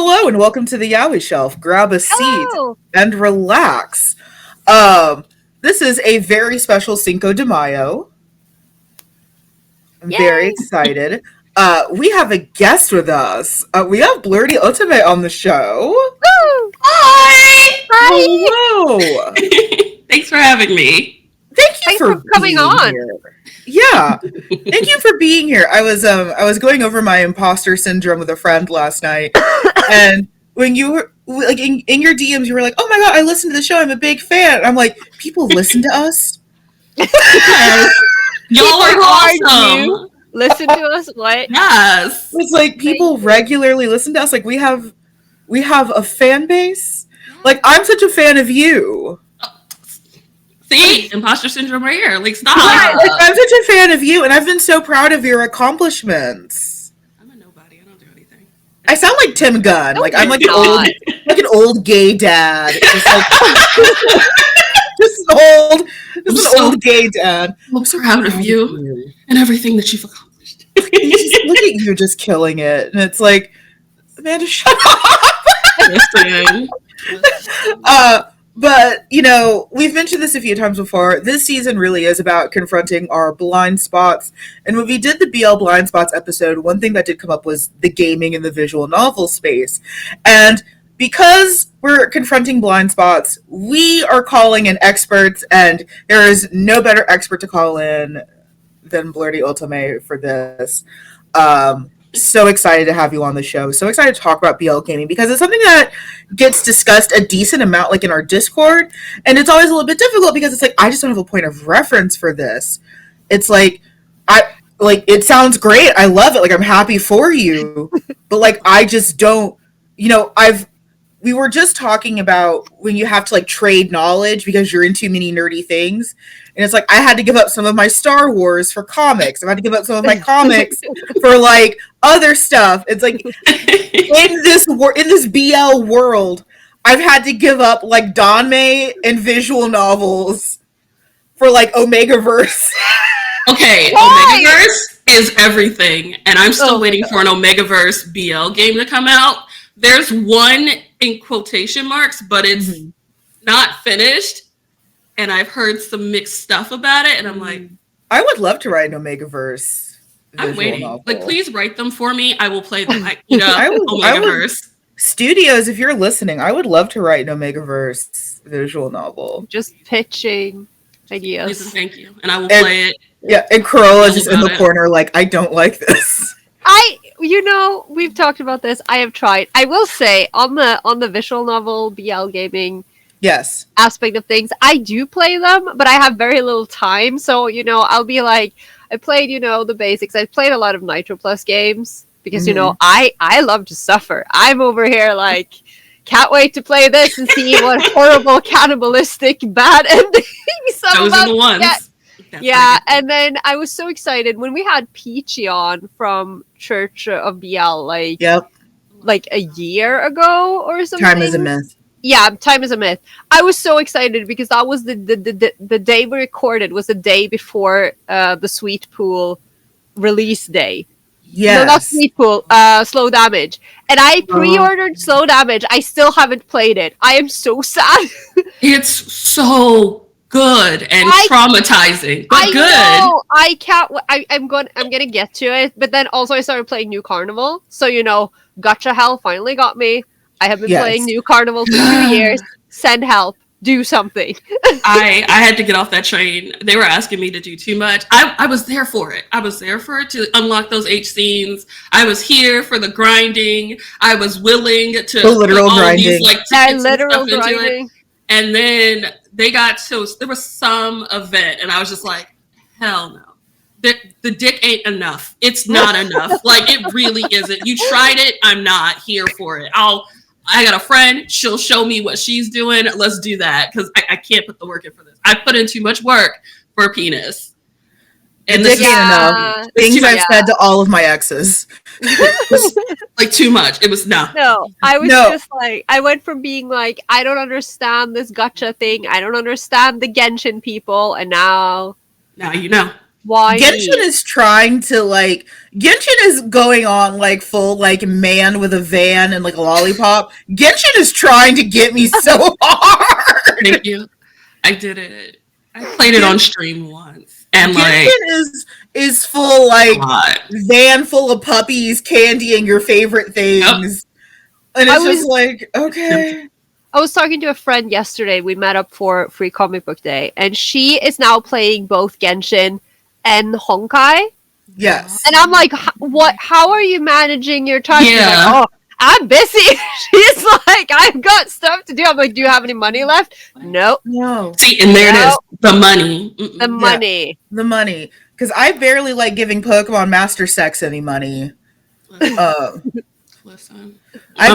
Hello and welcome to the Yaoi Shelf. Grab a seat Hello. and relax. This is a very special Cinco de Mayo. I'm very Yay. excited. We have a guest with us. We have Blerdy Otome on the show. Woo. Hi! Hi. Hello. Thanks for having me. Thank you Thanks for for coming being on. here. Yeah, thank you for being here. I was going over my imposter syndrome with a friend last night, and when you were like in your DMs, you were like, "Oh my god, I listened to the show. I'm a big fan." And I'm like, "People listen to us." Yes. Y'all are People who aren't awesome. you listen to us. What? Yes. It's like people regularly listen to us. Like we have a fan base. Like I'm such a fan of you. See? Imposter syndrome right here. Like, stop. Like, I'm such a fan of you, and I've been so proud of your accomplishments. I'm a nobody. I don't do anything. I sound like Tim Gunn. Like I'm like God. an old gay dad. Just like just an old gay dad. I'm so proud of you and everything that you've accomplished. Look at you just killing it. And it's like, Amanda, shut up. Listen. But, you know, we've mentioned this a few times before. This season really is about confronting our blind spots. And when we did the BL blind spots episode, one thing that did come up was the gaming and the visual novel space. And because we're confronting blind spots, we are calling in experts, and there is no better expert to call in than Blerdy Otome for this. So excited to have you on the show. So excited to talk about BL gaming because it's something that gets discussed a decent amount, like in our Discord, and it's always a little bit difficult because it's like I just don't have a point of reference for this. It's like it sounds great. I love it. Like I'm happy for you, but like I just don't. You know, we were just talking about when you have to like trade knowledge because you're into many nerdy things. And it's like I had to give up some of my Star Wars for comics. I had to give up some of my comics for like other stuff. It's like in this BL world, I've had to give up like Danmei and visual novels for like Omegaverse. Okay, Why? Omegaverse is everything. And I'm still waiting for an Omegaverse BL game to come out. There's one in quotation marks, but it's not finished. And I've heard some mixed stuff about it, and I'm like, I would love to write an Omegaverse. I'm waiting. Novel. Like, please write them for me. I will play them. I Omegaverse. Studios, if you're listening, I would love to write an Omegaverse visual novel. Just pitching ideas. Please and thank you, and I will play it. Yeah, and Carola just in the corner, like, I don't like this. We've talked about this. I have tried. I will say on the visual novel BL gaming aspect of things, I do play them, but I have very little time. So, I'll be like, I played, the basics. I played a lot of Nitro Plus games because, I love to suffer. I'm over here like, can't wait to play this and see what horrible cannibalistic bad endings I'm Those are the ones. Yeah, and then I was so excited when we had Peachy on from Church of BL, like a year ago or something. Time is a myth. Yeah, Time is a Myth. I was so excited because that was the day we recorded was the day before the Sweet Pool release day. Yes. No, not Sweet Pool, Slow Damage. And I pre-ordered Slow Damage. I still haven't played it. I am so sad. It's so good and traumatizing, but good. Know. I can't. I'm gonna get to it. But then also I started playing New Carnival. So Gotcha Hell finally got me. I have been playing New Carnival for 2 years. Send help. Do something. I had to get off that train. They were asking me to do too much. I was there for it. I was there for it to unlock those H scenes. I was here for the grinding. I was willing to the literal grinding. Literal grinding. And then they got there was some event, and I was just like, hell no. The dick ain't enough. It's not enough. Like, it really isn't. You tried it. I'm not here for it. I got a friend. She'll show me what she's doing. Let's do that, because I can't put the work in for this. I put in too much work for a penis. And this ain't enough. Things I've said to all of my exes. Like, too much. It was no. I was just like, I went from being like, I don't understand this gotcha thing. I don't understand the Genshin people. And now you know. Why? Genshin is trying to like Genshin is going on like full like man with a van and like a lollipop. Genshin is trying to get me so hard. Thank you. I did it. I played it on stream once, and Genshin is full like van full of puppies candying your favorite things, and it's just like okay. I was talking to a friend yesterday. We met up for Free Comic Book Day, and she is now playing both Genshin and Honkai. Yes. And I'm like, what? How are you managing your time? Yeah. She's like, oh, I'm busy. She's like, I've got stuff to do. I'm like, do you have any money left? Nope. No. See, and there it is. The money. The money. Yeah, the money. Because I barely like giving Pokemon Master Sex any money. Listen. I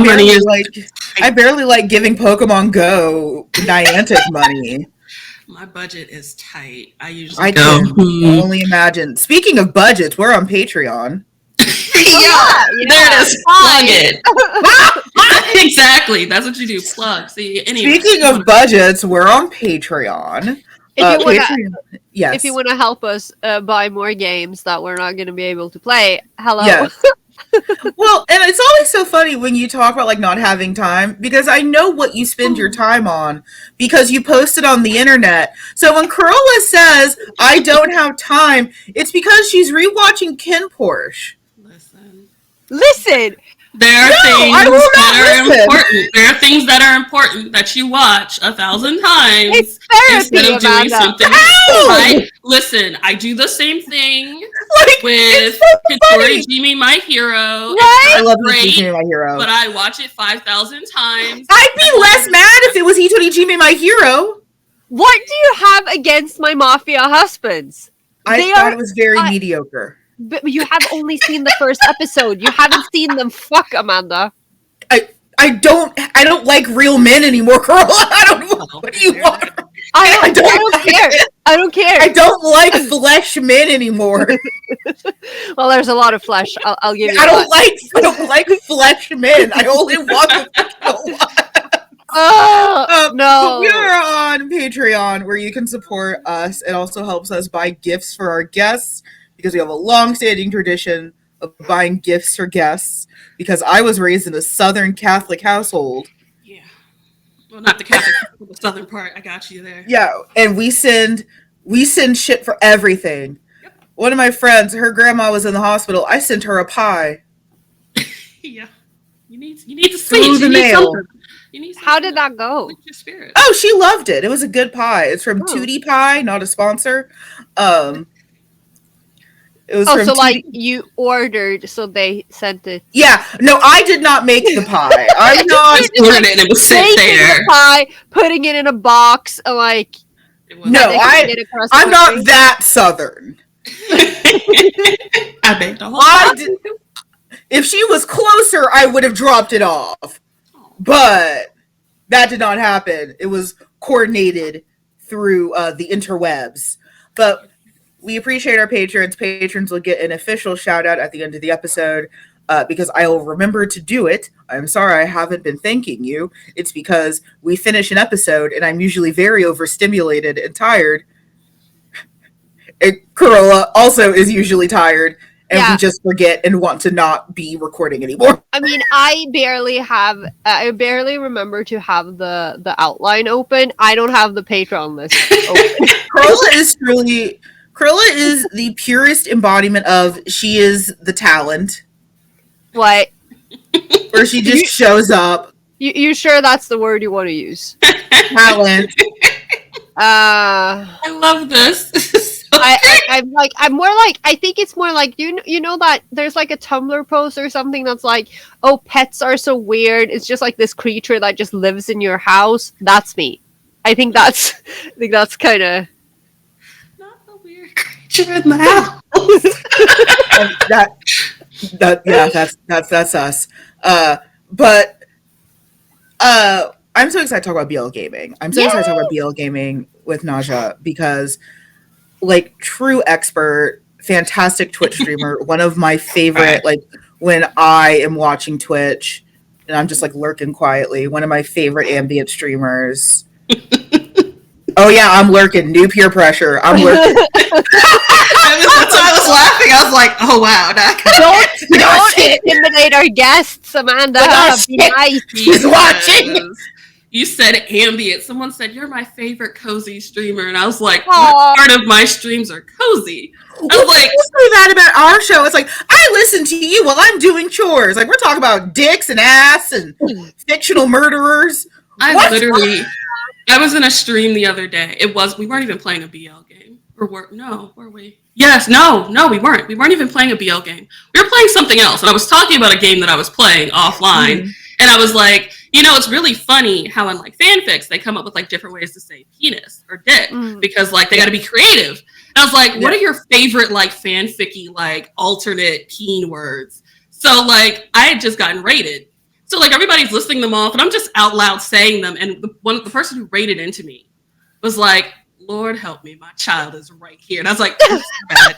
barely like giving Pokemon Go Niantic money. My budget is tight. I can only imagine. Speaking of budgets, we're on Patreon. There it is. Plug it. Exactly. That's what you do. Plug. See, anyway. Speaking of budgets, we're on Patreon. If you want to help us buy more games that we're not going to be able to play, hello. Yes. Well, and it's always so funny when you talk about like not having time, because I know what you spend your time on because you post it on the internet. So when Carola says I don't have time, it's because she's rewatching Ken Porsche. Listen. There are things that are important. There are things that are important that you watch 1,000 times it's therapy, instead of doing something. Listen, I do the same thing with Kitori Jimi My Hero. Right? I love Jimi My Hero, but I watch it 5,000 times. I'd be less mad if it was Hitori Jimi My Hero. What do you have against my mafia husbands? I thought it was very mediocre. But you have only seen the first episode. You haven't seen them fuck, Amanda. I don't like real men anymore, Carola. I don't know. What do you want? I don't care. I don't care. I don't like flesh men anymore. Well, there's a lot of flesh. I'll give you. I don't like flesh men. I only want the no. We are on Patreon where you can support us. It also helps us buy gifts for our guests, because we have a long-standing tradition of buying gifts for guests, because I was raised in a Southern Catholic household. Yeah. Well, not the Catholic, the Southern part. I got you there. Yeah, and we send shit for everything. Yep. One of my friends, her grandma was in the hospital. I sent her a pie. Yeah. You need to sweet. The mail. How did that go? Your spirit. Oh, she loved it. It was a good pie. It's from Tootie Pie, not a sponsor. It was so like you ordered, so they sent it. Yeah, no, I did not make the pie. I'm not ordered it. It was sent there. The pie, putting it in a box, like. No, I'm not that Southern. I baked a whole. If she was closer, I would have dropped it off, but that did not happen. It was coordinated through the interwebs, but. We appreciate our patrons. Patrons will get an official shout out at the end of the episode because I will remember to do it. I'm sorry I haven't been thanking you. It's because we finish an episode and I'm usually very overstimulated and tired. And Carola also is usually tired and we just forget and want to not be recording anymore. I mean, I barely remember to have the outline open. I don't have the Patreon list open. Carola is the purest embodiment of she is the talent. What? Where she just shows up. You sure that's the word you want to use? Talent. I love this. I'm more like, I think it's more like, you know that there's like a Tumblr post or something that's like, oh, pets are so weird. It's just like this creature that just lives in your house. That's me. I think that's kind of. In the house. That's us. But I'm so excited to talk about BL gaming. I'm so excited to talk about BL gaming with Naja because, like, true expert, fantastic Twitch streamer, one of my favorite. Like, when I am watching Twitch and I'm just like lurking quietly, one of my favorite ambient streamers. Oh yeah, I'm lurking. New peer pressure. I'm lurking. That's why I was laughing. I was like, oh wow. Don't intimidate our guests, Amanda. Be nice. She's watching. You said ambient. Someone said, you're my favorite cozy streamer. And I was like, what part of my streams are cozy? I was like, say that about our show. It's like, I listen to you while I'm doing chores. Like, we're talking about dicks and ass and fictional murderers. I was in a stream the other day. We weren't even playing a BL game. Were we? Yes, no, we weren't. We weren't even playing a BL game. We were playing something else. And I was talking about a game that I was playing offline. And I was like, it's really funny how in like fanfics, they come up with like different ways to say penis or dick because like they got to be creative. And I was like, what are your favorite like fanficky like alternate teen words? So like I had just gotten rated. So like everybody's listing them off and I'm just out loud saying them. And the person who rated into me was like, Lord help me, my child is right here. And I was like, that's bad.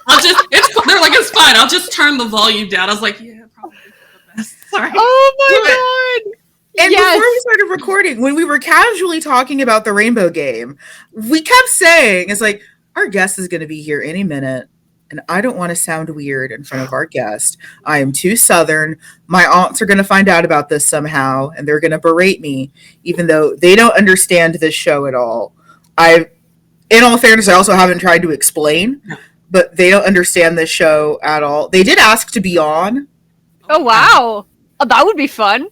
They're like, it's fine. I'll just turn the volume down. I was like, yeah, probably the best. Sorry. Oh my God. And before we started recording, when we were casually talking about the Rainbow game, we kept saying, it's like, our guest is going to be here any minute. And I don't want to sound weird in front of our guest. I am too Southern. My aunts are going to find out about this somehow, and they're going to berate me, even though they don't understand this show at all. In all fairness, I also haven't tried to explain, but they don't understand this show at all. They did ask to be on. Oh, wow. Oh, that would be fun.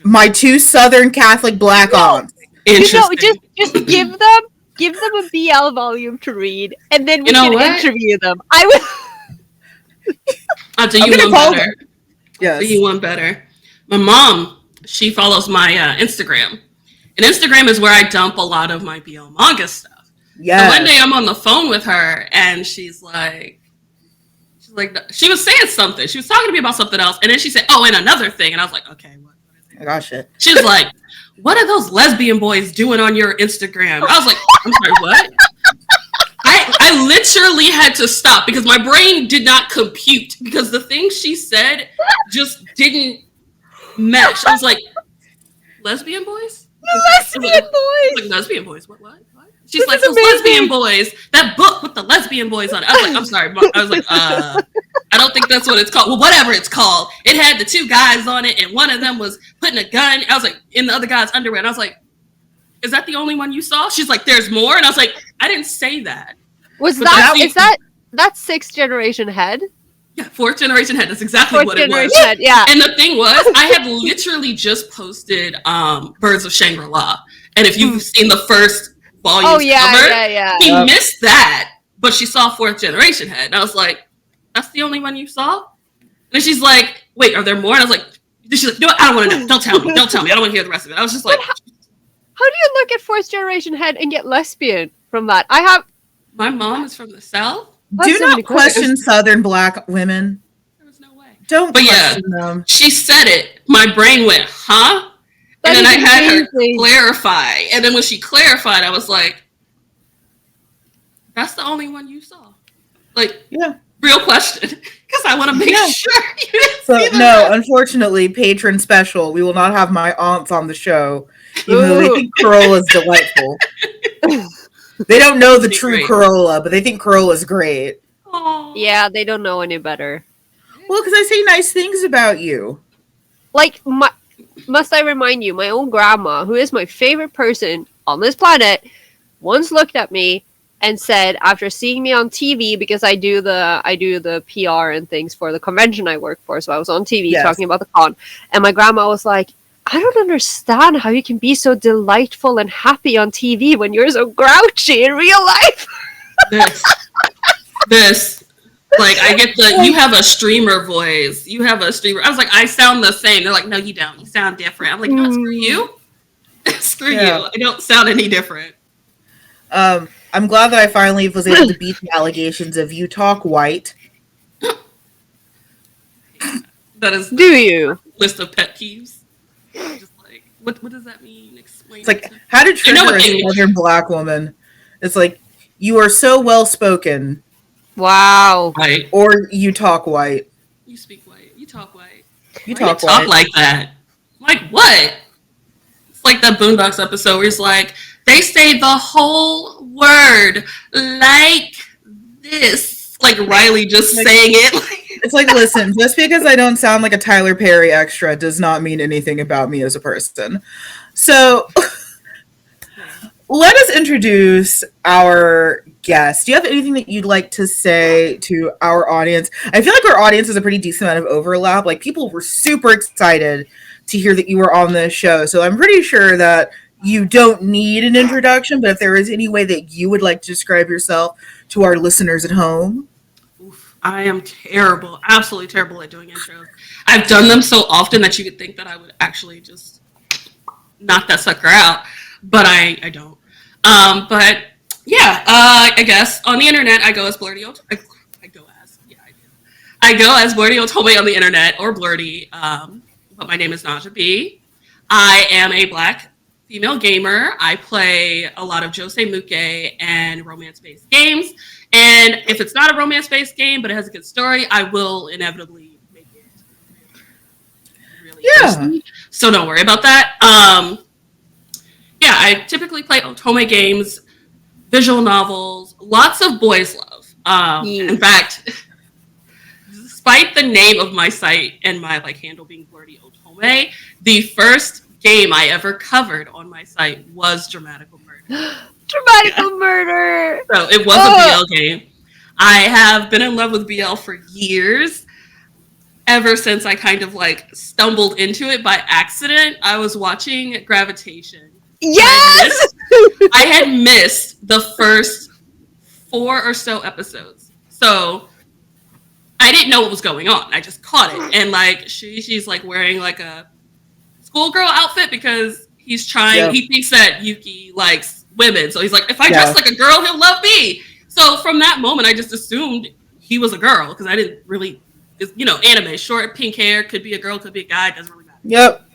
My two Southern Catholic Black aunts. Just give them a BL volume to read, and then we can interview them. I'll do you one better. Yes. Do you one better. My mom, she follows my Instagram. And Instagram is where I dump a lot of my BL manga stuff. Yeah. So one day I'm on the phone with her, and she was saying something. She was talking to me about something else, and then she said, "Oh, and another thing." And I was like, "Okay, what is it?" I got shit. She was like, "What are those lesbian boys doing on your Instagram?" I was like, "I'm sorry, what?" I literally had to stop because my brain did not compute because the things she said just didn't mesh. I was like, lesbian boys? Lesbian boys. Like, lesbian boys. What? She's like, those lesbian boys. That book with the lesbian boys on it. I was like, I'm sorry. I was like, I don't think that's what it's called. Well, whatever it's called. It had the two guys on it, and one of them was putting a gun. I was like, in the other guy's underwear. And I was like, is that the only one you saw? She's like, there's more. And I was like, I didn't say that. Is that sixth generation head? Yeah, fourth generation head. That's exactly what it was. Head, yeah. And the thing was, I had literally just posted Birds of Shangri-La. And if you've seen the first volume cover, he missed that, but she saw fourth generation head. And I was like, that's the only one you saw? And she's like, wait, are there more? And I was like, she's like, no, I don't want to know. Don't tell me. I don't want to hear the rest of it. I was just like, how do you look at fourth generation head and get lesbian from that? My mom is from the South. Do not question Southern Black women. There was no way. Don't question them. She said it. My brain went, huh? And then I had her clarify. And then when she clarified, I was like, that's the only one you saw. Like, real question. Because I want to make sure you didn't see that. Unfortunately, patron special. We will not have my aunts on the show. Even though they think Carola is delightful. They don't know the true Carola, but they think Carola is great. Aww. Yeah, they don't know any better. Well, because I say nice things about you. Like, must I remind you, my own grandma, who is my favorite person on this planet, once looked at me and said, after seeing me on TV, because I do the PR and things for the convention I work for, so I was on TV talking about the con, and my grandma was like, I don't understand how you can be so delightful and happy on TV when you're so grouchy in real life. This. Like, I get you have a streamer voice. You have a streamer. I was like, I sound the same. They're like, no, you don't. You sound different. I'm like, no, screw you. Screw you. I don't sound any different. I'm glad that I finally was able to beat the allegations of you talk white. That is you list of pet peeves. Just like, what does that mean? Explain. It's like, how to trigger a Southern Black woman. It's like, you are so well spoken. Wow. White. Or you talk white. You speak white. You talk white. You talk like that. Like what? It's like that Boondocks episode where he's like, they say the whole word like this. like Riley just saying it. It's like, listen, just because I don't sound like a Tyler Perry extra does not mean anything about me as a person. So let us introduce our guest. Do you have anything that you'd like to say to our audience? I feel like our audience has a pretty decent amount of overlap. Like, people were super excited to hear that you were on this show. So I'm pretty sure that you don't need an introduction, but if there is any way that you would like to describe yourself to our listeners at home. I am terrible, absolutely terrible at doing intros. I've done them so often that you could think that I would actually just knock that sucker out, but I don't. But yeah, I guess on the internet I go as Blerdy Otome. I go as Blerdy Otome on the internet, or Blerdy. But my name is Naja B. I am a Black female gamer. I play a lot of josei muke and romance-based games. And if it's not a romance-based game, but it has a good story, I will inevitably make it really interesting. So don't worry about that. Yeah, I typically play Otome games, visual novels, lots of boys love. In fact, despite the name of my site and my handle being Blerdy Otome, the first game I ever covered on my site was Dramatical Murder. Dramatical Murder! So it was a BL game. I have been in love with BL for years. Ever since I kind of stumbled into it by accident. I was watching Gravitation. Yes! I had missed the first 4 or so episodes. So I didn't know what was going on. I just caught it. And she's wearing a schoolgirl outfit because he's trying, he thinks that Yuki likes women. So he's like, if I dress like a girl, he'll love me. So from that moment, I just assumed he was a girl because I didn't really, anime, short pink hair, could be a girl, could be a guy, doesn't really matter. Yep.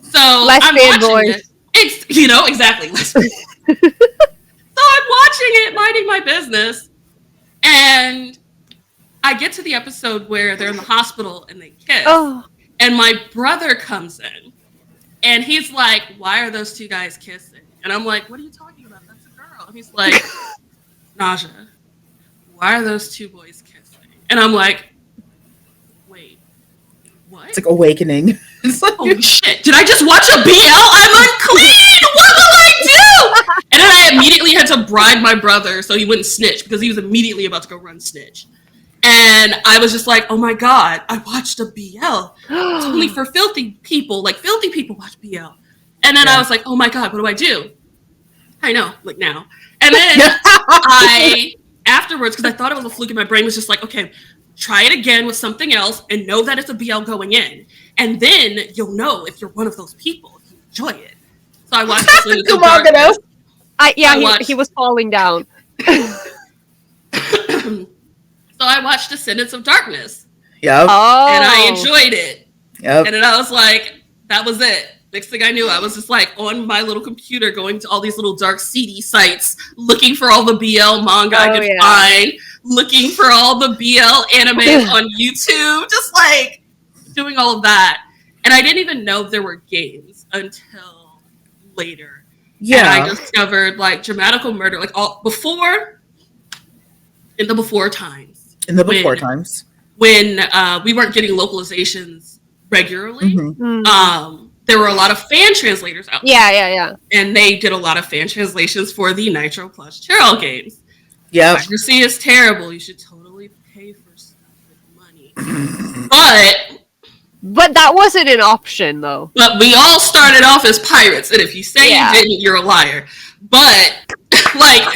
So I'm watching it. Exactly. So I'm watching it, minding my business, and I get to the episode where they're in the hospital and they kiss. And my brother comes in, and he's like, why are those two guys kissing? And I'm like, what are you talking about? That's a girl. And he's like, Naja, why are those two boys kissing? And I'm like, wait, what? It's like awakening. Holy shit, did I just watch a BL? I'm unclean! What will I do? And then I immediately had to bribe my brother so he wouldn't snitch, because he was immediately about to go run snitch. And I was just like, oh my god, I watched a BL. It's only for filthy people. Filthy people watch BL. And then I was like, oh my god, what do I do? I know, now. And then I, afterwards, because I thought it was a fluke in my brain, was just like, okay, try it again with something else and know that it's a BL going in. And then you'll know if you're one of those people, if you enjoy it. So I watched he was falling down. So I watched Descendants of Darkness. Yep. Oh. And I enjoyed it. Yep. And then I was like, that was it. Next thing I knew, I was just on my little computer going to all these little dark seedy sites, looking for all the BL manga I could find, looking for all the BL anime on YouTube, just doing all of that. And I didn't even know there were games until later. Yeah. And I discovered Dramatical Murder, in the before times. When we weren't getting localizations regularly. Mm-hmm. There were a lot of fan translators out there. Yeah. And they did a lot of fan translations for the Nitro Plus Cheryl games. Yeah. Piracy is terrible. You should totally pay for stuff with money. But that wasn't an option, though. But we all started off as pirates, and if you say you didn't, you're a liar. But,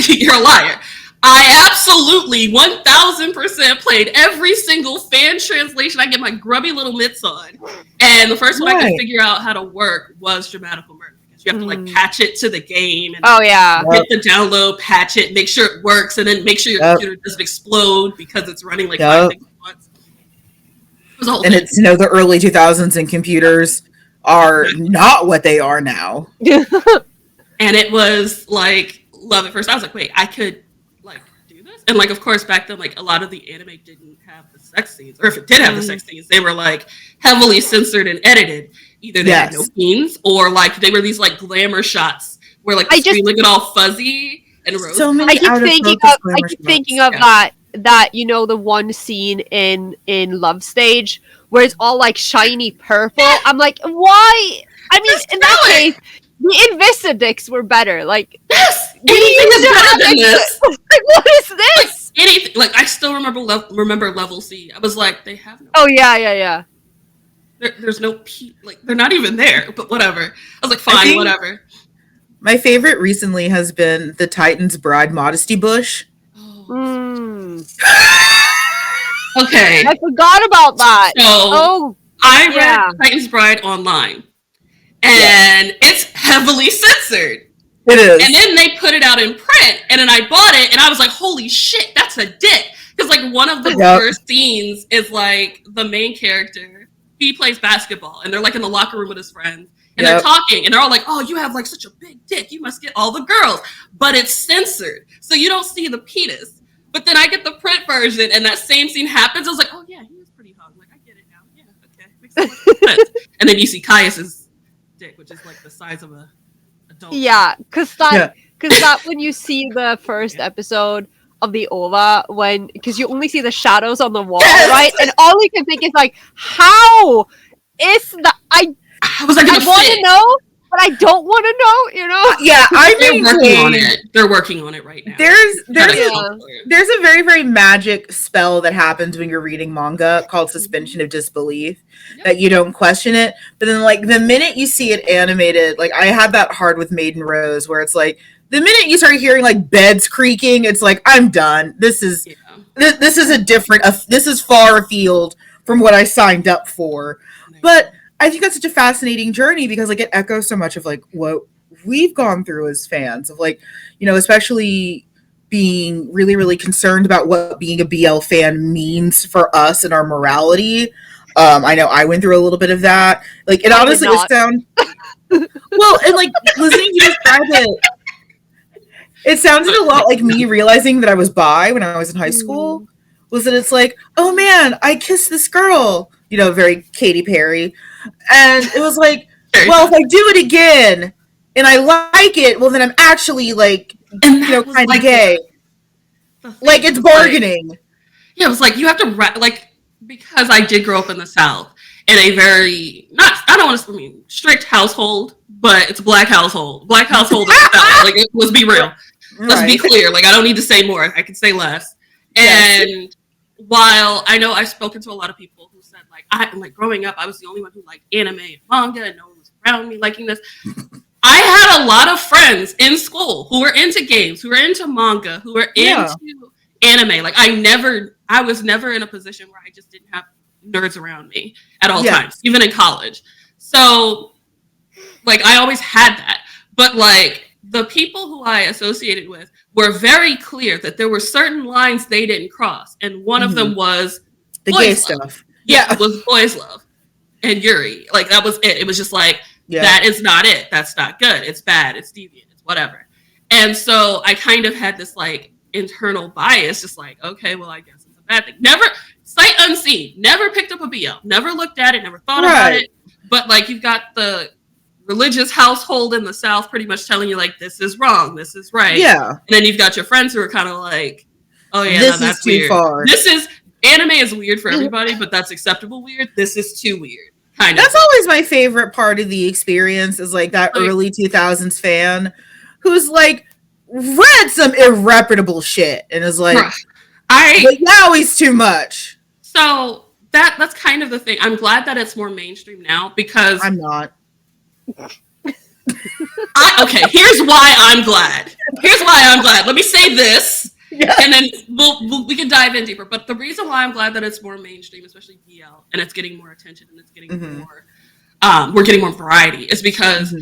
you're a liar. I absolutely 1000% played every single fan translation I get my grubby little mitts on. And the first one I could figure out how to work was Dramatical Murder. Because you have to patch it to the game. And get the download, patch it, make sure it works, and then make sure your computer doesn't explode because it's running 5 things at once. And it's, the early 2000s, and computers are not what they are now. And it was love at first. I was like, wait, I could do this? And of course back then, a lot of the anime didn't have the sex scenes, or if it did have the sex scenes, they were heavily censored and edited. Either they had no scenes, or they were these glamour shots where the screen looked all fuzzy and rosy. I keep thinking of that that, you know, the one scene in Love Stage where it's all like shiny purple. I'm like, why? I mean, in that case, the Invisadix were better. Like, yes, anything is better than this. Like, what is this? Like, anything. Like, I still remember Level C. I was like, they have no. Oh yeah. There's no like, they're not even there. But whatever. I was like, fine, whatever. My favorite recently has been the Titan's Bride Modesty Bush. Okay. I forgot about that. So, I read Titan's Bride online. And it's heavily censored. It is. And then they put it out in print. And then I bought it. And I was like, holy shit, that's a dick. Because, like, one of the first scenes is, like, the main character. He plays basketball. And they're, like, in the locker room with his friends. And they're talking. And they're all like, oh, you have, like, such a big dick. You must get all the girls. But it's censored. So you don't see the penis. But then I get the print version. And that same scene happens. I was like, oh, yeah, he was pretty hung. Like, I get it now. Yeah, okay. Makes so much sense. And then you see Caius's dick, which is, like, the size of a adult. Yeah, because that when you see the first episode of the OVA, because you only see the shadows on the wall, right? And all you can think is like, how is that? I want to know, but I don't want to know. You know? Yeah, they're working on it. They're working on it right now. There's a very, very magic spell that happens when you're reading manga called suspension of disbelief, that you don't question it. But then, like, the minute you see it animated, like, I had that hard with Maiden Rose, where it's like, the minute you start hearing, like, beds creaking, it's like, I'm done. This is this is far afield from what I signed up for. But I think that's such a fascinating journey because, like, it echoes so much of, like, what we've gone through as fans of, like, you know, especially being really, really concerned about what being a BL fan means for us and our morality. I know I went through a little bit of that. Like, it honestly was sound well, and, like, listening to you describe it sounded a lot like me realizing that I was bi when I was in high school. Was that it's like, oh man, I kissed this girl, you know, very Katy Perry. And it was like, well, if I do it again and I like it, well, then I'm actually, like, you know, kind of gay. Like, it's bargaining. Yeah, it was like, you have to, like, because I did grow up in the South in a very, strict household, but it's a black household. Black household is like, let's be real. Let's be clear. Like, I don't need to say more. I can say less. And while I know I've spoken to a lot of people who said, like, growing up, I was the only one who liked anime and manga, and no one was around me liking this. I had a lot of friends in school who were into games, who were into manga, who were into anime. Like, I was never in a position where I just didn't have nerds around me at all times, even in college. So, like, I always had that. But, like, the people who I associated with were very clear that there were certain lines they didn't cross. And one of them was the gay stuff. Yeah, it was boys love and Yuri. Like, that was it. It was just like, that is not it. That's not good. It's bad. It's deviant. It's whatever. And so I kind of had this, like, internal bias, just like, okay, well, I guess it's a bad thing. Never, sight unseen, never picked up a BL, never looked at it, never thought about it. But, like, you've got the religious household in the South pretty much telling you, like, this is wrong, this is right. Yeah. And then you've got your friends who are kind of like, oh yeah, this that's is too weird. far. Anime is weird for everybody, but that's acceptable weird. This is too weird. Kind of. That's always my favorite part of the experience is, like, that early 2000s fan who's, like, read some irreputable shit and is like, but now he's too much. So that's kind of the thing. I'm glad that it's more mainstream now because I'm not. Okay, here's why I'm glad. Let me say this, and then we can dive in deeper. But the reason why I'm glad that it's more mainstream, especially BL, and it's getting more attention and it's getting more, we're getting more variety, is because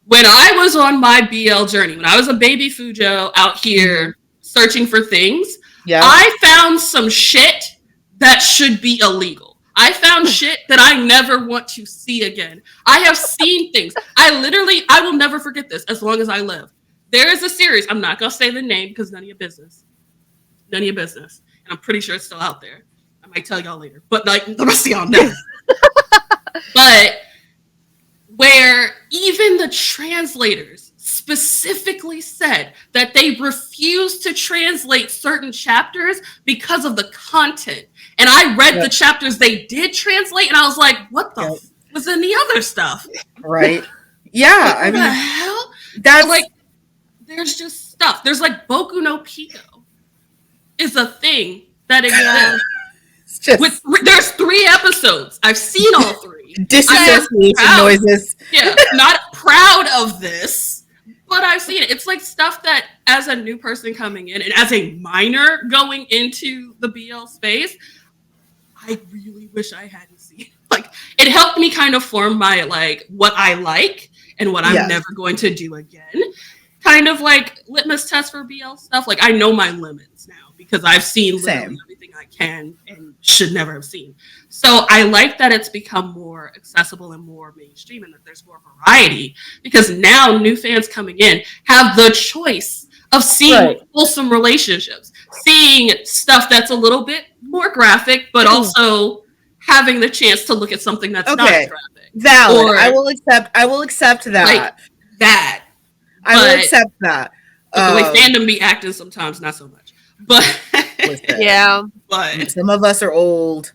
when I was on my BL journey, when I was a baby Fujo out here searching for things, I found some shit that should be illegal. I found shit that I never want to see again. I have seen things. I will never forget this as long as I live. There is a series, I'm not going to say the name because none of your business. And I'm pretty sure it's still out there. I might tell y'all later, but, like, the rest of y'all know. But where even the translators specifically said that they refused to translate certain chapters because of the content. And I read the chapters they did translate, and I was like, what the was in the other stuff? Right. Yeah. What the hell? That's like, there's just stuff. There's like Boku no Pico is a thing that exists. There's 3 episodes. I've seen all 3. Disassociation noises. Yeah, not proud of this, but I've seen it. It's like stuff that, as a new person coming in and as a minor going into the BL space, I really wish I hadn't seen. Like, it helped me kind of form my, like, what I like and what I'm never going to do again. Kind of like litmus test for BL stuff. Like, I know my limits now because I've seen literally everything I can and should never have seen. So I like that it's become more accessible and more mainstream and that there's more variety, because now new fans coming in have the choice of seeing wholesome relationships, seeing stuff that's a little bit more graphic, but also having the chance to look at something that's not graphic. Valid. Or, I will accept that. Like that. I will accept that. The way fandom be acting sometimes, not so much. But but some of us are old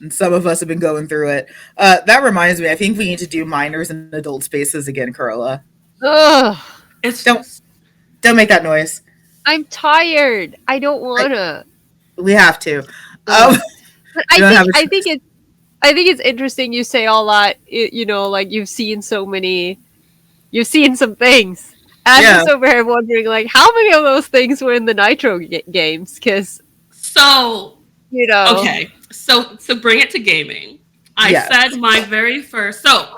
and some of us have been going through it. That reminds me, I think we need to do minors and adult spaces again, Carola. Ugh. Don't make that noise. I'm tired. I don't wanna. We have to. But I think it's interesting you say all that, you know, like you've seen some things. And I'm just over here wondering, like, how many of those things were in the Nitro games? Because, you know. Okay, so to bring it to gaming, I said my very first, so,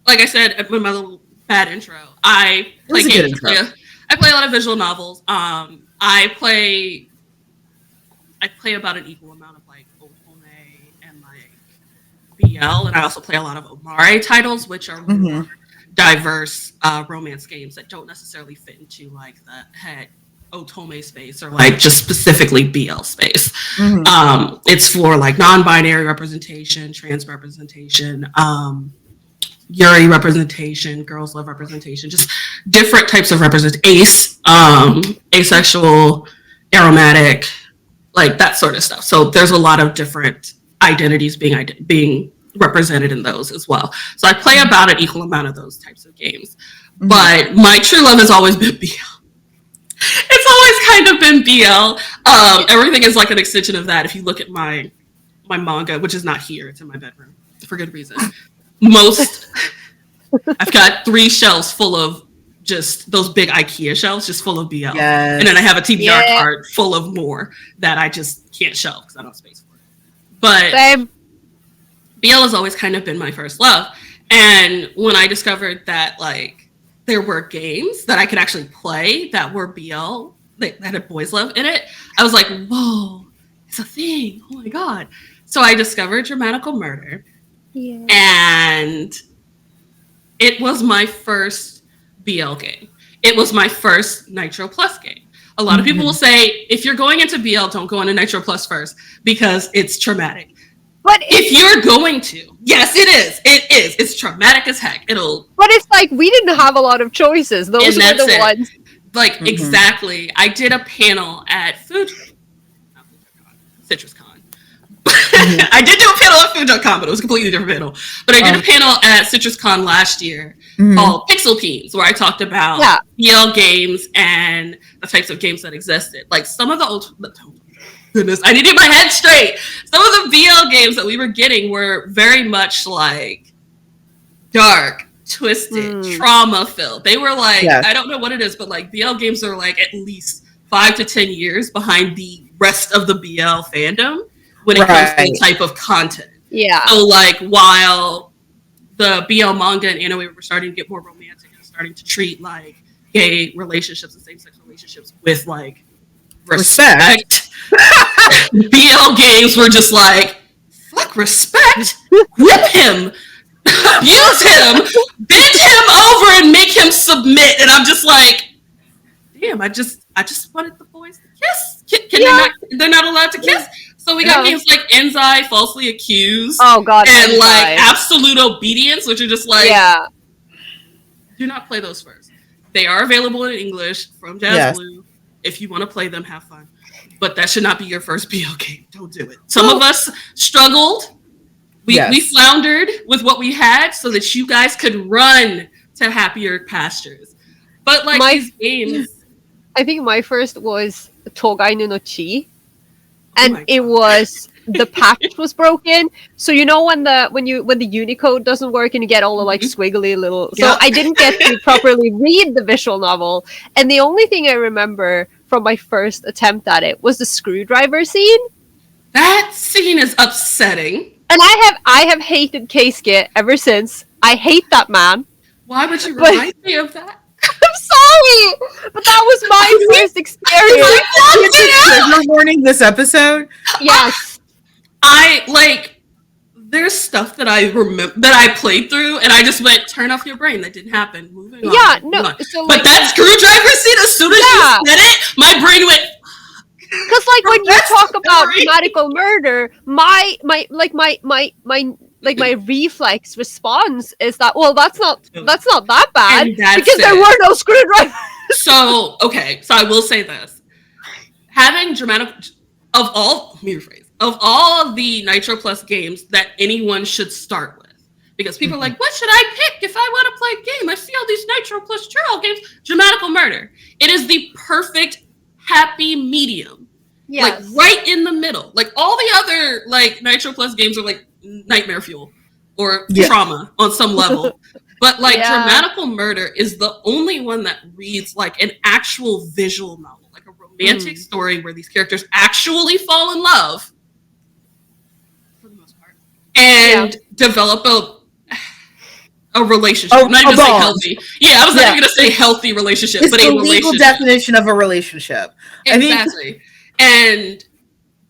like I said with my little bad intro, I play games. I play a lot of visual novels. I play about an equal amount of, like, Otome and, like, BL, and I also play a lot of Omare titles, which are more diverse romance games that don't necessarily fit into like the head Otome space or like just specifically BL space. It's for like non-binary representation, trans representation, Yuri representation, girls love representation, just different types of representation, asexual, aromatic, like that sort of stuff. So there's a lot of different identities being represented in those as well. So I play about an equal amount of those types of games. But my true love has always been BL. It's always kind of been BL. Everything is like an extension of that. If you look at my manga, which is not here, it's in my bedroom for good reason. I've got 3 shelves full of just those big IKEA shelves, just full of BL. And then I have a TBR card full of more that I just can't shelve because I don't have space for it. But BL has always kind of been my first love. And when I discovered that, like, there were games that I could actually play that were BL, that had boys love in it, I was like, whoa, it's a thing. Oh my God. So I discovered Dramatical Murder. And it was my first BL game. It was my first Nitro Plus game. A lot of people will say, if you're going into BL, don't go into Nitro Plus first because it's traumatic. But if you're going to, yes, it is. It is. It's traumatic as heck. But it's like we didn't have a lot of choices. Those were the ones. Like exactly. I did a panel at CitrusCon. I did do a panel at FujoCon, but it was a completely different panel. But I did a panel at CitrusCon last year called Pixel Peens, where I talked about BL games and the types of games that existed. Like some of the old. Goodness, I need to get my head straight. Some of the BL games that we were getting were very much like dark, twisted, trauma-filled. They were like, I don't know what it is, but like BL games are like at least 5 to 10 years behind the rest of the BL fandom when it comes to the type of content. So like while the BL manga and anime were starting to get more romantic and starting to treat like gay relationships and same-sex relationships with like respect. BL games were just like, fuck respect, whip him, abuse him, bend him over and make him submit. And I'm just like, damn, I just wanted the boys to kiss. Can they not? They're not allowed to kiss. So we got games like Enzai, Falsely Accused. Oh God, and Enzai. Like Absolute Obedience, which are just like, do not play those first. they are available in English from Jazz Blue. If you want to play them, have fun. But that should not be your first BL game. Don't do it. Some of us struggled. We floundered with what we had so that you guys could run to happier pastures. But like these games, I think my first was Togai no Chi, and it was the patch was broken. So you know when the Unicode doesn't work and you get all the like squiggly little. So I didn't get to properly read the visual novel, and the only thing I remember from my first attempt at it was the screwdriver scene. That scene is upsetting. And I have hated Keisuke ever since. I hate that man. Why would you remind me of that? I'm sorry, but that was my first experience. Trigger warning this episode. Yes, there's stuff that I remember that I played through, and I just went, "Turn off your brain." That didn't happen. Moving on. Yeah, no. So, but that screwdriver scene, as soon as you said it, my brain went. Because like when you talk about grammatical murder, my reflex response is that that's not that bad because there were no screwdrivers. So I will say this: having dramatic of all of the Nitro Plus games that anyone should start with, because people are like, what should I pick if I want to play a game? I see all these Nitro Plus Churro games. Dramatical Murder. It is the perfect happy medium. Yes. Like right in the middle. Like all the other like Nitro Plus games are like nightmare fuel or trauma on some level. But like Dramatical Murder is the only one that reads like an actual visual novel, like a romantic story where these characters actually fall in love for the most part and develop a relationship. I'm not even saying healthy. Yeah, I was not even going to say healthy relationship, it's but a relationship. Legal definition of a relationship. Exactly.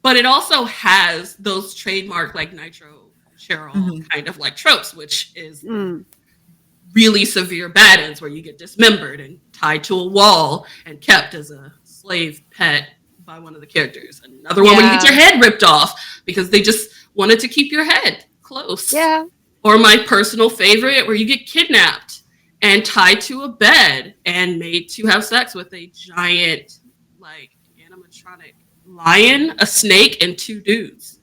But it also has those trademark like Nitro Cheryl kind of like tropes, which is really severe bad ends where you get dismembered and tied to a wall and kept as a slave pet by one of the characters. Another one where you get your head ripped off because they just wanted to keep your head close. Yeah. Or my personal favorite where you get kidnapped and tied to a bed and made to have sex with a giant like animatronic lion, a snake, and two dudes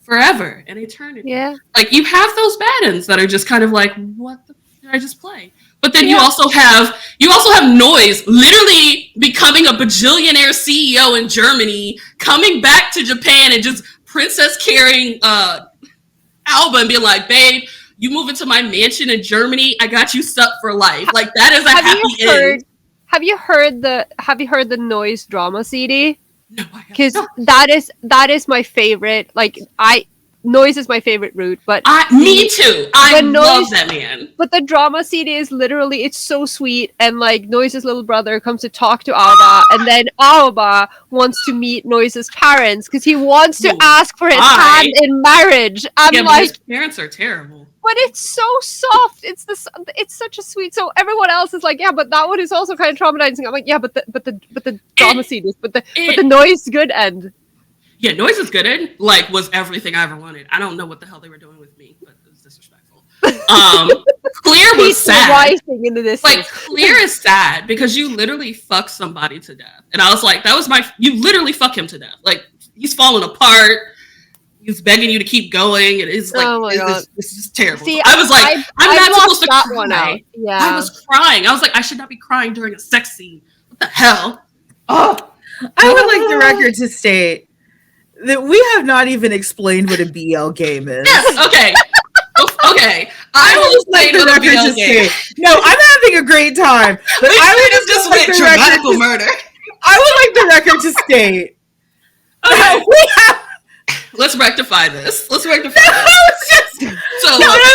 forever and eternity. Yeah. Like you have those bad ends that are just kind of like, what the did I just play? But then you also have Noise literally becoming a bajillionaire CEO in Germany, coming back to Japan and just princess carrying Alba and being like, babe, you move into my mansion in Germany, I got you stuck for life. Like that is a happy end. Have you heard the Noise drama CD? No, I haven't. Because that is my favorite. Like Noise is my favorite route, but me too. I love that man. But the drama CD is literally, it's so sweet, and like Noise's little brother comes to talk to Aoba, and then Aoba wants to meet Noise's parents because he wants to ask for his hand in marriage. I'm like, his parents are terrible. But it's so soft. It's such a sweet. So everyone else is like, yeah, but that one is also kind of traumatizing. I'm like, yeah, but the drama CD, but the Noise good end. Yeah, Noise's good end, like, was everything I ever wanted. I don't know what the hell they were doing with me, but it was disrespectful. Clear was sad. Into this like, Clear is sad because you literally fuck somebody to death. And I was like, you literally fuck him to death. Like, he's falling apart. He's begging you to keep going. And it's like, it's just terrible. See, I was like, I'm not supposed to cry. One out. Yeah. I was crying. I was like, I should not be crying during a sex scene. What the hell? Oh, I would like the record to state that we have not even explained what a BL game is. Yes, okay. Okay. I will just like the record to state. No, I'm having a great time. But I would just like the Dramatical Murder. I would like the record to state. Okay. Let's rectify this. So I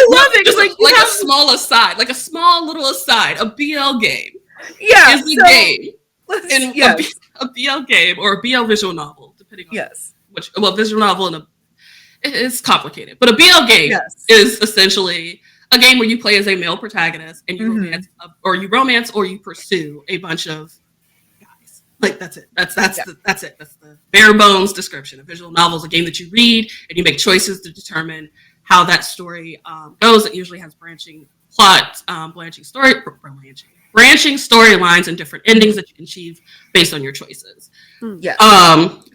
love it. Just like a small aside, like a small little aside, a BL game. Yeah. Is a game. A BL game or a BL visual novel, depending on visual novel and it's complicated. But a BL game is essentially a game where you play as a male protagonist and you romance or you pursue a bunch of guys. Like that's it. That's it. That's the bare bones description. A visual novel is a game that you read and you make choices to determine how that story goes. It usually has branching plot, branching story, branching storylines and different endings that you can achieve based on your choices. Yeah.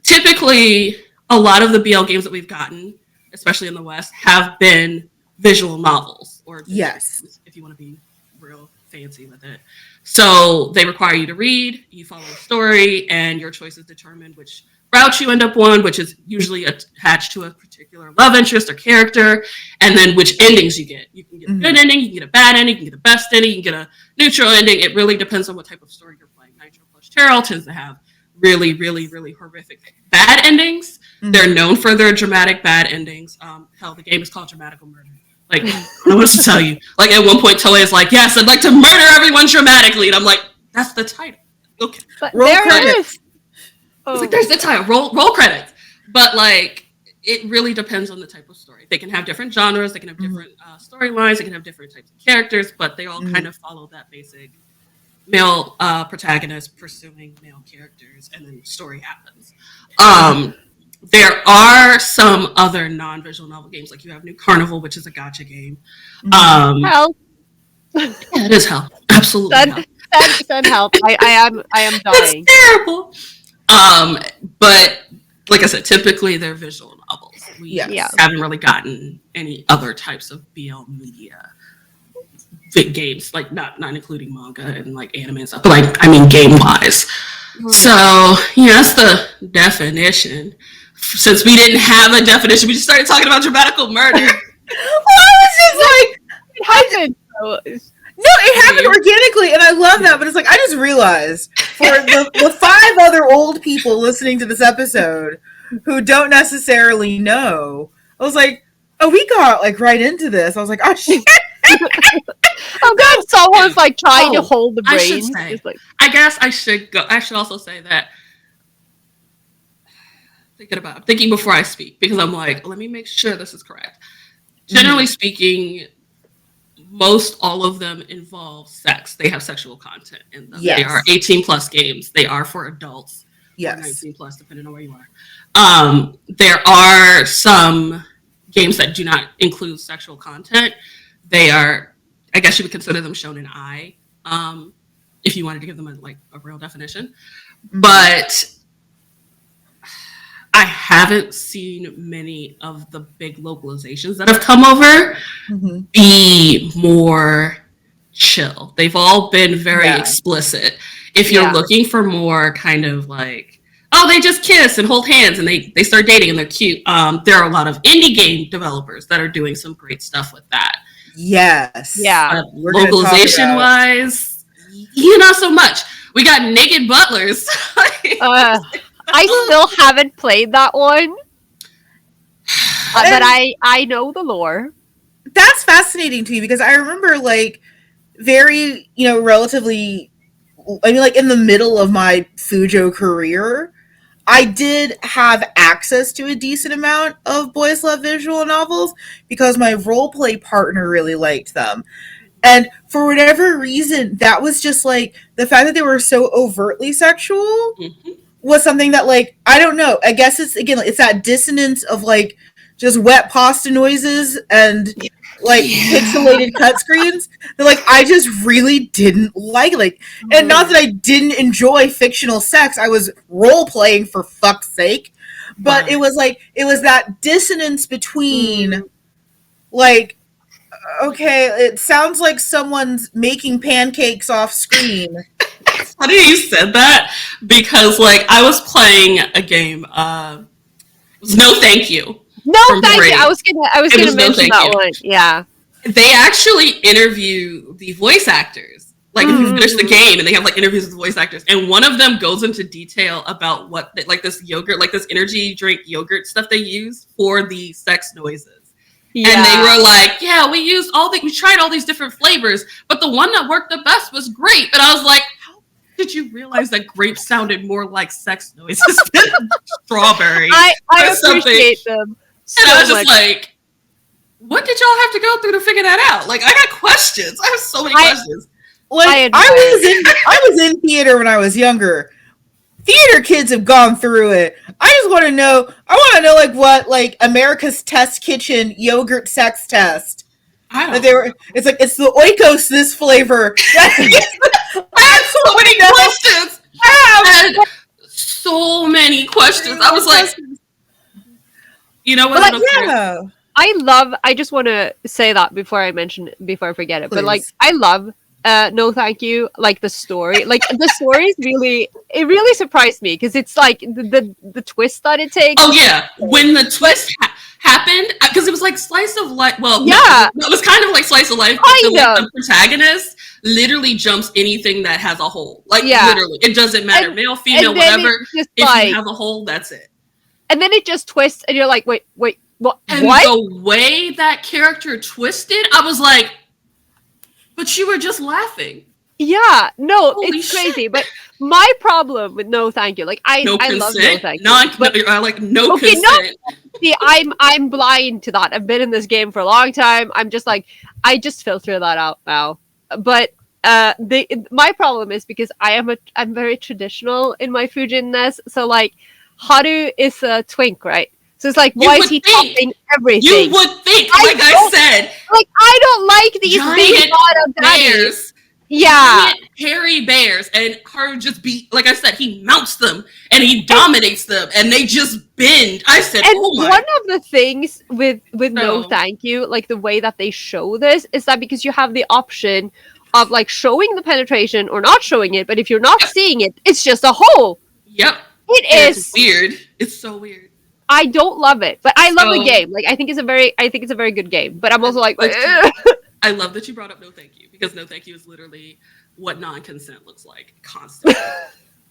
Typically, a lot of the BL games that we've gotten, especially in the West, have been visual novels, or yes, if you want to be real fancy with it. So they require you to read, you follow a story, and your choices determine which route you end up on, which is usually attached to a particular love interest or character, and then which endings you get. You can get a good ending, you can get a bad ending, you can get a best ending, you can get a neutral ending. It really depends on what type of story you're playing. Nitro plus Cheryl tends to have really, really, really horrific bad endings. They're known for their dramatic bad endings. Hell, the game is called Dramatical Murder. Like, I don't know what to tell you. Like, at one point, Toei is like, yes, I'd like to murder everyone dramatically. And I'm like, that's the title. Okay. But roll credits. It's like, there's the title. Roll credits. But, like, it really depends on the type of story. They can have different genres. They can have different storylines. They can have different types of characters. But they all kind of follow that basic male protagonist pursuing male characters. And then the story happens. There are some other non-visual novel games, like you have New Carnival, which is a gacha game. Hell. Yeah, it is hell. Absolutely. Send help. I am dying. It's terrible. But like I said, typically they're visual novels. We haven't really gotten any other types of BL media games, like not including manga and like anime and stuff, but like, I mean, game-wise. So, yeah, that's the definition. Since we didn't have a definition, we just started talking about dramatical murder. Well, I was just like, it happened. No, it happened organically, and I love that. But it's like, I just realized for the 5 other old people listening to this episode who don't necessarily know, I was like, oh, we got like right into this. I was like, oh shit. I'm glad someone's like trying to hold the brain. I guess I should go. I should also say that. I'm thinking before I speak, because I'm like, let me make sure this is correct. Generally speaking, most all of them involve sex. They have sexual content in them. Yes. They are 18 plus games. They are for adults. Yes. Or 19 plus, depending on where you are. There are some games that do not include sexual content. They are, I guess you would consider them shonen ai, if you wanted to give them a real definition. But I haven't seen many of the big localizations that have come over be more chill. They've all been very explicit. If you're looking for more kind of like, oh, they just kiss and hold hands and they start dating and they're cute, there are a lot of indie game developers that are doing some great stuff with that. Yes. Yeah. Localization wise, not so much. We got naked butlers. I still haven't played that one, but I know the lore. That's fascinating to me because I remember like very, relatively, I mean, like in the middle of my Fujo career, I did have access to a decent amount of boys love visual novels because my roleplay partner really liked them. And for whatever reason, that was just like the fact that they were so overtly sexual was something that, like, I don't know. I guess it's, again, it's that dissonance of, like, just wet pasta noises and, like, pixelated cut screens that, like, I just really didn't like. And not that I didn't enjoy fictional sex. I was role-playing, for fuck's sake. But it was, like, it was that dissonance between, like, okay, it sounds like someone's making pancakes off screen. It's funny you said that because, like, I was playing a game. It was No Thank You. No Thank You. I was gonna mention that one. Yeah. They actually interview the voice actors. Like, if you finish the game, and they have like interviews with the voice actors, and one of them goes into detail about what, like, this yogurt, like this energy drink yogurt stuff they use for the sex noises. Yeah. And they were like, yeah, we tried all these different flavors, but the one that worked the best was grape. And I was like, how did you realize that grape sounded more like sex noises than strawberry? I appreciate them so and I was just much. like, what did y'all have to go through to figure that out? Like, I got questions. I have so many questions. Like, I was in theater when I was younger. Theater kids have gone through it. I just want to know. I want to know, like, what, like, America's Test Kitchen yogurt sex test. It's like, it's the Oikos this flavor. so many questions. I had so many questions. I was like, you know what? I just want to say that before I forget it. Please. But like, I love No Thank You, like the story. Like the story is it really surprised me because it's like the twist that it takes. Oh yeah, when the twist happened, because it was like slice of life. Well, yeah, no, it was kind of like slice of life. But the protagonist literally jumps anything that has a hole. Like literally, it doesn't matter, male, female, whatever. If you have a hole, that's it. And then it just twists, and you're like, wait. What? And the way that character twisted, I was like, but you were just laughing. Yeah, no, holy it's crazy. Shit. But my problem with No Thank You, like I love No Thank You. I like no consent. See, I'm blind to that. I've been in this game for a long time. I'm just like, I just filter that out now. But my problem is because I'm very traditional in my Fujinness. So like, Haru is a twink, right? So it's like, why is he topping everything? You would think, I said. Like, I don't like these big bottom daddies. Yeah. Giant hairy bears. And Haru just like I said, he mounts them and he dominates them and they just bend. I said, oh my. One of the things with No Thank You, like the way that they show this, is that because you have the option of like showing the penetration or not showing it, but if you're not seeing it, it's just a hole. Yep. It's weird. It's so weird. I don't love it, but I love the game. Like I think it's a very good game. But I'm also like, I love that you brought up No Thank You because No Thank You is literally what non-consent looks like constantly.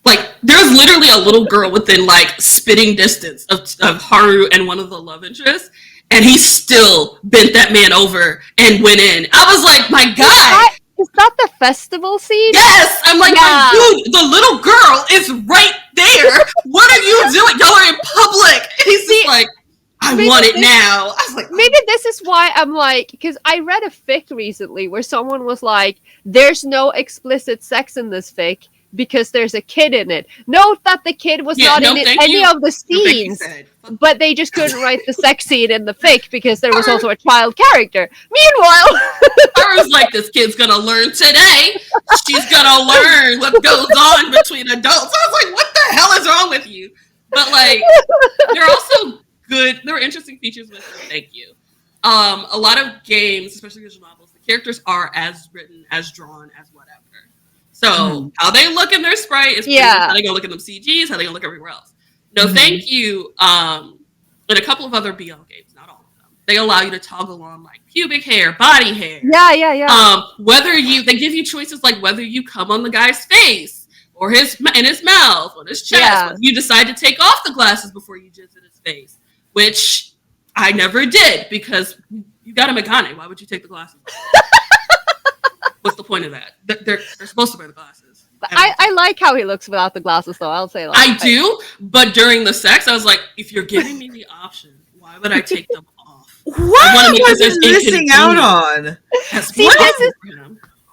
Like there's literally a little girl within like spitting distance of Haru and one of the love interests, and he still bent that man over and went in. I was like, my God. Is that the festival scene? Yes! I'm like, dude, the little girl is right there. What are you doing? Y'all are in public. He's just like, I want it now. I was like, maybe this is why I'm like, because I read a fic recently where someone was like, there's no explicit sex in this fic because there's a kid in it. Note that the kid was not in any of the scenes, but they just couldn't write the sex scene in the fic because there was also a child character. Meanwhile, I was like, this kid's gonna learn today. She's gonna learn what goes on between adults. I was like, what the hell is wrong with you? But like, they're also good. There were interesting features with it. Thank you. A lot of games, especially visual novels, the characters are as written, as drawn, as whatever. So how they look in their sprite is how they go look at them CGs, how they go look everywhere else. No, Thank You. And a couple of other BL games, not all of them. They allow you to toggle on like pubic hair, body hair. Yeah. They give you choices like whether you come on the guy's face or in his mouth or his chest. Yeah. You decide to take off the glasses before you jizz in his face, which I never did because you got a Megane. Why would you take the glasses off? What's the point of that? They're supposed to wear the glasses. I like how he looks without the glasses, though. I'll say that. I do, but during the sex, I was like, if you're giving me the option, why would I take them off? What was I missing out on?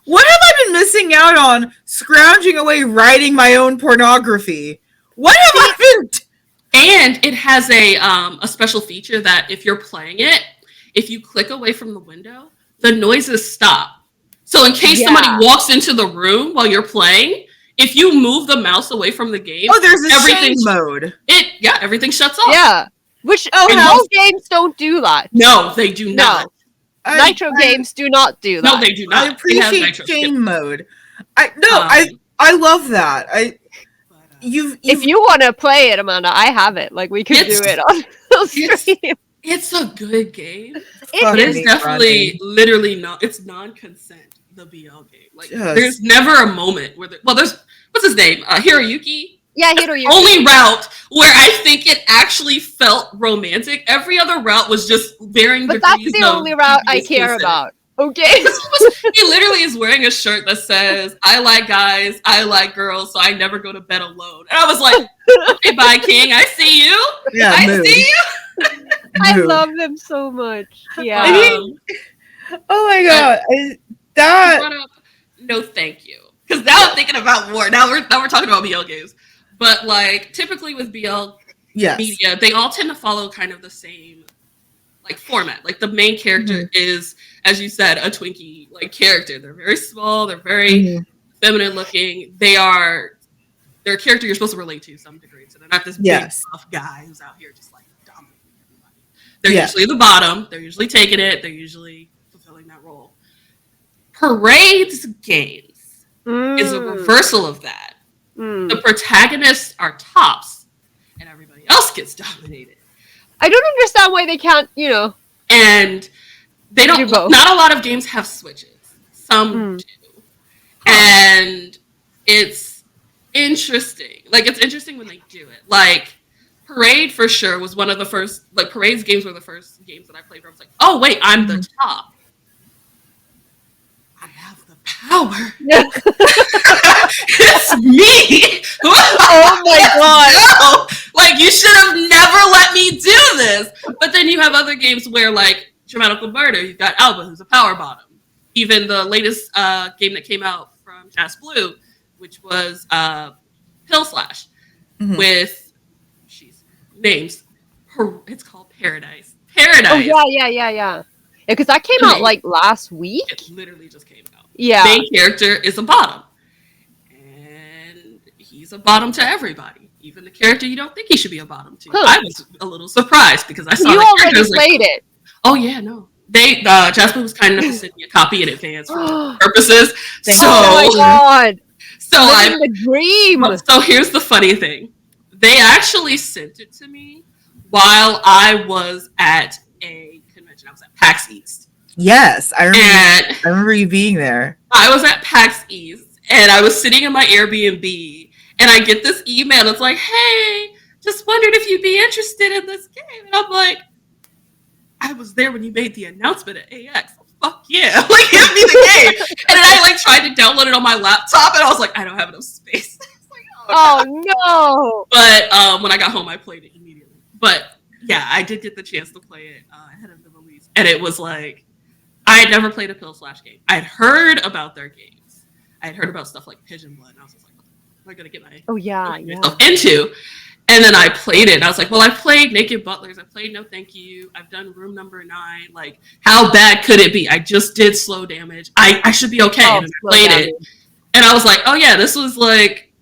What have I been missing out on? Scrounging away, writing my own pornography. What have I been? And it has a special feature that if you're playing it, if you click away from the window, the noises stop. So in case somebody walks into the room while you're playing, if you move the mouse away from the game, there's a shame mode. Everything shuts off. Yeah, which most games don't do that. No, they do not. Nitro games do not do that. No, they do not. I appreciate shame mode. I love that. If you want to play it, Amanda, I have it. Like we could do it on stream. It's a good game. It's definitely literally it's non-consent. The BL game. Like there's never a moment where there's what's his name? Hiroyuki? Yeah, Hiroyuki. Only route where I think it actually felt romantic. Every other route was just varying degrees. But that's the only route I care about. Okay. He literally is wearing a shirt that says, I like guys, I like girls, so I never go to bed alone. And I was like, okay, bye, King. I see you. Yeah, I see you. I love them so much. Yeah. Oh my God. No, thank you. Because now I'm thinking about more. Now we're talking about BL games. But like typically with BL media, they all tend to follow kind of the same like format. Like the main character is, as you said, a Twinkie like character. They're very small, they're very feminine looking. They're a character you're supposed to relate to some degree. So they're not this big tough guy who's out here just like dominating everybody. They're usually the bottom. They're usually taking it. They're usually fulfilling that role. Parade's games is a reversal of that. The protagonists are tops, and everybody else gets dominated. I don't understand why they can't, And they don't. Not a lot of games have switches. Some do, and it's interesting. Like, it's interesting when they do it. Like, Parade for sure was one of the first. Like, Parade's games were the first games that I played where I was like, oh wait, I'm the top. I have the power. It's me. Oh my god. Like, you should have never let me do this. But then you have other games where, like, Dramatical Murder, you've got Alba, who's a power bottom. Even the latest game that came out from Jazz Blue, which was Pill Slash, with names. It's called Paradise. Oh yeah. Because that came out like last week. It literally just came out. Yeah. Main character is a bottom, and he's a bottom to everybody, even the character you don't think he should be a bottom to. I was a little surprised because I saw you the already played it. Oh yeah, no. They Jasmine was kind enough to send me a copy in advance for purposes. Oh my god! So I'm the dream. So here's the funny thing: they actually sent it to me while I was at a convention. I was at PAX East. Yes, I remember you being there. I was at PAX East, and I was sitting in my Airbnb, and I get this email. It's like, "Hey, just wondered if you'd be interested in this game." And I'm like, I was there when you made the announcement at AX. Fuck yeah. Like, give me the game. And then I tried to download it on my laptop, and I was like, I don't have enough space. Like, oh no. But when I got home, I played it immediately. But yeah, I did get the chance to play it ahead of the release. And it was like, I had never played a Pill Slash game. I had heard about their games. I had heard about stuff like Pigeon Blood, and I was just like, what am I going to get myself into? And then I played it, and I was like, well, I've played Naked Butlers, I've played No Thank You, I've done Room Number 9, like, how bad could it be? I just did Slow Damage. I should be okay. And I played it. And I was like, oh yeah, this was like,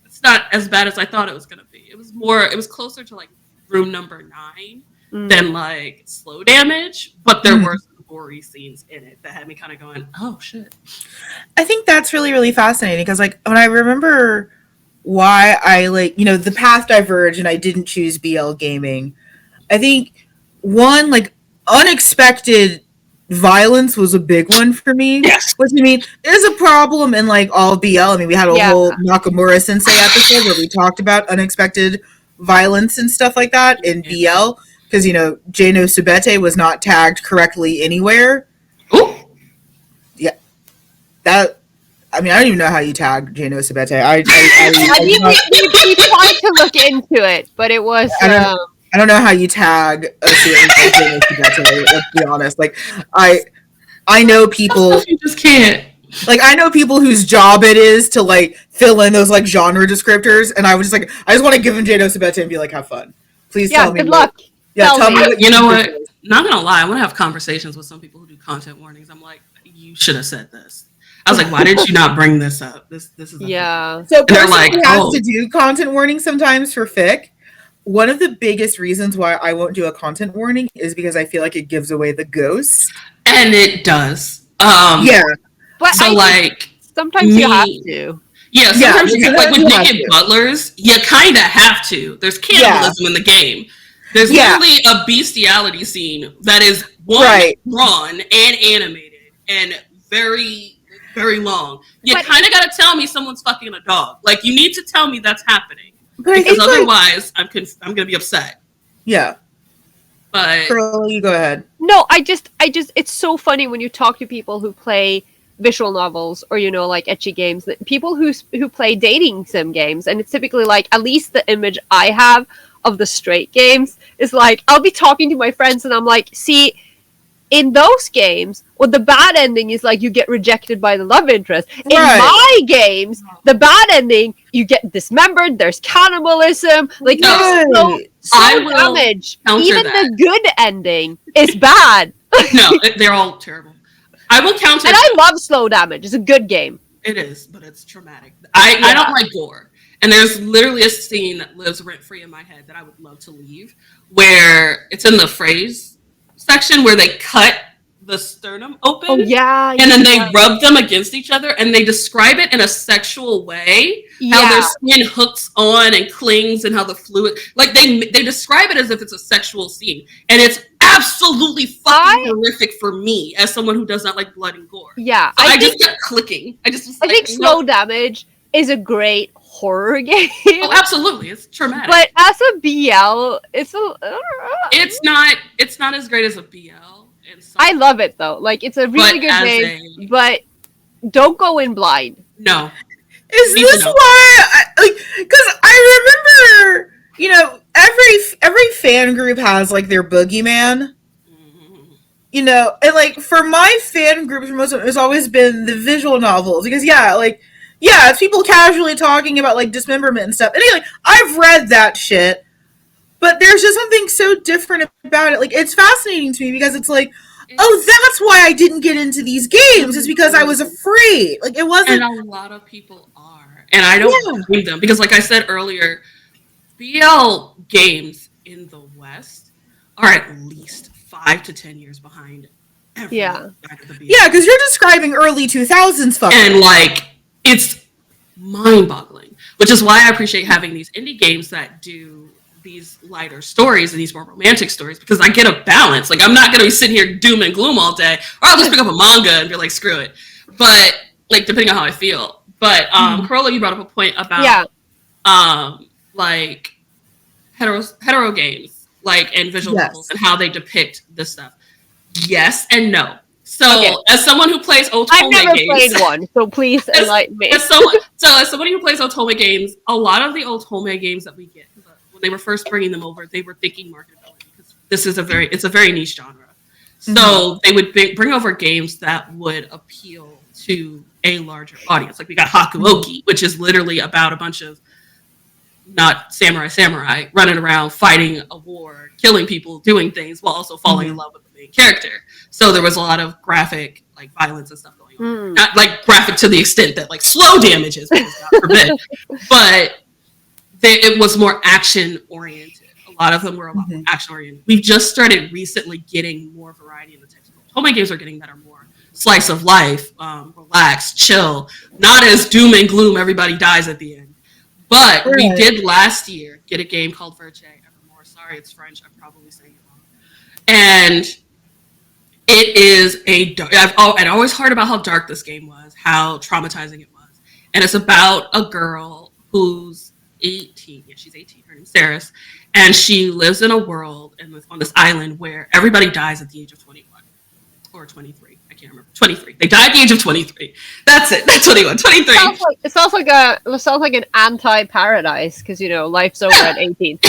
it's not as bad as I thought it was going to be. It was closer to like Room Number 9 than like Slow Damage, but there were some gory scenes in it that had me kind of going, oh shit. I think that's really, really fascinating, because like, when I remember why I the path diverged and I didn't choose BL gaming, I think one, like, unexpected violence was a big one for me. Yes. Which, I mean, is a problem in like all BL. I mean, we had a whole Nakamura Sensei episode where we talked about unexpected violence and stuff like that in BL, because Jano Subete was not tagged correctly anywhere. Ooh. Yeah. That, I mean, I don't even know how you tag Jano Subete. We tried to look into it, but it was. I don't know how you tag a series like Jano Subete. Let's be honest. Like, I know people. You just can't. Like, I know people whose job it is to like fill in those like genre descriptors, and I was just like, I just want to give them Jano Subete and be like, have fun. Please tell me. Good luck. Tell me. You know what? Not gonna lie, I want to have conversations with some people who do content warnings. I'm like, you should have said this. I was like, why didn't you not bring this up? This is So person who has to do content warnings sometimes for fic. One of the biggest reasons why I won't do a content warning is because I feel like it gives away the ghost. And it does. But so sometimes you have to. Yeah, sometimes like with Naked Butlers, you kind of have to. There's cannibalism in the game. There's literally a bestiality scene that is drawn and animated and very, very long. You kind of got to tell me someone's fucking a dog. Like, you need to tell me that's happening, because otherwise, I'm gonna be upset. Yeah. But Carola, you go ahead. No, I just, it's so funny when you talk to people who play visual novels or like ecchi games, that people who play dating sim games, and it's typically like, at least the image I have of the straight games is like, I'll be talking to my friends and I'm like, see, in those games, the bad ending is like you get rejected by the love interest. In my games, the bad ending, you get dismembered, there's cannibalism, like there's so damage. Even the good ending is bad. No, they're all terrible. I will counter. And I love Slow Damage. It's a good game. It is, but it's traumatic. I don't like gore. And there's literally a scene that lives rent free in my head that I would love to leave, where it's in the phrase section where they cut the sternum open. Oh, yeah. And then they rub them against each other and they describe it in a sexual way. How their skin hooks on and clings and how the fluid, like they describe it as if it's a sexual scene. And it's absolutely fucking horrific for me as someone who does not like blood and gore. Yeah. So I just kept clicking. I think Slow Damage is a great horror game. Oh, absolutely. It's traumatic. But as a BL, it's not as great as a BL. I love it though. Like, it's a really good game, but don't go in blind. No. Is this why? Because I remember, you know, every fan group has like their boogeyman. You know, and like for my fan groups, for most of it, it's always been the visual novels because it's people casually talking about like dismemberment and stuff. Anyway, I've read that shit, but there's just something so different about it. Like, it's fascinating to me because it's like, oh, that's why I didn't get into these games. Is because I was afraid. Like, it wasn't. And a lot of people are, and I don't blame them because, like I said earlier, BL games in the West are at least 5 to 10 years behind. Yeah, because you're describing early 2000s fucking. And like, it's mind-boggling, which is why I appreciate having these indie games that do these lighter stories and these more romantic stories, because I get a balance. Like, I'm not gonna be sitting here doom and gloom all day, or I'll just pick up a manga and be like, screw it. But like, depending on how I feel. But Carola, you brought up a point about like hetero games, like, and visual novels and how they depict this stuff. Yes and no. So, as someone who plays Otome games, I've never played one, so please enlighten me. As somebody who plays Otome games, a lot of the Otome games that we get, when they were first bringing them over, they were thinking marketability because this is it's a very niche genre. So they would bring over games that would appeal to a larger audience. Like, we got Hakuoki, which is literally about a bunch of not samurai running around fighting a war, killing people, doing things while also falling in love with the main character. So there was a lot of graphic, like, violence and stuff going on. Not like graphic to the extent that like slow damage is, God forbid, but it was more action oriented. A lot of them were a lot more action oriented. We've just started recently getting more variety in the types of Otome games we're getting that are more slice of life, relax, chill, not as doom and gloom, everybody dies at the end. But we did last year get a game called Verche Evermore. Sorry, it's French. I'm probably saying it wrong. And it is I'd always heard about how dark this game was, how traumatizing it was. And it's about a girl who's 18. Yeah, she's 18. Her name's Saris. And she lives in a world on this island where everybody dies at the age of 21 or 23. I can't remember. 23. They die at the age of 23. That's it. That's 21. 23. It sounds like an anti-paradise because, you know, life's over at 18.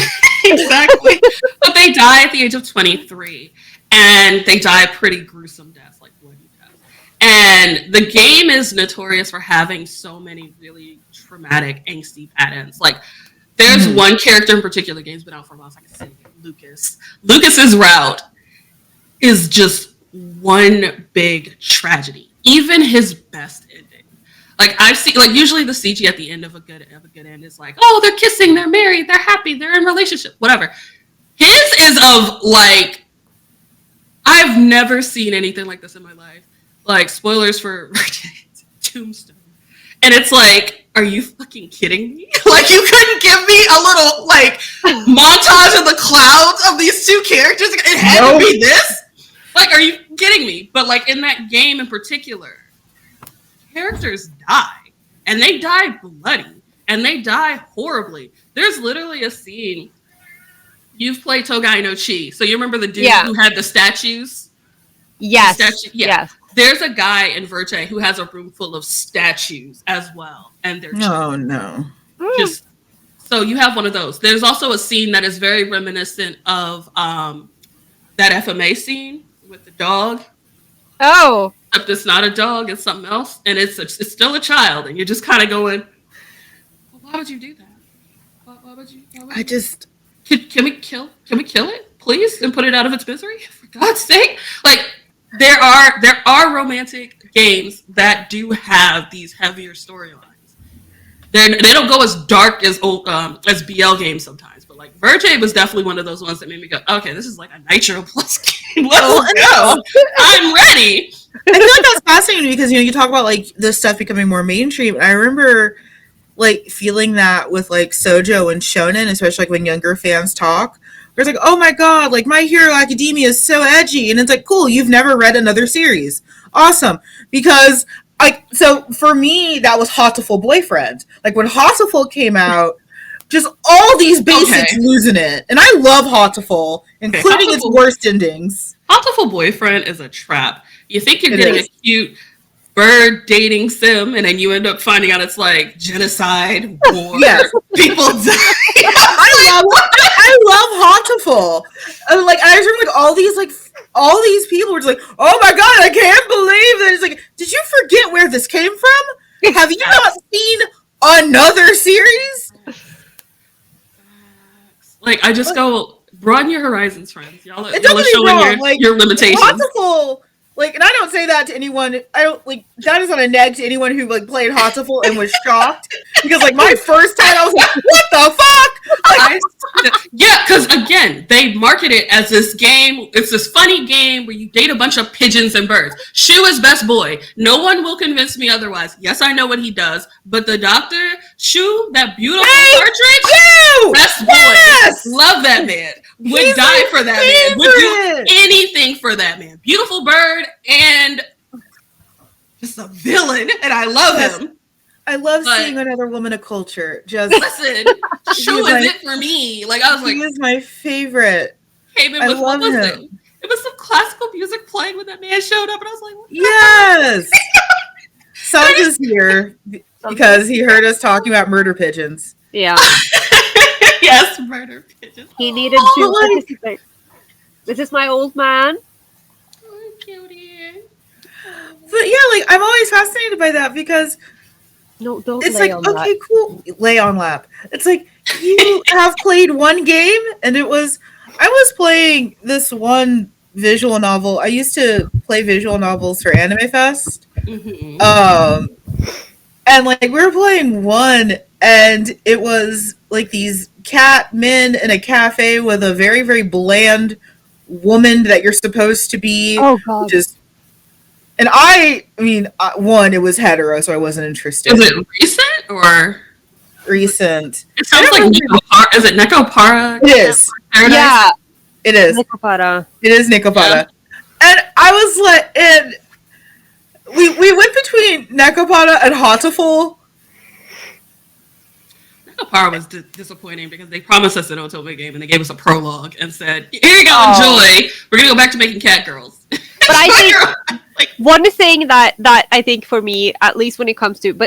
Exactly. But they die at the age of 23. And they die pretty gruesome deaths, like bloody deaths. And the game is notorious for having so many really traumatic, angsty patterns. Like, there's one character in particular, game's been out for a while, so I can say it, Lucas. Lucas's route is just one big tragedy. Even his best ending. Like, I've seen, like, usually the CG at the end of a good end is like, oh, they're kissing, they're married, they're happy, they're in a relationship, whatever. His is of, like, I've never seen anything like this in my life. Like, spoilers for Tombstone. And it's like, are you fucking kidding me? Like, you couldn't give me a little, like, montage of the clouds of these two characters? It had to be this? Like, are you kidding me? But, like, in that game in particular, characters die. And they die bloody. And they die horribly. There's literally a scene. You've played Togai no Chi. So you remember the dude who had the statues? Yes. Yes. There's a guy in Verche who has a room full of statues as well. And they're just so you have one of those. There's also a scene that is very reminiscent of that FMA scene with the dog. Oh. Except it's not a dog, it's something else. And it's still a child. And you're just kind of going, well, why would you do that? Why would you? Can we kill it, please, and put it out of its misery? For God's sake. Like, there are romantic games that do have these heavier storylines. They don't go as dark as BL games sometimes, but like Verge was definitely one of those ones that made me go, okay, this is like a Nitro Plus game. Let's go. I'm ready. I feel like that's fascinating because you talk about like this stuff becoming more mainstream. And I remember like feeling that with like Shoujo and shonen, especially like when younger fans talk. Where it's like, oh my god, like My Hero Academia is so edgy, and it's like, cool, you've never read another series. Awesome. Because so for me, that was Hatoful Boyfriend. Like when Hatoful came out, just all these basics losing it. And I love Hatoful, including its worst endings. Hatoful Boyfriend is a trap. You think you're getting a cute bird dating sim, and then you end up finding out it's like genocide, war, people die. I love Hatoful. And like I just remember like all these people were just like, oh my god, I can't believe that. It's like, did you forget where this came from? Have you not seen another series? Like I just go broaden your horizons, friends. Y'all are showing your limitations. Hatoful, like, and I don't say that to anyone. I don't like that is not a neg to anyone who like played Hatoful and was shocked because like my first time I was like, what the fuck? Like, yeah, because again, they market it as this game. It's this funny game where you date a bunch of pigeons and birds. Shu is best boy. No one will convince me otherwise. Yes, I know what he does, but the doctor, Shu, that beautiful cartridge, best boy. Love that man. Would die for that man. Would do anything for that man. Beautiful bird and just a villain, and I love him. I love seeing another woman of culture. Just listen, Shu is it for me. Like I was like, he was my favorite. Came in with what was it? It was some classical music playing when that man showed up, and I was like, what yes. Sunk is here because he heard us talking about murder pigeons. Yeah. Yes, murder pigeons. He needed to participate. This is my old man. Oh, cutie. But yeah, like I'm always fascinated by that because no, don't. It's like okay, cool. Lay on lap. It's like you have played one game, and I was playing this one visual novel. I used to play visual novels for Anime Fest. Mm-hmm. And like we were playing one, and it was like these cat men in a cafe with a very, very bland woman that you're supposed to be. Oh god. And I mean, one, it was hetero, so I wasn't interested. Is it recent or recent? It sounds like Nekopara. Is it Nekopara? It is. Yeah, it is. Nekopara. It is Nekopara. Yeah. And I was like, and we went between Nekopara and Hatoful. Nekopara was disappointing because they promised us an Otome game and they gave us a prologue and said, "Here you go, enjoy. We're gonna go back to making cat girls." But I think one thing that I think for me, at least when it comes to,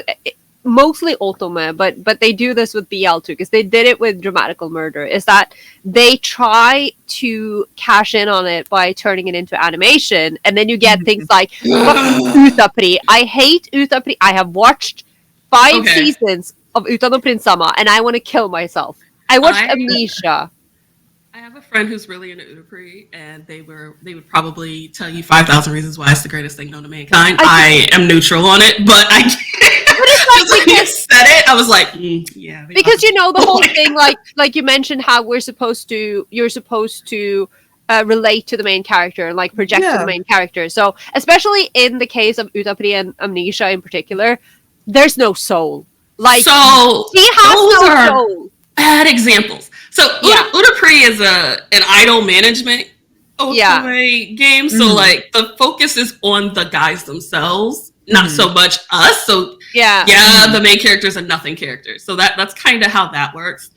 mostly Otome, but they do this with BL too, because they did it with Dramatical Murder, is that they try to cash in on it by turning it into animation, and then you get things like Utapri. I hate Utapri. I have watched 5 seasons of Uta no Prince-sama, and I want to kill myself. I watched Amnesia. I have a friend who's really into Utapri, and they would probably tell you 5,000 reasons why it's the greatest thing known to mankind. I am neutral on it, but I can't. But it's like when you said it, I was like, yeah. Because the whole thing, like you mentioned, how you're supposed to relate to the main character and like project to the main character. So especially in the case of Utapri and Amnesia in particular, there's no soul. Like he has no soul. Bad examples. So Utapri is an idol management Otome game. So like the focus is on the guys themselves, not so much us. So the main character is a nothing character. So that's kind of how that works.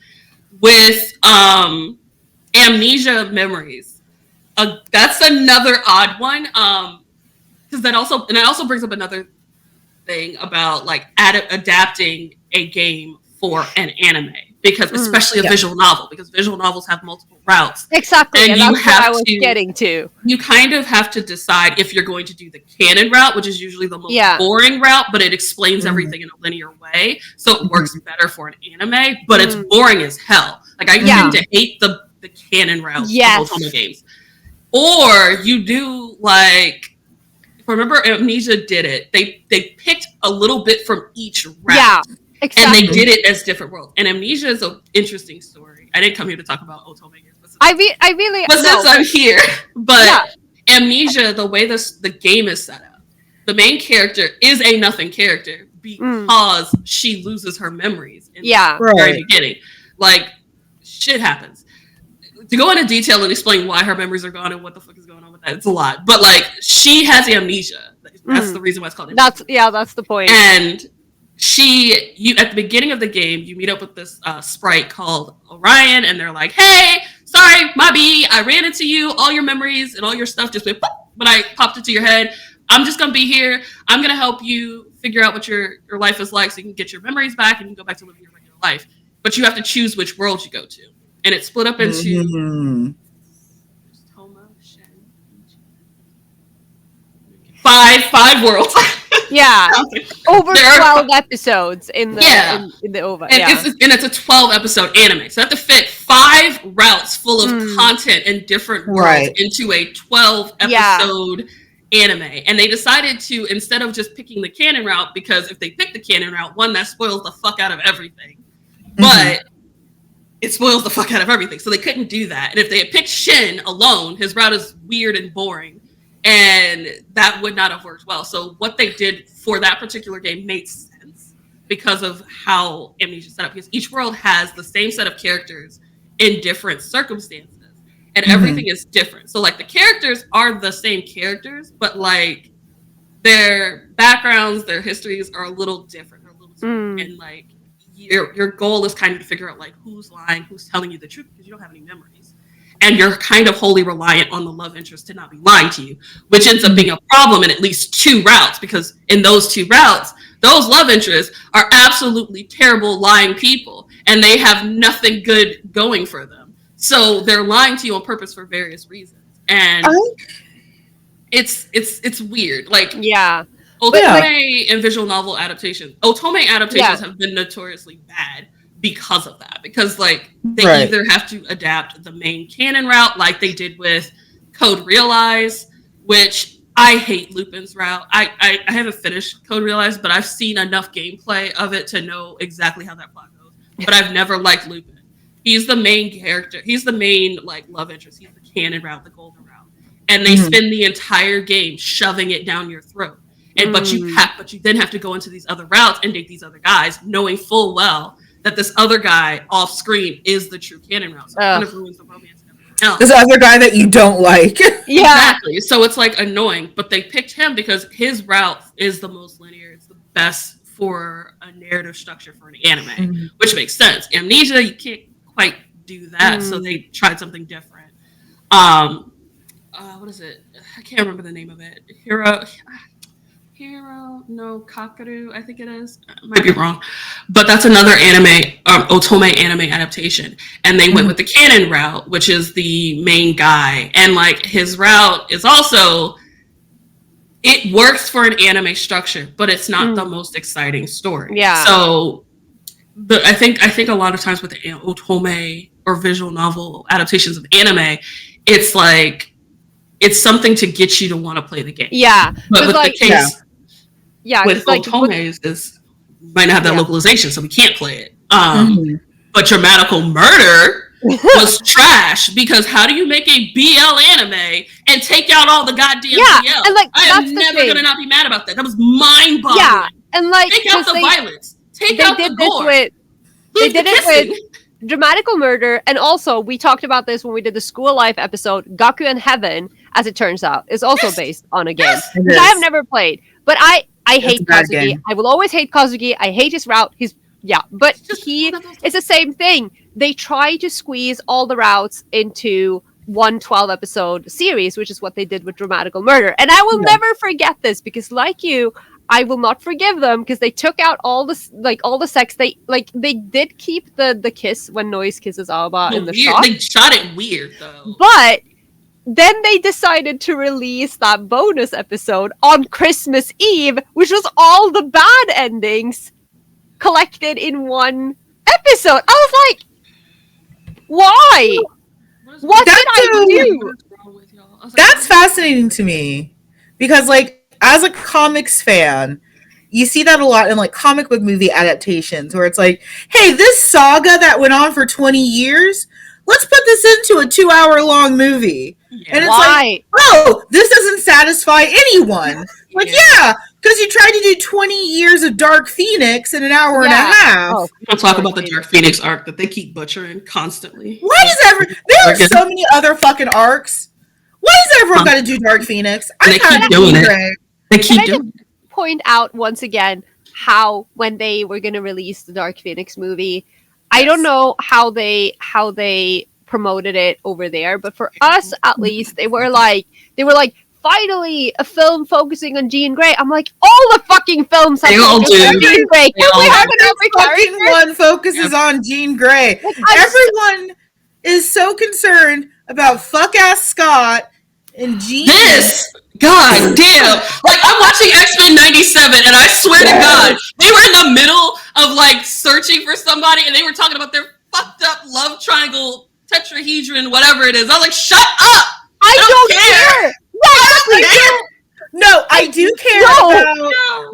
With Amnesia Memories, that's another odd one. Because that also brings up another thing about like adapting a game for an anime. Because especially a visual novel, because visual novels have multiple routes. Exactly, and that's what I was getting to. You kind of have to decide if you're going to do the canon route, which is usually the most boring route, but it explains everything in a linear way, so it works better for an anime, but it's boring as hell. Like, I tend to hate the canon route of Otome games. Or you do, like, remember Amnesia did it. They picked a little bit from each route. Yeah, exactly. And they did it as different worlds. And Amnesia is an interesting story. I didn't come here to talk about Otome games. But since I'm here, Amnesia, the way the game is set up, the main character is a nothing character because she loses her memories in the very beginning. Like, shit happens. To go into detail and explain why her memories are gone and what the fuck is going on with that, it's a lot. But like, she has amnesia. That's the reason why it's called amnesia. That's the point. And you at the beginning of the game, you meet up with this sprite called Orion, and they're like, "Hey, sorry, Mabi, I ran into you. All your memories and all your stuff just went, but I popped into your head. I'm just gonna be here. I'm gonna help you figure out what your life is like, so you can get your memories back and you can go back to living your regular life. But you have to choose which world you go to." And it's split up into five worlds. Yeah, over 12 episodes in the in the OVA. And it's a 12 episode anime, so you have to fit 5 routes full of content and different worlds into a 12 episode anime. And they decided to, instead of just picking the canon route, because if they pick the canon route, one, that spoils the fuck out of everything. But it spoils the fuck out of everything. So they couldn't do that. And if they had picked Shin alone, his route is weird and boring. And that would not have worked well. So what they did for that particular game made sense because of how Amnesia set up. Because each world has the same set of characters in different circumstances. And everything is different. So like the characters are the same characters, but like their backgrounds, their histories are a little different. And like your goal is kind of to figure out like who's lying, who's telling you the truth, because you don't have any memories. And you're kind of wholly reliant on the love interest to not be lying to you, which ends up being a problem in at least 2 routes, because in those 2 routes, those love interests are absolutely terrible lying people, and they have nothing good going for them. So they're lying to you on purpose for various reasons. And it's weird. Like, Otome and visual novel adaptations. Otome adaptations have been notoriously bad because of that. Because like they either have to adapt the main canon route, like they did with Code Realize, which I hate Lupin's route. I haven't finished Code Realize, but I've seen enough gameplay of it to know exactly how that plot goes. But I've never liked Lupin. He's the main character. He's the main like love interest. He's the canon route, the golden route. And they spend the entire game shoving it down your throat. And but you then have to go into these other routes and date these other guys, knowing full well that this other guy off screen is the true canon route. So it kind of ruins the romance and everything else. This other guy that you don't like. Exactly. So it's like annoying, but they picked him because his route is the most linear. It's the best for a narrative structure for an anime, which makes sense. Amnesia, you can't quite do that, so they tried something different. What is it? I can't remember the name of it. Kakaru, I think it is. I might be wrong. But that's another anime, Otome anime adaptation. And they went with the canon route, which is the main guy. And like his route is also, it works for an anime structure, but it's not the most exciting story. Yeah. So I think a lot of times with the Otome or visual novel adaptations of anime, it's like, it's something to get you to want to play the game. Yeah. But with the case with Otome is might not have that localization, so we can't play it. But Dramatical Murder was trash, because how do you make a BL anime and take out all the goddamn BL? And like, I am never going to not be mad about that. That was mind-boggling. Yeah, and like, take out the violence. Take out the gore. They did it with Dramatical Murder, and also we talked about this when we did the School Life episode. Gaku in Heaven, as it turns out, is also based on a game which I have never played. But I hate Kazuki. I will always hate Kazuki. I hate his route. But it's the same thing. They try to squeeze all the routes into one 12 episode series, which is what they did with Dramatical Murder. And I will never forget this, because like you, I will not forgive them, because they took out all the sex. They did keep the kiss when Noise kisses Aoba in the shot. They shot it weird though. But then they decided to release that bonus episode on Christmas Eve, which was all the bad endings collected in one episode. I was like, why? What did I do? That's fascinating to me, because like as a comics fan, you see that a lot in like comic book movie adaptations where it's like, hey, this saga that went on for 20 years, let's put this into a 2-hour long movie. Yeah. And it's like, oh, this doesn't satisfy anyone. Like, yeah, because you tried to do 20 years of Dark Phoenix in an hour and a half. Oh, we'll talk about the Dark Phoenix arc that they keep butchering constantly. Why does there are so many other fucking arcs. Why does everyone got to do Dark Phoenix? They keep doing it. They keep doing it. Point out once again how when they were going to release the Dark Phoenix movie, I don't know how they promoted it over there, but for us at least, they were like finally a film focusing on Jean Grey. I'm like, all the fucking films have Jean Grey. Every fucking one focuses on Jean Grey. Like, everyone is so concerned about fuck ass Scott and Jean. This. God damn. Like, I'm watching X-Men 97, and I swear to God, they were in the middle of, like, searching for somebody, and they were talking about their fucked up love triangle, tetrahedron, whatever it is. I was like, shut up! I don't care! No, I do care about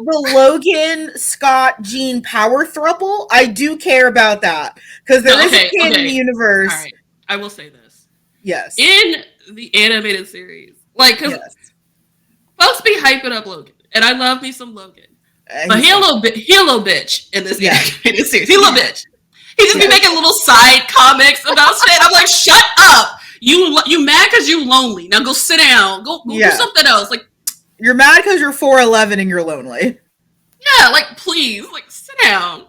the Logan, Scott, Jean power throuple. I do care about that. Because there is a canon universe. All right. I will say this. Yes. In the animated series, like, because folks be hyping up Logan, and I love me some Logan, but he a little bitch in this animated series. He a little bitch. He just be making little side comics about shit. I'm like, shut up! You mad because you lonely? Now go sit down. Go do something else. Like, you're mad because you're 4'11" and you're lonely. Yeah, like, please, like, sit down.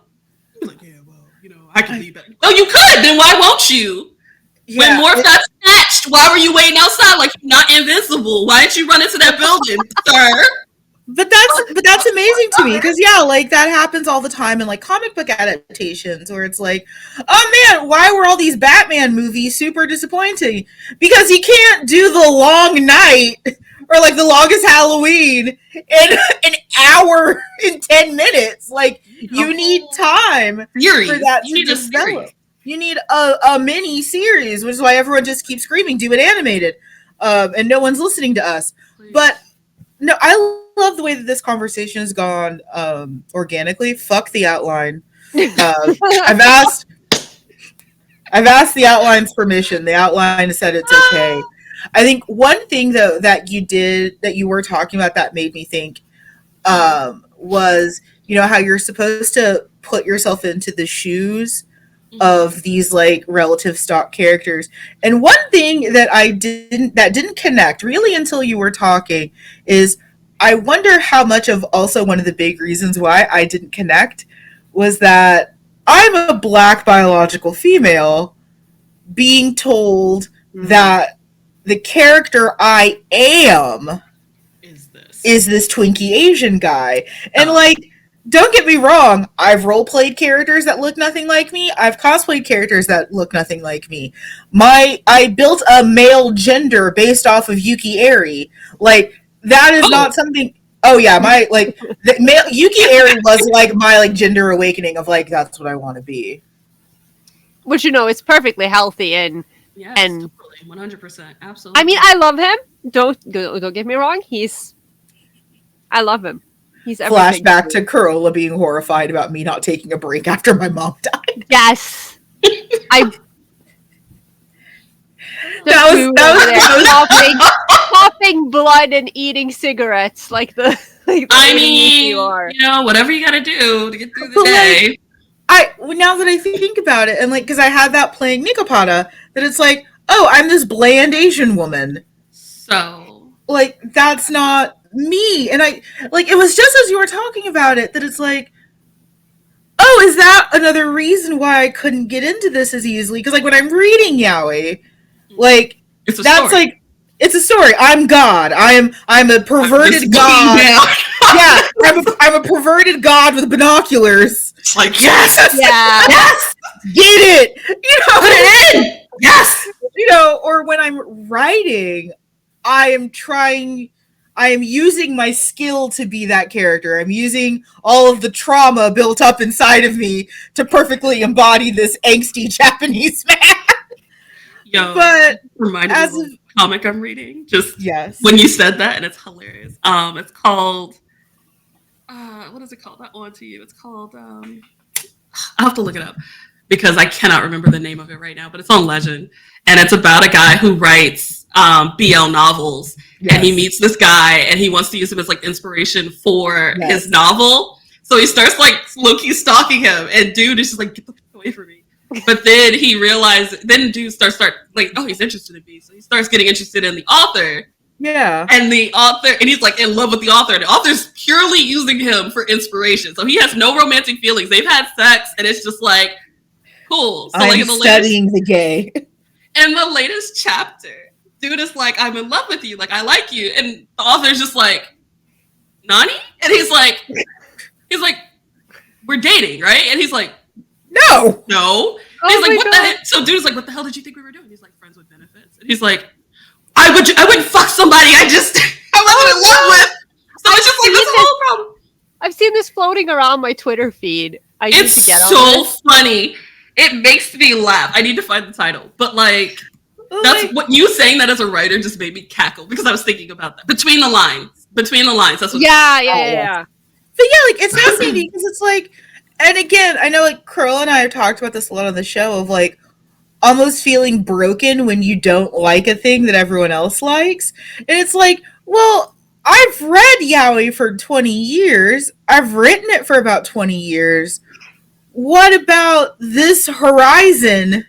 Be like, yeah, well, I can be better. No, you could. Then why won't you? When Morph got snatched, why were you waiting outside like you're not invincible? Why didn't you run into that building, sir? But that's amazing to me because like that happens all the time in like comic book adaptations where it's like, oh man, why were all these Batman movies super disappointing? Because he can't do the long night or like the longest Halloween in an hour and 10 minutes. Like you need time for that to develop. You need a mini series, which is why everyone just keeps screaming, do it animated. And no one's listening to us. Please. But no, I love the way that this conversation has gone organically. Fuck the outline. I've asked the outline's permission. The outline said it's okay. I think one thing though that you were talking about that made me think was, how you're supposed to put yourself into the shoes of these like relative stock characters. And one thing that didn't connect really until you were talking is I wonder how much of also one of the big reasons why I didn't connect was that I'm a Black biological female being told that the character I am is this Twinkie Asian guy. And like, don't get me wrong, I've role-played characters that look nothing like me. I've cosplayed characters that look nothing like me. I built a male gender based off of Yuki Eri. Like, that is not something... Oh, yeah, the male Yuki Eri was, like, my, like, gender awakening of, like, that's what I want to be. Which, it's perfectly healthy and... Yes, and totally, 100%, absolutely. I mean, I love him. Don't get me wrong. I love him. He's flashback to Carola being horrified about me not taking a break after my mom died. Yes. That was popping blood and eating cigarettes like the I mean, whatever you gotta do to get through the day. Now that I think about it, and like, because I had that playing Nikopata, that it's like, oh, I'm this bland Asian woman. So, like, that's not me. And it was just as you were talking about it that it's like, oh, is that another reason why I couldn't get into this as easily? Because like when I'm reading Yaoi, like it's a story. I'm God. I'm a perverted God. Yeah, I'm a perverted God with binoculars. It's like, yes, yes, get it. Put it in. Yes, or when I'm writing, I am using my skill to be that character. I'm using all of the trauma built up inside of me to perfectly embody this angsty Japanese man. But comic I'm reading. Just yes, when you said that, and it's hilarious. It's called what is it called? Not On to You. It's called I'll have to look it up because I cannot remember the name of it right now, but it's on Legend, and it's about a guy who writes BL novels, and he meets this guy, and he wants to use him as like inspiration for his novel. So he starts like low-key stalking him, and dude is just like, get the fuck away from me. But then he realized, then dude starts like, oh, he's interested in me, so he starts getting interested in the author. Yeah. And the author, and he's like in love with the author, and the author's purely using him for inspiration. So he has no romantic feelings. They've had sex, and it's just like, cool. So I'm like studying the gay. In the latest chapter, dude is like, I'm in love with you, like I like you. And the author's just like, Nani? And he's like, we're dating, right? And he's like, no. Oh he's like, what the hell? So dude's like, what the hell did you think we were doing? He's like, friends with benefits. And he's like, I wouldn't fuck somebody I wasn't in love with. So it's just like, that's the whole problem. I've seen this floating around my Twitter feed. It's so funny. It makes me laugh. I need to find the title. But like, that's what you saying that as a writer just made me cackle because I was thinking about that. Between the lines. That's what Yeah. But yeah, like, it's fascinating because it's like, and again, I know like Carola and I have talked about this a lot on the show of like almost feeling broken when you don't like a thing that everyone else likes. And it's like, well, I've read yaoi for 20 years. I've written it for about 20 years. What about this horizon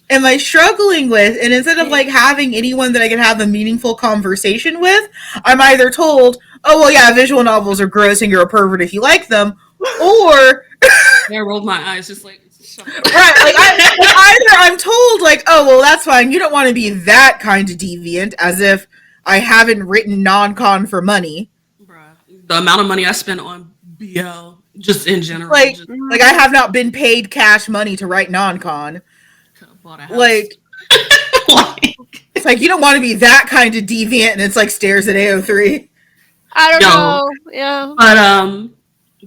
am I struggling with? And instead of like having anyone that I can have a meaningful conversation with, I'm either told, oh, well, yeah, visual novels are gross and you're a pervert if you like them, or... I rolled my eyes just like... Right, like either I'm told, like, oh, well, that's fine, you don't want to be that kind of deviant, as if I haven't written non-con for money. Bruh, the amount of money I spent on BL, just in general. Like I have not been paid cash money to write non-con. Like, it's like, you don't want to be that kind of deviant, and it's like stares at AO3. I don't know. Yeah.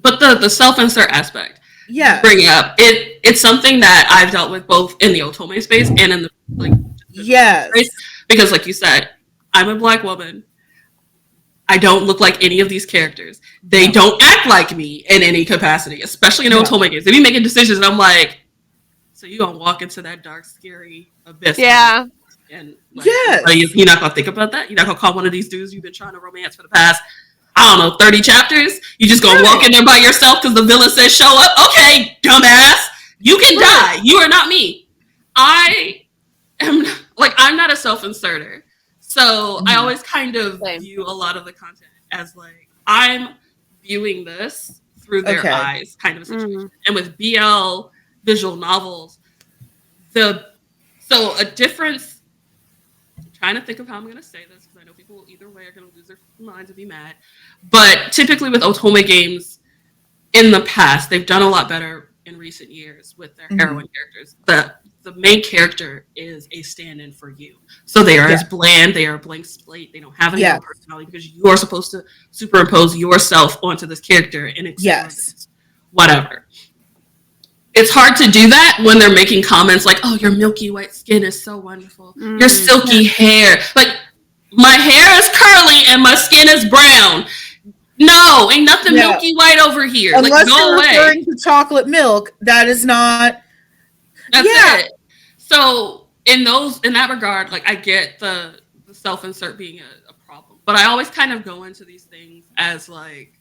But the self-insert aspect. Yeah. Bring up. It's something that I've dealt with both in the Otome space and in the like space. Because like you said, I'm a Black woman. I don't look like any of these characters. They don't act like me in any capacity, especially in Otome games. They be making decisions and I'm like, so you gonna walk into that dark, scary abyss. Yeah. And like, you're not gonna think about that? You're not gonna call one of these dudes you've been trying to romance for the past, I don't know, 30 chapters? You just gonna walk in there by yourself because the villain says show up? Okay, dumbass. You can die. You are not me. I am like, I'm not a self-inserter. So I always kind of view a lot of the content as like, I'm viewing this through their eyes kind of a situation. And with BL visual novels, so a difference, I'm trying to think of how I'm going to say this because I know people either way are going to lose their minds and be mad. But typically with Otome games, in the past, they've done a lot better in recent years with their heroine characters. The main character is a stand-in for you. So they are as bland, they are a blank slate, they don't have any personality because you are supposed to superimpose yourself onto this character and experience whatever. It's hard to do that when they're making comments like, oh, your milky white skin is so wonderful. Your silky hair. Like, my hair is curly and my skin is brown. No, ain't nothing milky white over here. Unless like, go you're away. referring to chocolate milk, that is not... That's it. So in that regard, like I get the self-insert being a problem, but I always kind of go into these things as like,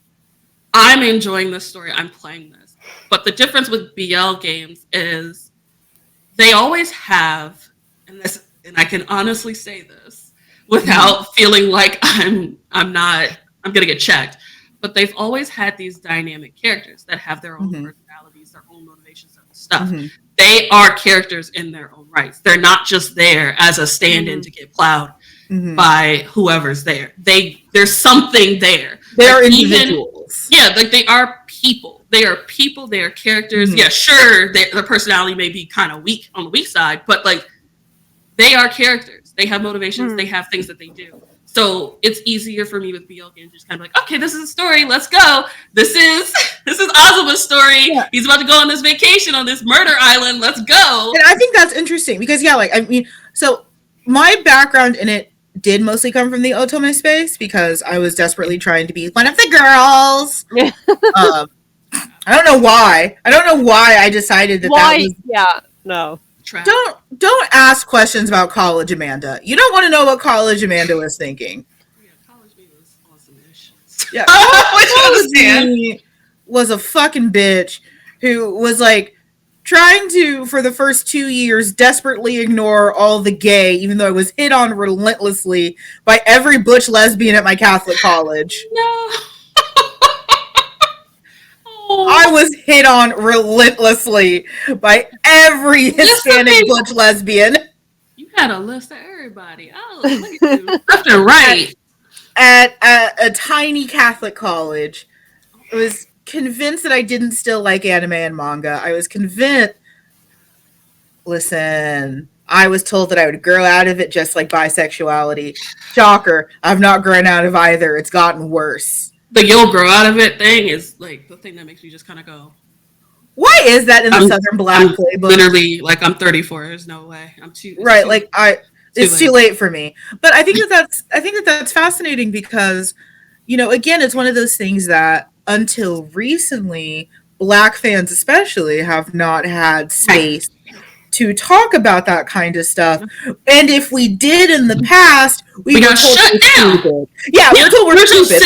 I'm enjoying this story, I'm playing this. But the difference with BL games is they always have, and I can honestly say this without feeling like I'm gonna get checked, but they've always had these dynamic characters that have their own personalities, their own motivations, their own stuff. They are characters in their own rights. They're not just there as a stand-in to get plowed by whoever's there. There's something there. They're like individuals. Like they are people. They are people. They are characters. Yeah, sure, their personality may be kind of weak on the weak side, but like they are characters. They have motivations. They have things that they do. So it's easier for me with BL games, just kind of like, okay, this is a story. Let's go. This is Azuma's story. Yeah. He's about to go on this vacation on this murder island. Let's go. And I think that's interesting because, like, I mean, so my background in it did mostly come from the Otome space because I was desperately trying to be one of the girls. I don't know why. I don't know why I decided that that was. Yeah, no. Don't ask questions about college, Amanda. You don't want to know what college Amanda was thinking. Yeah, college me was awesome-ish. Yeah, college me was a fucking bitch who was like trying to, for the first 2 years, desperately ignore all the gay, even though I was hit on relentlessly by every butch lesbian at my Catholic college. No. I was hit on relentlessly by every Hispanic butch lesbian. You had a list of everybody. Oh, look at you. Left and right. At a tiny Catholic college. I was convinced that I didn't still like anime and manga. I was convinced. Listen, I was told that I would grow out of it just like bisexuality. Shocker. I've not grown out of either. It's gotten worse. The you'll grow out of it thing is like the thing that makes me just kind of go. Why is that in the Southern Black playbook? Literally, like I'm 34. There's no way. I'm too right. It's too late for me. But I think that's fascinating because, you know, again, it's one of those things that until recently, Black fans especially have not had space to talk about that kind of stuff. And if we did in the past, we got shut down. Stupid. Yeah, we were told we're stupid.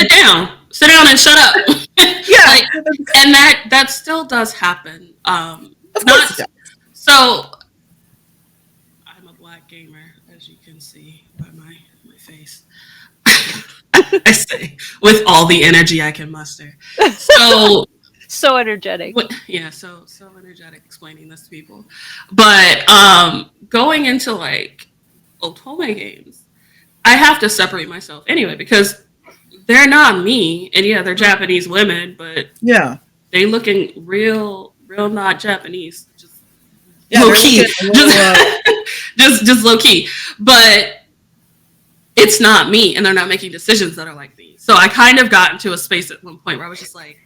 Sit down and shut up. Yeah, and that still does happen. Of course it does. So I'm a Black gamer, as you can see by my face. I say with all the energy I can muster. So energetic. Yeah, so energetic explaining this to people. But going into like Otome games, I have to separate myself anyway because they're not me. And yeah, they're Japanese women, but yeah, they looking real not Japanese. Just low key. Just low key. But it's not me, and they're not making decisions that are like these. So I kind of got into a space at one point where I was just like,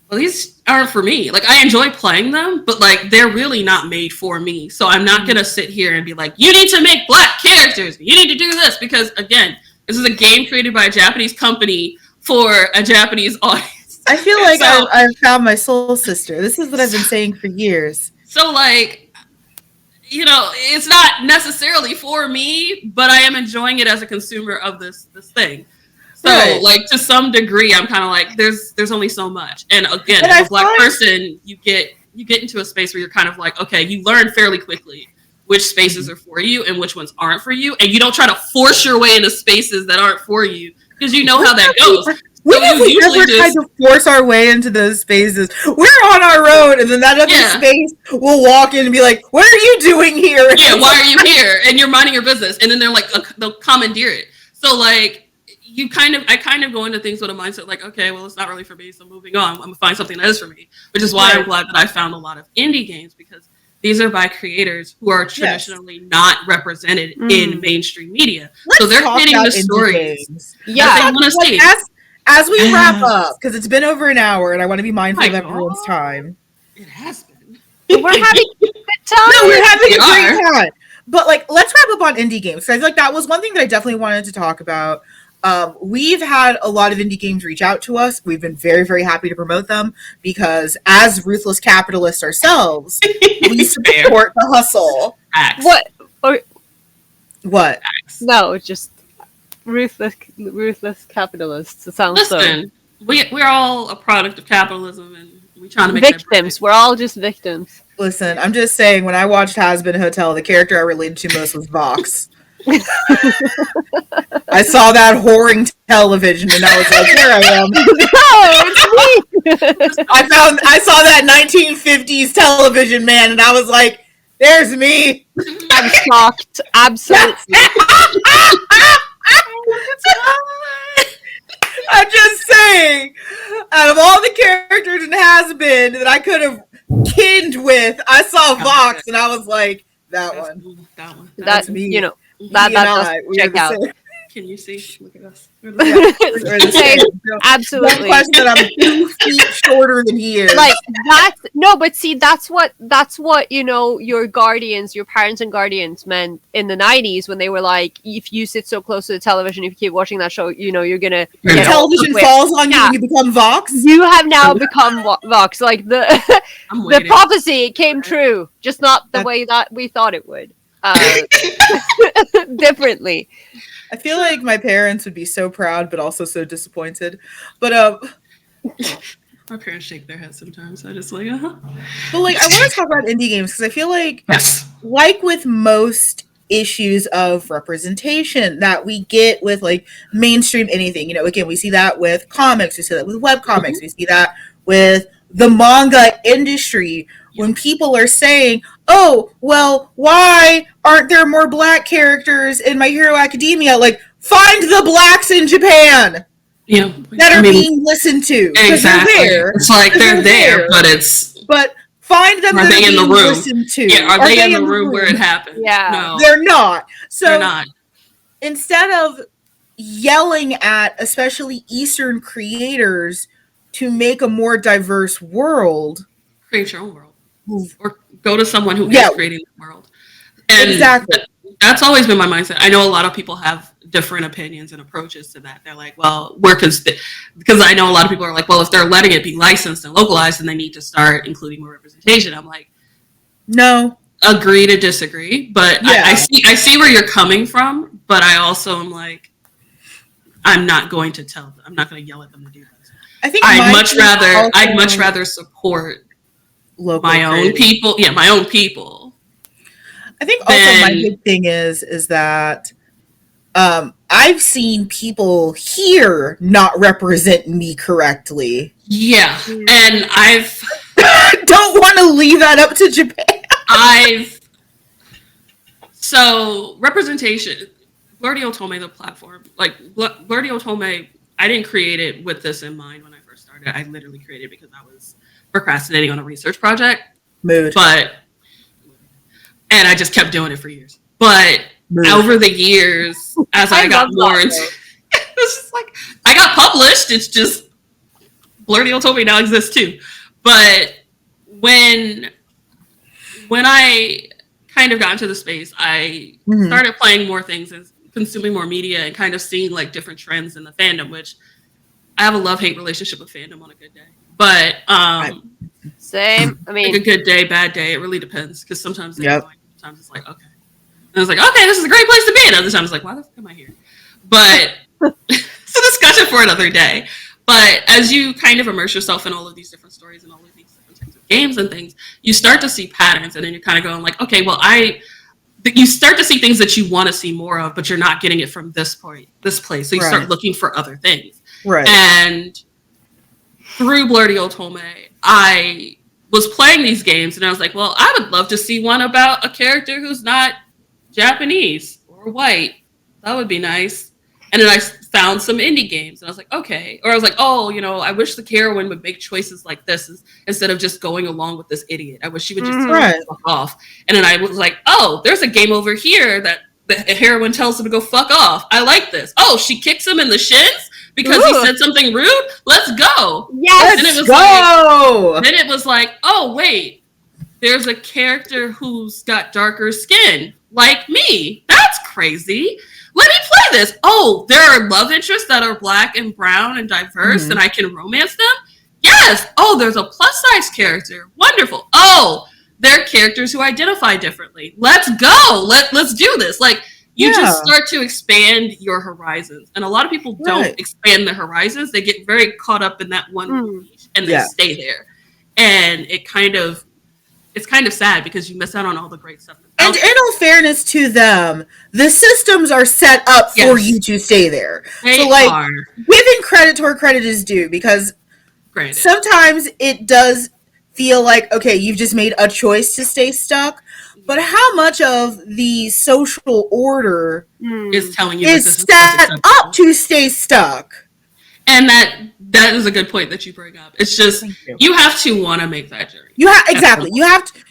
well, these aren't for me. Like, I enjoy playing them, but like they're really not made for me. So I'm not gonna sit here and be like, you need to make Black characters. You need to do this because again, this is a game created by a Japanese company for a Japanese audience. I feel like I've found my soul sister. This is what I've been saying for years. So like, you know, it's not necessarily for me, but I am enjoying it as a consumer of this thing. So, like, to some degree, I'm kind of like, there's only so much. And again, as a Black person, you get into a space where you're kind of like, okay, you learn fairly quickly which spaces are for you and which ones aren't for you, and you don't try to force your way into spaces that aren't for you because you know how that goes. When have we ever tried to force our way into those spaces? We're on our own, and then that other space will walk in and be like, "What are you doing here?" Yeah, why are you here? And you're minding your business, and then they're like, they'll commandeer it. So like. I kind of go into things with a mindset like, okay, well, it's not really for me, so moving on. I'm gonna find something that is for me, which is why I'm glad that I found a lot of indie games because these are by creators who are traditionally not represented in mainstream media. So they're hitting the stories that they want to see. As we wrap up, because it's been over an hour, and I want to be mindful of everyone's time. It has been. We're having a good time. No, we're having a great time. But like, let's wrap up on indie games. I feel like that was one thing that I definitely wanted to talk about. We've had a lot of indie games reach out to us. We've been very, very happy to promote them because as ruthless capitalists ourselves, we support the hustle. Axe. What? Axe. No, just ruthless capitalists. It sounds Listen, we're all a product of capitalism and we trying to make victims. We're all just victims. Listen, I'm just saying when I watched Has Been Hotel, the character I related to most was Vox. I saw that whoring television and I was like, here I am. No, it's me. I saw that 1950s television man and I was like, there's me. I'm shocked. Absolutely. I'm just saying, out of all the characters in Has Been that I could have kinned with, I saw Vox and I was like, that one. That one. That's me. You know, that does check out. Can you see? Look at us. Absolutely. One question that I'm 2 feet shorter than he is. Like that's what your guardians, your parents and guardians meant in the 90s when they were like, if you sit so close to the television, if you keep watching that show, you're gonna. The television falls on you and you become Vox. You have now become Vox. Like the prophecy came true, just not the way that we thought it would. Differently. I feel like my parents would be so proud, but also so disappointed. But my parents shake their heads sometimes. I just like, uh-huh. But like, I want to talk about indie games because I feel like, yes, like with most issues of representation that we get with like mainstream anything, again, we see that with comics, we see that with webcomics, we see that with the manga industry. When people are saying, oh, well, why aren't there more black characters in My Hero Academia? Like, find the blacks in Japan that are being listened to. Exactly. It's like they're there, but find them. Are they in the room? Listened to. Yeah, are they in the room where it happened? Yeah, no, they're not. So they're not. Instead of yelling at, especially Eastern creators, to make a more diverse world, create your own world. Or go to someone who is creating the world. And exactly. That's always been my mindset. I know a lot of people have different opinions and approaches to that. They're like, well, because I know a lot of people are like, well, if they're letting it be licensed and localized, then they need to start including more representation. I'm like, no. Agree to disagree. But I see where you're coming from, but I also am like, I'm not going to tell them. I'm not going to yell at them to do this. I think I'd much rather support my own people. Yeah, my own people. I think also my big thing is that I've seen people here not represent me correctly. Yeah, and I've don't want to leave that up to Japan. So representation, BlerdyOtome, the platform, like BlerdyOtome, I didn't create it with this in mind when I first started. I literally created it because I was procrastinating on a research project. And I just kept doing it for years. But over the years, as I got more into it's just like I got published. It's just BlerdyOtome now exists too. But when I kind of got into the space, I started playing more things and consuming more media and kind of seeing like different trends in the fandom, which I have a love-hate relationship with fandom on a good day. But same. I mean, like a good day, bad day. It really depends because sometimes sometimes it's like okay, and I was like okay, this is a great place to be. And other times it's like why the fuck am I here? But it's a discussion for another day. But as you kind of immerse yourself in all of these different stories and all of these different types of games and things, you start to see patterns, and then you're kind of going like okay, well you start to see things that you want to see more of, but you're not getting it from this place. So you start looking for other things. Right. And through BlerdyOtome, I was playing these games and I was like, well, I would love to see one about a character who's not Japanese or white. That would be nice. And then I found some indie games and I was like, okay. Or I was like, oh, I wish the heroine would make choices like this instead of just going along with this idiot. I wish she would just tell him to fuck off. And then I was like, oh, there's a game over here that the heroine tells him to go fuck off. I like this. Oh, she kicks him in the shins because he said something rude? Let's go. Yes, let's go. Then it was like, oh, wait. There's a character who's got darker skin, like me. That's crazy. Let me play this. Oh, there are love interests that are black and brown and diverse, and I can romance them? Yes. Oh, there's a plus-size character. Wonderful. Oh, they're characters who identify differently. Let's go. Let's do this. Like, you just start to expand your horizons. And a lot of people don't expand their horizons. They get very caught up in that one niche, and they stay there. And it's kind of sad because you miss out on all the great stuff. And in all fairness to them, the systems are set up for you to stay there. They are. Giving credit to where credit is due, because sometimes it does feel like, okay, you've just made a choice to stay stuck. But how much of the social order is telling you is set up to stay stuck? And that is a good point that you bring up. It's just you have to want to make that journey. You have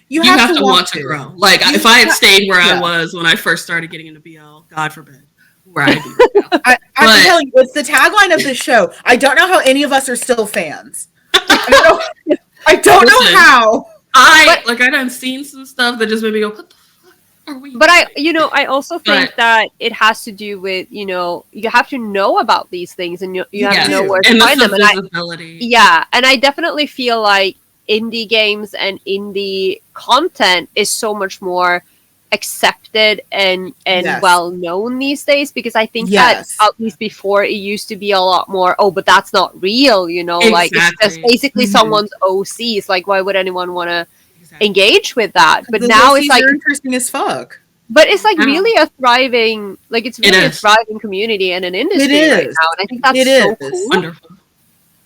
you have to want to grow. Like if I had stayed where I was when I first started getting into BL, God forbid, where I do. I'm telling you, it's the tagline of this show. I don't know how any of us are still fans. I don't know how. I done seen some stuff that just made me go, what the fuck are we But I also think that it has to do with, you have to know about these things, and you have to know where to find them. And I definitely feel like indie games and indie content is so much more accepted and well known these days, because I think that at least before it used to be a lot more, but that's not real, like it's just basically someone's OCs. Like, why would anyone want to engage with that? But now it's like interesting as fuck. But it's like really a thriving, a thriving community and an industry right now, and I think that's so cool. Wonderful.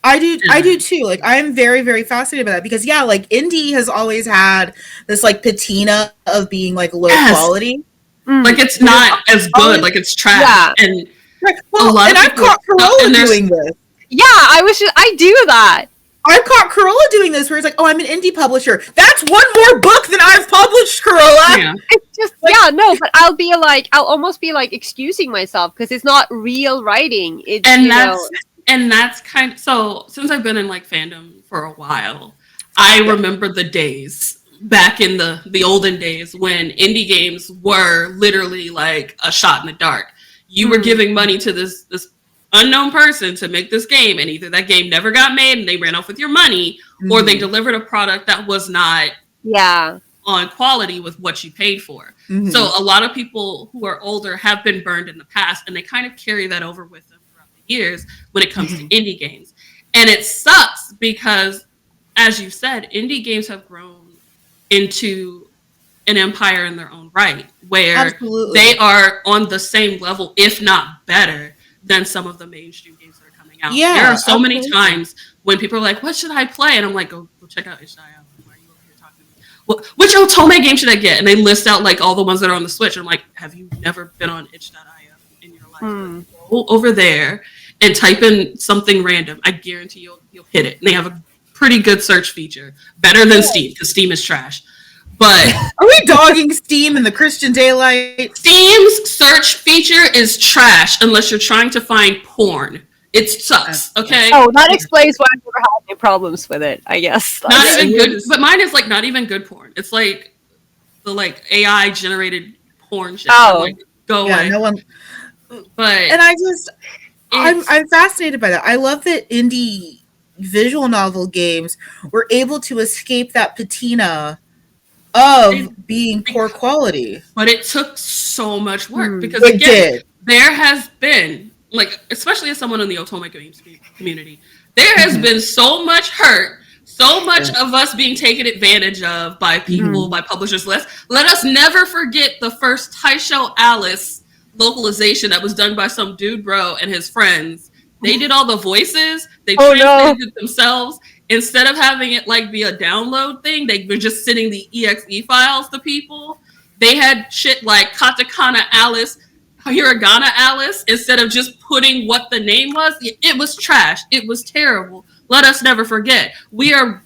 I do too. Like, I'm very, very fascinated by that because like indie has always had this like patina of being like low quality. Like it's not as good, like it's trash. Yeah. And I've caught Carola doing this. Yeah, I do that. I've caught Carola doing this where it's like, I'm an indie publisher. That's one more book than I've published, Carola. Yeah. It's just but I'll almost be like excusing myself because it's not real writing. It's And that's kind of, so since I've been in like fandom for a while, I remember the days back in the olden days when indie games were literally like a shot in the dark. You were giving money to this unknown person to make this game, and either that game never got made and they ran off with your money, or they delivered a product that was not on quality with what you paid for. So a lot of people who are older have been burned in the past, and they kind of carry that over with them years when it comes to indie games. And it sucks because, as you said, indie games have grown into an empire in their own right, where they are on the same level, if not better, than some of the mainstream games that are coming out. There are so many times when people are like, what should I play? And I'm like, go check out AichiYume. Why are you over here talking to me? Well, which Otome game should I get? And they list out like all the ones that are on the Switch. And I'm like, have you never been on itch.io in your life? Go over there and type in something random. I guarantee you'll hit it. And they have a pretty good search feature. Better than Steam, because Steam is trash. But are we dogging Steam in the Christian daylight? Steam's search feature is trash unless you're trying to find porn. It sucks, okay? Oh, that explains why I've never had any problems with it, I guess. Not even good, but mine is like not even good porn. It's like the like AI generated porn shit. Oh, like, go away. No one. But I'm fascinated by that. I love that indie visual novel games were able to escape that patina of being poor quality. But it took so much work because again, there has been, like, especially as someone in the Otome games community, there has been so much hurt, so much of us being taken advantage of by people, by publishers. Let us never forget the first Taisho Alice localization that was done by some dude bro and his friends. They did all the voices, they translated it themselves. Instead of having it like be a download thing, they were just sending the exe files to people. They had shit like Katakana Alice, Hiragana Alice, instead of just putting what the name was. It was trash. It was terrible. Let us never forget. We are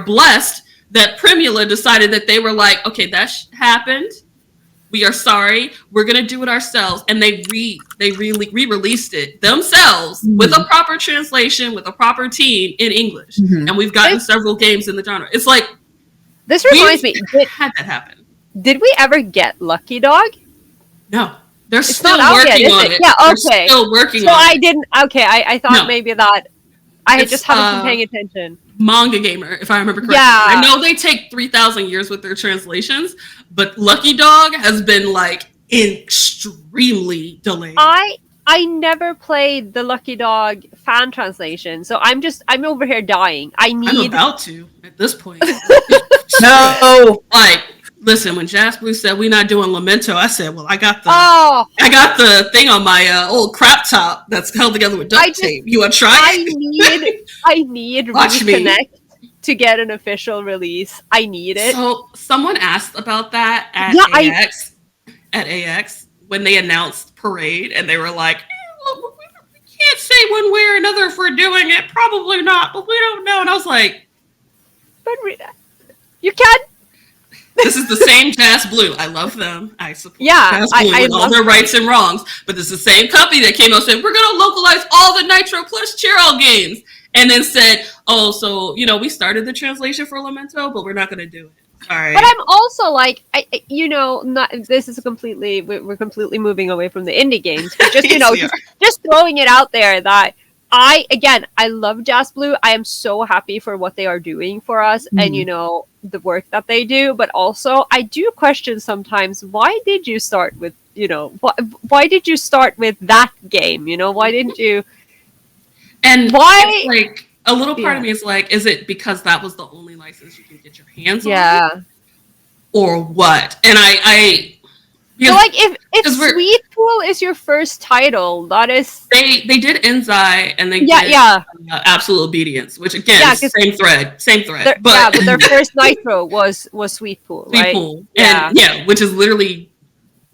blessed that Primula decided that they were like, okay, that happened. We are sorry. We're gonna do it ourselves, and they re-released it themselves with a proper translation, with a proper team in English, and we've gotten several games in the genre. It's like this reminds me. Had that happen? Did we ever get Lucky Dog? No, they're still working on it. Yeah, okay. They're still working on it. So I didn't. Okay, I thought maybe that I just haven't been paying attention. Manga Gamer, if I remember correctly. Yeah. I know they take 3,000 years with their translations, but Lucky Dog has been like extremely delayed. I never played the Lucky Dog fan translation, so I'm over here dying. I'm about to at this point. No, like, listen, when Jasper said we're not doing Lamento, I said, well, I got the thing on my old crap top that's held together with duct tape. You want to try it? I need Reconnect to get an official release. I need it. So someone asked about that at AX when they announced Parade, and they were like, look, we can't say one way or another if we're doing it. Probably not, but we don't know. And I was like, but you can. This is the same Jazz Blue. I love them. I support Jazz Blue I with all their rights and wrongs. But this is the same company that came out and said, we're going to localize all the Nitro Plus Cheer-All games. And then said, oh, so, we started the translation for Lamento, but we're not going to do it. All right. But I'm also like, this is we're completely moving away from the indie games. But just, just throwing it out there that I love Jazz Blue. I am so happy for what they are doing for us and, the work that they do. But also, I do question sometimes, why did you start with, why did you start with that game? Why didn't you? And why? Like, a little part of me is like, is it because that was the only license you can get your hands on? Yeah. Or what? And so like if Sweet Pool is your first title, that is they did Enzai and they did Absolute Obedience, which again same thread. But their first Nitro was Sweet Pool, right? Sweet Pool, and which is literally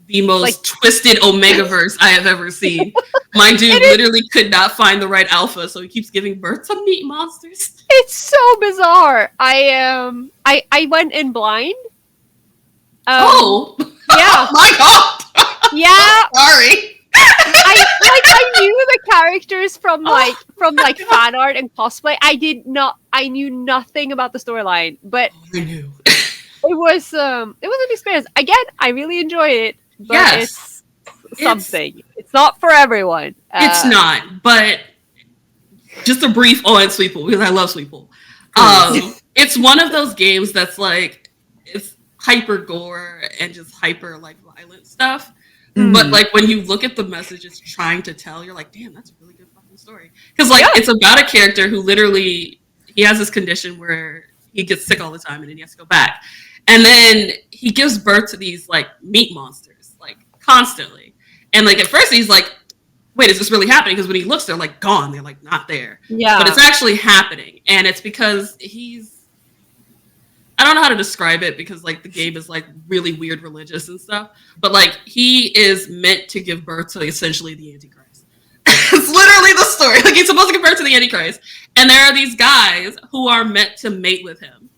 the most twisted Omegaverse I have ever seen. My dude literally could not find the right alpha, so he keeps giving birth to meat monsters. It's so bizarre. I went in blind. Yeah. My God. Yeah. Sorry. I knew the characters from fan art and cosplay. I knew nothing about the storyline, but I knew. It was an experience. Again, I really enjoyed it, but it's something. It's not for everyone. It's not, but just a brief on Sweet Pool because I love Sweet Pool. It's one of those games that's like it's hyper gore and just hyper violent stuff. But when you look at the message it's trying to tell, you're like, damn, that's a really good fucking story. Because it's about a character who literally he has this condition where he gets sick all the time and then he has to go back. And then he gives birth to these meat monsters constantly. And at first he's like, wait, is this really happening? Because when he looks, they're gone. They're not there. Yeah. But it's actually happening. And it's because I don't know how to describe it because the game is really weird religious and stuff. But he is meant to give birth to essentially the Antichrist. It's literally the story. He's supposed to give birth to the Antichrist. And there are these guys who are meant to mate with him.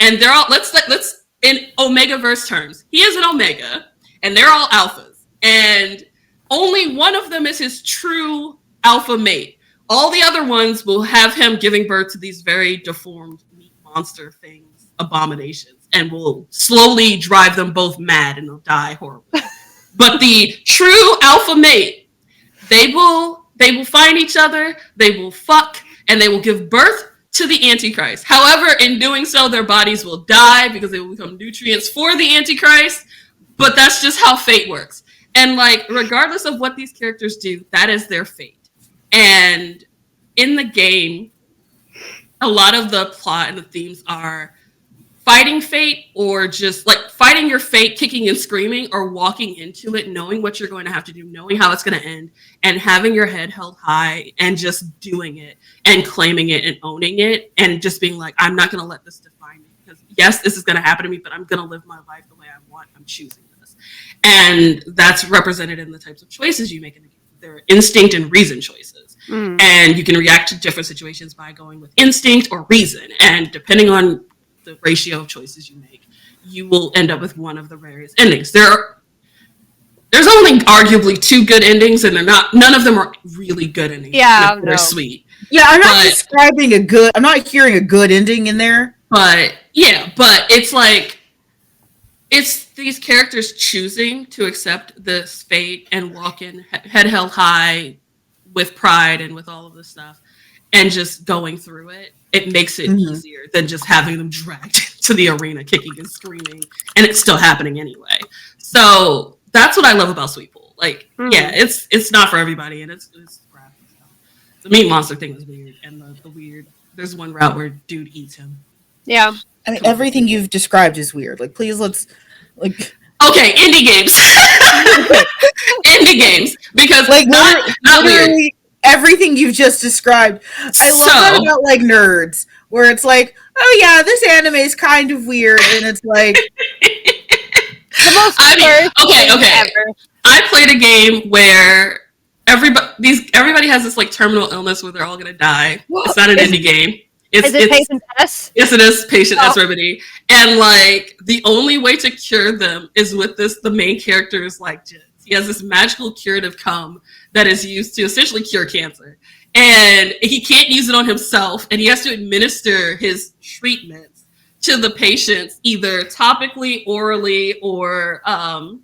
And they're all let's in Omegaverse terms, he is an Omega, and they're all alphas. And only one of them is his true alpha mate. All the other ones will have him giving birth to these very deformed meat monster things, abominations, and will slowly drive them both mad and they'll die horribly. But the true alpha mate, they will find each other, they will fuck, and they will give birth to the Antichrist. However, in doing so, their bodies will die because they will become nutrients for the Antichrist. But that's just how fate works. And regardless of what these characters do, that is their fate. And in the game, a lot of the plot and the themes are fighting fate or just fighting your fate, kicking and screaming, or walking into it, knowing what you're going to have to do, knowing how it's going to end, and having your head held high and just doing it and claiming it and owning it and just being I'm not going to let this define me because yes, this is going to happen to me, but I'm going to live my life the way I want. I'm choosing this. And that's represented in the types of choices you make in the game. They're instinct and reason choices. And you can react to different situations by going with instinct or reason. And depending on the ratio of choices you make, you will end up with one of the various endings. There's only arguably 2 good endings, and none of them are really good endings. Yeah, they're sweet. Yeah, I'm not hearing a good ending in there. But it's these characters choosing to accept this fate and walk in head held high with pride and with all of this stuff and just going through it. It makes it easier than just having them dragged to the arena, kicking and screaming, and it's still happening anyway. So that's what I love about Sweet Pool. It's not for everybody, and it's graphic. The meat monster thing is weird, and the weird. There's one route where dude eats him. Yeah, I mean everything you've described is weird. Please let's Okay, indie games. Indie games because not weird. Everything you've just described. I love that about nerds, where it's oh yeah, this anime is kind of weird, and it's the most okay. Ever. I played a game where everybody has this terminal illness where they're all gonna die. It's not an indie game. Is it Patient S? Yes, it is Patient S remedy. And like the only way to cure them is with the main character's like jizz. He has this magical curative cum that is used to essentially cure cancer. And he can't use it on himself, and he has to administer his treatments to the patients either topically, orally, or what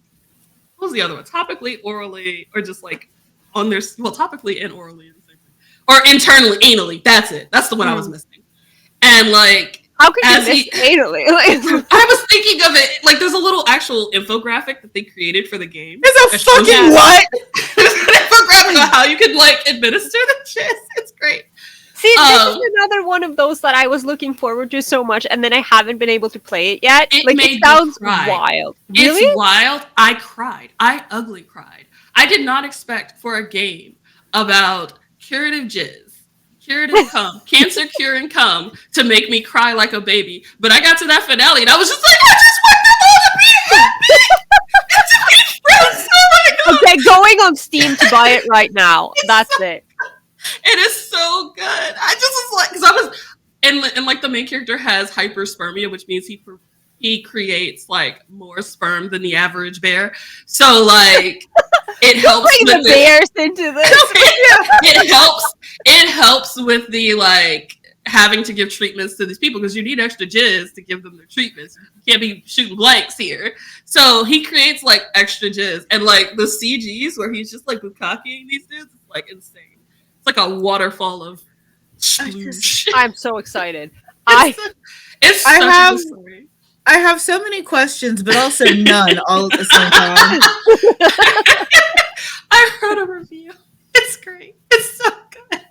was the other one? Topically, orally, or just like on their topically and orally, or internally, anally. That's it. That's the one I was missing. And like, how could you miss anally? I was thinking of it like there's a little actual infographic that they created for the game. There's a fucking what? There's an infographic on how you could like administer the jizz. It's great. See, this is another one of those that I was looking forward to so much, and then I haven't been able to play it yet. It sounds wild. Really? It's wild. I cried. I ugly cried. I did not expect for a game about curative jizz, curative cum, cancer curing cum, to make me cry like a baby. But I got to that finale, and I was just like, I just want them all to be happy. Oh my God. Okay, going on Steam to buy it right now. That's it. It is so good. I just was like, because I was, and like the main character has hyperspermia, which means he creates like more sperm than the average bear. So like it helps bring the bears into this. It helps with the like having to give treatments to these people because you need extra jizz to give them their treatments. You can't be shooting blanks here. So he creates like extra jizz, and like the CGs where he's just like bukkake these dudes, it's like insane. It's like a waterfall of sploosh. I'm so excited. It's such a good story. I have so many questions, but also none all at the same time. I wrote a review. It's great. It's so good.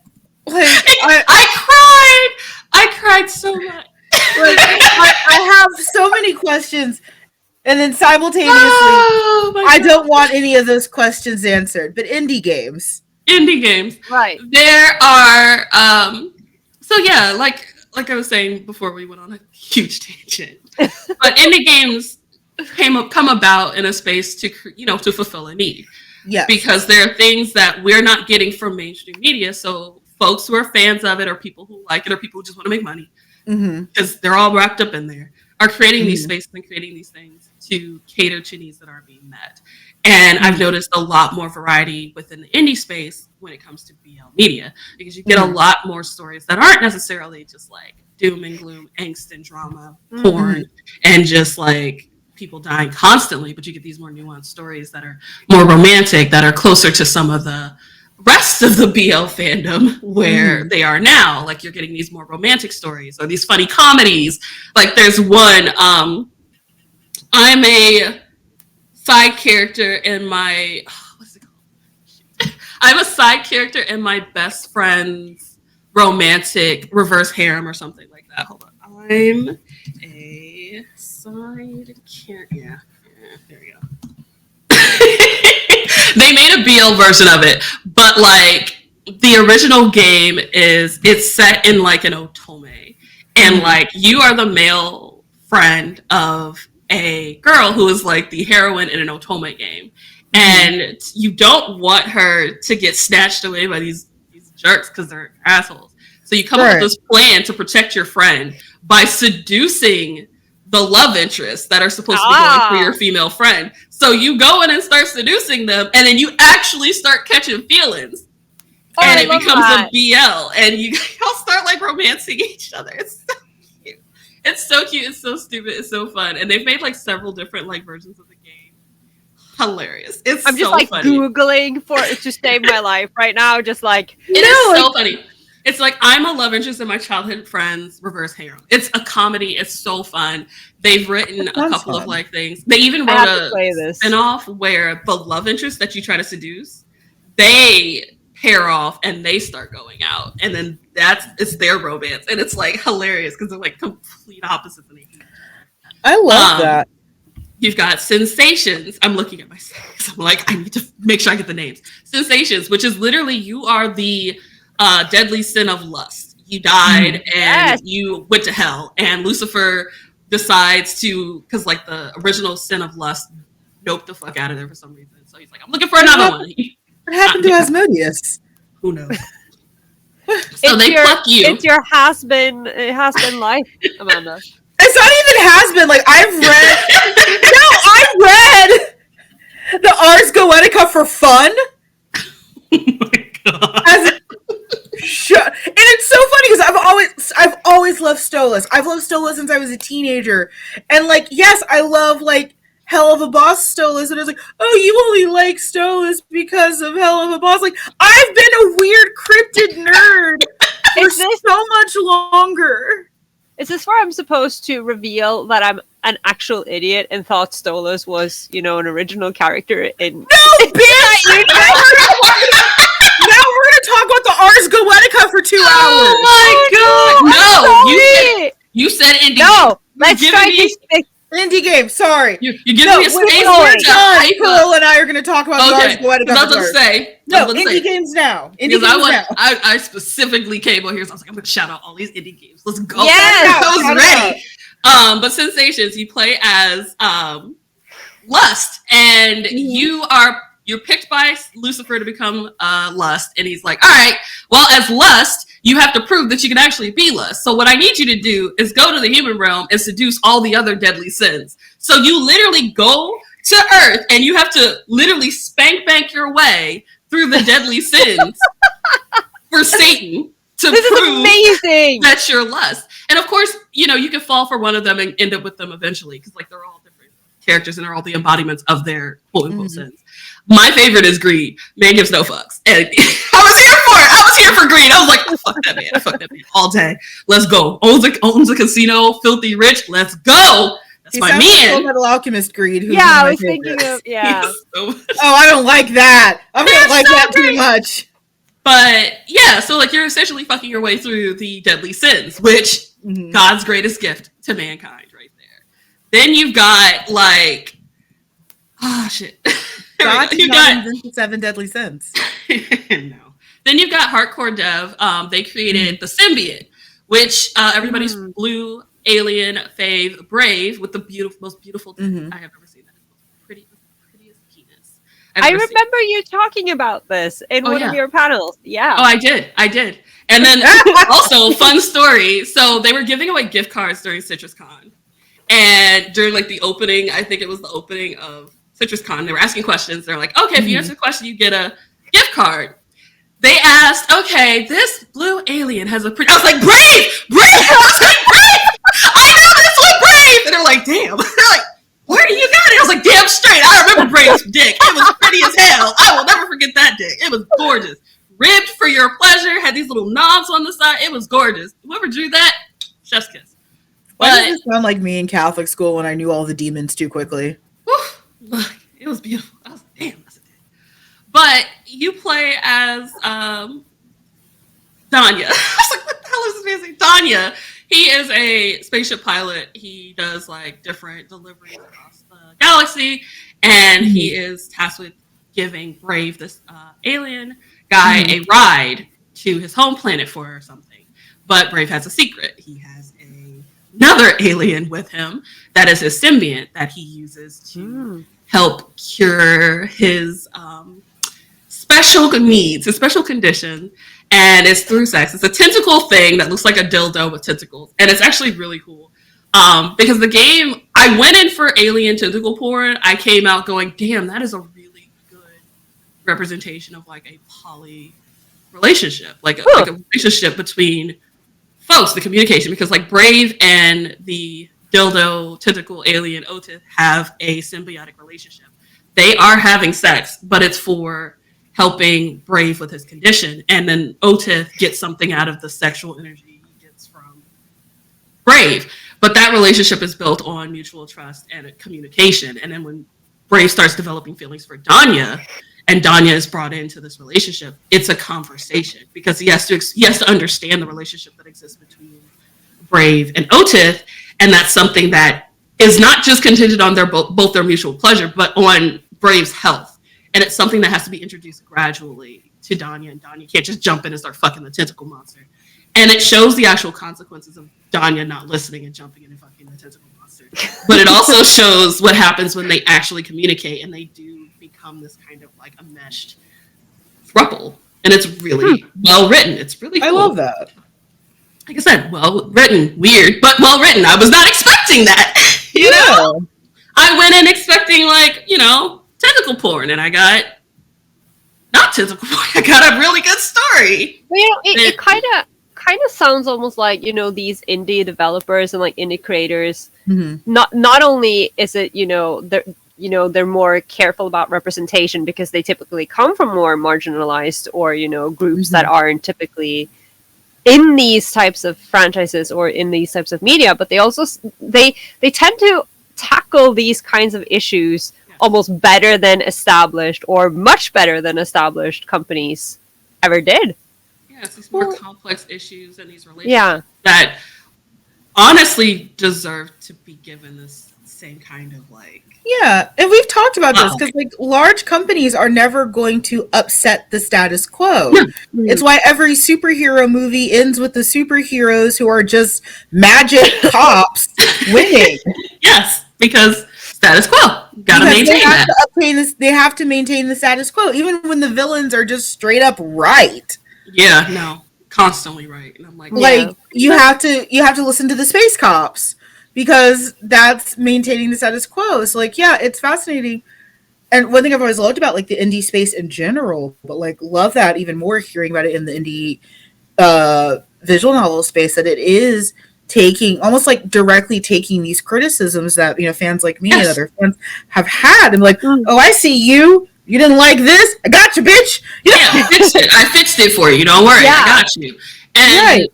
Like, I cried so much. Like, I have so many questions, and then simultaneously, I don't want any of those questions answered. But indie games, right? There are, so yeah, like I was saying before, we went on a huge tangent. But indie games come about in a space to fulfill a need. Yeah, because there are things that we're not getting from mainstream media. So folks who are fans of it, or people who like it, or people who just want to make money, because they're all wrapped up in there, are creating these spaces and creating these things to cater to needs that aren't being met. And I've noticed a lot more variety within the indie space when it comes to BL media, because you get a lot more stories that aren't necessarily just like doom and gloom, angst and drama, porn, and just like people dying constantly, but you get these more nuanced stories that are more romantic, that are closer to some of the rest of the BL fandom where they are now. Like you're getting these more romantic stories or these funny comedies. Like there's one, I'm a side character in my, what's it called? I'm a side character in my best friend's romantic reverse harem or something like that. Hold on. I'm a side character. Yeah, there we go. They made a BL version of it, but like the original game it's set in like an otome, and like you are the male friend of a girl who is like the heroine in an otome game, and you don't want her to get snatched away by these jerks because they're assholes. So you come up with this plan to protect your friend by seducing the love interests that are supposed to be going for your female friend. So you go in and start seducing them, and then you actually start catching feelings. And it becomes a BL, and you all start like romancing each other. It's so cute. It's so cute. It's so stupid. It's so fun. And they've made like several different like versions of the game. Hilarious. I'm just like funny. Googling for it to save my life right now. Just like it is so funny. It's like I'm a love interest in my childhood friend's reverse harem. It's a comedy. It's so fun. They've written a couple of like things. They even wrote a spin-off where the love interest that you try to seduce, they pair off and they start going out, and then it's their romance, and it's like hilarious because they're like complete opposites. I love that. You've got Sensations. I'm looking at my series. I'm like, I need to make sure I get the names. Sensations, which is literally you are the deadly sin of lust. You died and you went to hell, and Lucifer decides to, because like the original sin of lust doped the fuck out of there for some reason. So he's like, I'm looking for another one. What happened to Asmodeus? Who knows? So they fuck you. It's your has-been life, Amanda. It's not even has-been. Like, I've read... No, I read the Ars Goetica for fun. Oh my god. And it's so funny because I've always loved Stolas. I've loved Stolas since I was a teenager. And, like, yes, I love, like, Hell of a Boss Stolas, and I was like, oh, you only like Stolas because of Hell of a Boss. Like, I've been a weird cryptid nerd for so much longer. Is this where I'm supposed to reveal that I'm an actual idiot and thought Stolas was, an original character in... No, bitch! Now we're gonna talk about the Ars Goetica for 2 hours. Oh my god! No, you said indie. No, let's try to stick. Indie game, sorry. You're giving me a space Carola and I are going to talk about Ars Goetica. I was going to say. Indie games now. I specifically came on here, so I was like, I'm going to shout out all these indie games. Let's go. Yes! I was ready. But Sensations, you play as Lust, and you're picked by Lucifer to become Lust, and he's like, all right, well, as Lust, you have to prove that you can actually be Lust. So what I need you to do is go to the human realm and seduce all the other deadly sins. So you literally go to Earth, and you have to literally spank bank your way through the deadly sins for Satan to prove that you're Lust. And of course, you can fall for one of them and end up with them eventually, because like they're all different characters and they're all the embodiments of their quote-unquote sins. My favorite is Greed. Man gives no fucks. And I was here for it. I was here for Greed. I was like, fuck that man. Fuck that man all day. Let's go. Owns a casino, filthy rich. Let's go. That's my man. Full Metal Alchemist Greed. I was thinking of, I don't like that. I don't like that too much. But yeah, so like you're essentially fucking your way through the deadly sins, which God's greatest gift to mankind right there. Then you've got like, shit. God did not invent the 7 deadly sins. No. Then you've got Hardcore Dev. They created the Symbiote, which everybody's blue alien fave Brave with the most beautiful I have ever seen. That is the prettiest penis. I remember you talking about this in one of your panels. Yeah. Oh, I did. And then also, fun story. So they were giving away gift cards during CitrusCon. And during like the opening, I think it was the opening of CitrusCon, they were asking questions. They're like, okay, if you answer the question, you get a gift card. They asked, okay, this blue alien has a pretty... I was like, Brave! I know this one, Brave! And they're like, damn. They're like, where do you got it? I was like, damn straight. I remember Brave's dick. It was pretty as hell. I will never forget that dick. It was gorgeous. Ribbed for your pleasure. Had these little knobs on the side. It was gorgeous. Whoever drew that, chef's kiss. Why does this sound like me in Catholic school when I knew all the demons too quickly? Look, it was beautiful. I was like, damn, that's a dick. But you play as Danya. I was like, what the hell is his name? Danya. He is a spaceship pilot. He does like different deliveries across the galaxy, and he is tasked with giving Brave, this alien guy, a ride to his home planet for something. But Brave has a secret. He has another alien with him that is his symbiont that he uses to help cure his special needs, his special condition, and it's through sex. It's a tentacle thing that looks like a dildo with tentacles, and it's actually really cool. Because the game, I went in for alien tentacle porn. I came out going, damn, that is a really good representation of like a poly relationship, like a relationship between folks, the communication, because like Brave and the dildo tentacle alien Otith have a symbiotic relationship. They are having sex, but it's for helping Brave with his condition, and then Otith gets something out of the sexual energy he gets from Brave. But that relationship is built on mutual trust and communication. And then when Brave starts developing feelings for Danya, and Danya is brought into this relationship, it's a conversation because he has to understand the relationship that exists between Brave and Otith, and that's something that is not just contingent on both their mutual pleasure, but on Brave's health. And it's something that has to be introduced gradually to Danya, and Danya can't just jump in and start fucking the tentacle monster. And it shows the actual consequences of Danya not listening and jumping in and fucking the tentacle monster. But it also shows what happens when they actually communicate and they do become this kind of like a meshed throuple and it's really well written. It's really cool. I love that. Like I said, well written, weird, but well written. I was not expecting that. You know, I went in expecting like, you know, tentacle porn, and I got not tentacle porn. I got a really good story. Well, you know, it kind of sounds almost like, you know, these indie developers and like indie creators. Mm-hmm. Not only is it, you know, they're more careful about representation because they typically come from more marginalized or, you know, groups that aren't typically in these types of franchises or in these types of media, but they also they tend to tackle these kinds of issues almost better than established or much better than established companies ever did. Yeah, it's these more complex issues and these relationships that honestly deserve to be given this same kind of like. Yeah, and we've talked about this because like large companies are never going to upset the status quo. Yeah. It's why every superhero movie ends with the superheroes who are just magic cops winning. Yes, because status quo. Gotta maintain that. They have to maintain the status quo, even when the villains are just straight up right. Yeah, no, constantly right. And I'm like you have to listen to the space cops. Because that's maintaining the status quo. So, like, yeah, it's fascinating. And one thing I've always loved about, like, the indie space in general, but, like, love that even more hearing about it in the indie visual novel space, that it is almost like directly taking these criticisms that, you know, fans like me and other fans have had. And, like, oh, I see you. You didn't like this? I got you, bitch. Yeah, I fixed it. I fixed it for you. Don't worry. I got you. And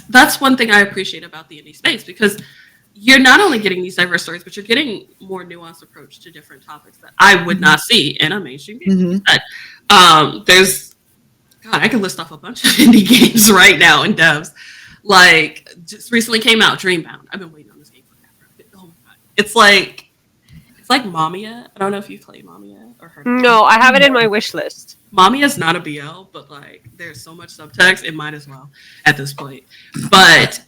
that's one thing I appreciate about the indie space, because you're not only getting these diverse stories, but you're getting more nuanced approach to different topics that I would not see in a mainstream game. There's, God, I can list off a bunch of indie games right now in devs. Like, just recently came out, Dreambound. I've been waiting on this game forever. Oh my God. It's like Mamiya. I don't know if you've played Mamiya or heard of it. No, I have it in my wish list. Mamiya's not a BL, but like there's so much subtext, it might as well at this point. But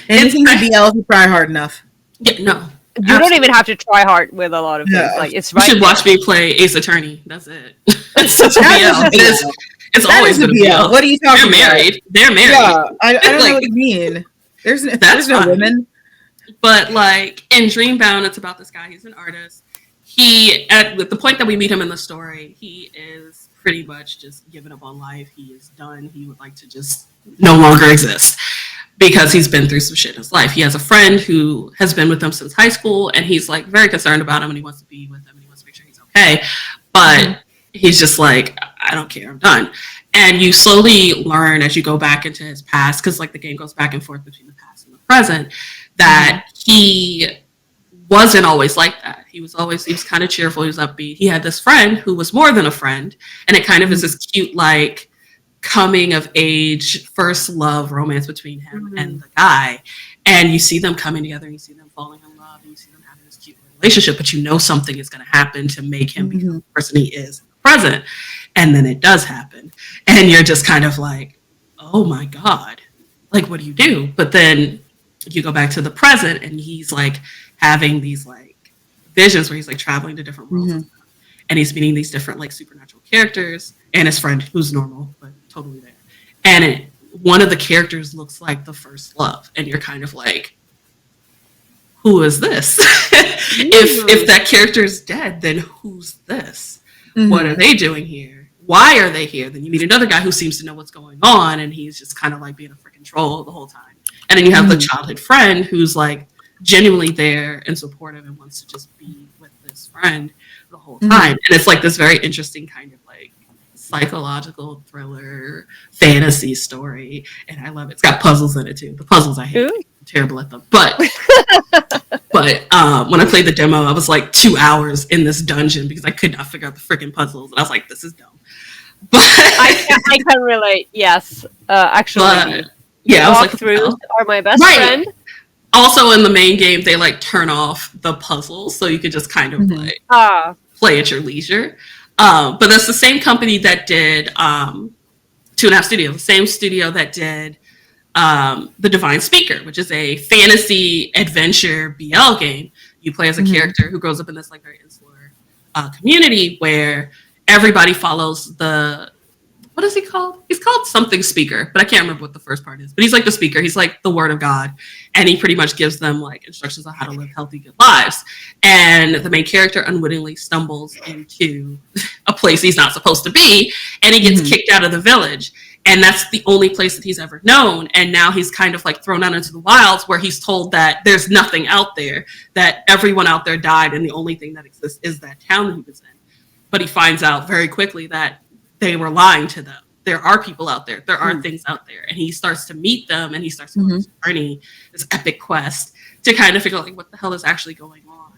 anything to BL if you try hard enough. Yeah, no. You don't even have to try hard with a lot of things. Like it's right. You should watch me play Ace Attorney. That's it. It's such a BL. It's always been a BL. What are you talking about? They're married. Yeah, I don't know what you mean. There's no women. But like in Dreambound, it's about this guy. He's an artist. At the point that we meet him in the story, he is pretty much just given up on life. He is done. He would like to just no longer exist because he's been through some shit in his life. He has a friend who has been with him since high school, and he's like very concerned about him, and he wants to be with him, and he wants to make sure he's okay. But he's just like, I don't care, I'm done. And you slowly learn as you go back into his past, because like the game goes back and forth between the past and the present, that he wasn't always like that. He was kind of cheerful. He was upbeat. He had this friend who was more than a friend. And it kind of is this cute, like, coming of age, first love romance between him and the guy. And you see them coming together, and you see them falling in love, and you see them having this cute relationship, but you know something is going to happen to make him become the person he is present. And then it does happen. And you're just kind of like, oh my God, like, what do you do? But then you go back to the present, and he's like having these like visions where he's like traveling to different worlds and he's meeting these different like supernatural characters and his friend who's normal but totally there. And one of the characters looks like the first love, and you're kind of like, who is this? If that character is dead, then who's this? What are they doing here? Why are they here? Then you meet another guy who seems to know what's going on, and he's just kind of like being a freaking troll the whole time. And then you have the childhood friend who's like genuinely there and supportive and wants to just be with this friend the whole time. And it's like this very interesting kind of like psychological thriller fantasy story. And I love it. It's got puzzles in it too. The puzzles I hate. I'm terrible at them. But when I played the demo, I was like 2 hours in this dungeon because I could not figure out the freaking puzzles. And I was like, this is dumb. But I can relate. Yes. Actually. Yeah, I was like, walkthroughs are my best friend. Also, in the main game, they like turn off the puzzles, so you could just kind of like play at your leisure. But that's the same company that did 2.5 Studio, the same studio that did The Divine Speaker, which is a fantasy adventure BL game. You play as a character who grows up in this like very insular community where everybody follows the what is he called? He's called something speaker, but I can't remember what the first part is. But he's like the speaker. He's like the word of God. And he pretty much gives them like instructions on how to live healthy, good lives. And the main character unwittingly stumbles into a place he's not supposed to be. And he gets kicked out of the village. And that's the only place that he's ever known. And now he's kind of like thrown out into the wilds where he's told that there's nothing out there, that everyone out there died. And the only thing that exists is that town that he was in. But he finds out very quickly that they were lying to them. There are people out there. There are things out there. And he starts to meet them, and he starts to go on this journey, this epic quest to kind of figure out like what the hell is actually going on.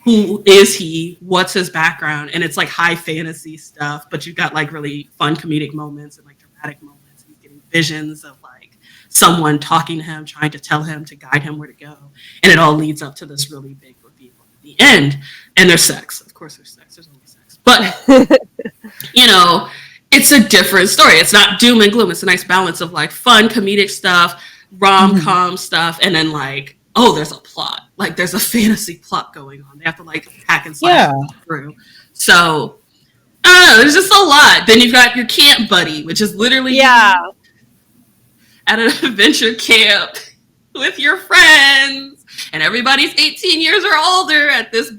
Who is he? What's his background? And it's like high fantasy stuff, but you've got like really fun comedic moments and like dramatic moments. He's getting visions of like someone talking to him, trying to tell him, to guide him where to go. And it all leads up to this really big reveal at the end. And there's sex. Of course there's sex. There's always sex. But, you know, it's a different story. It's not doom and gloom. It's a nice balance of like fun comedic stuff, rom-com stuff, and then like, oh, there's a plot. Like there's a fantasy plot going on. They have to like hack and slash through. So I don't know, there's just a lot. Then you've got your camp buddy, which is literally at an adventure camp with your friends, and everybody's 18 years or older at this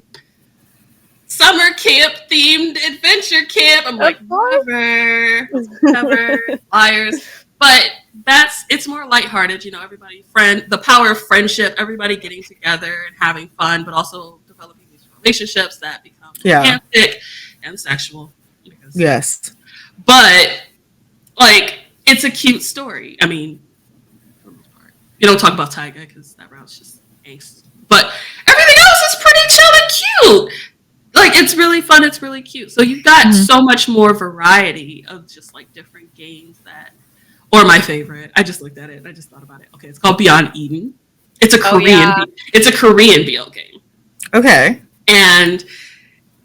summer camp themed adventure camp. I'm like, whatever, liars. But it's more lighthearted, you know, the power of friendship, everybody getting together and having fun, but also developing these relationships that become romantic and sexual. Yes. But, like, it's a cute story. I mean, for the most part. You don't talk about Taiga because that round's just angst. But everything else is pretty chill and cute. Like, it's really fun. It's really cute. So you've got so much more variety of just, like, different games that... Or my favorite. I just looked at it and I just thought about it. Okay, it's called Beyond Eden. It's a Korean BL game. Okay. And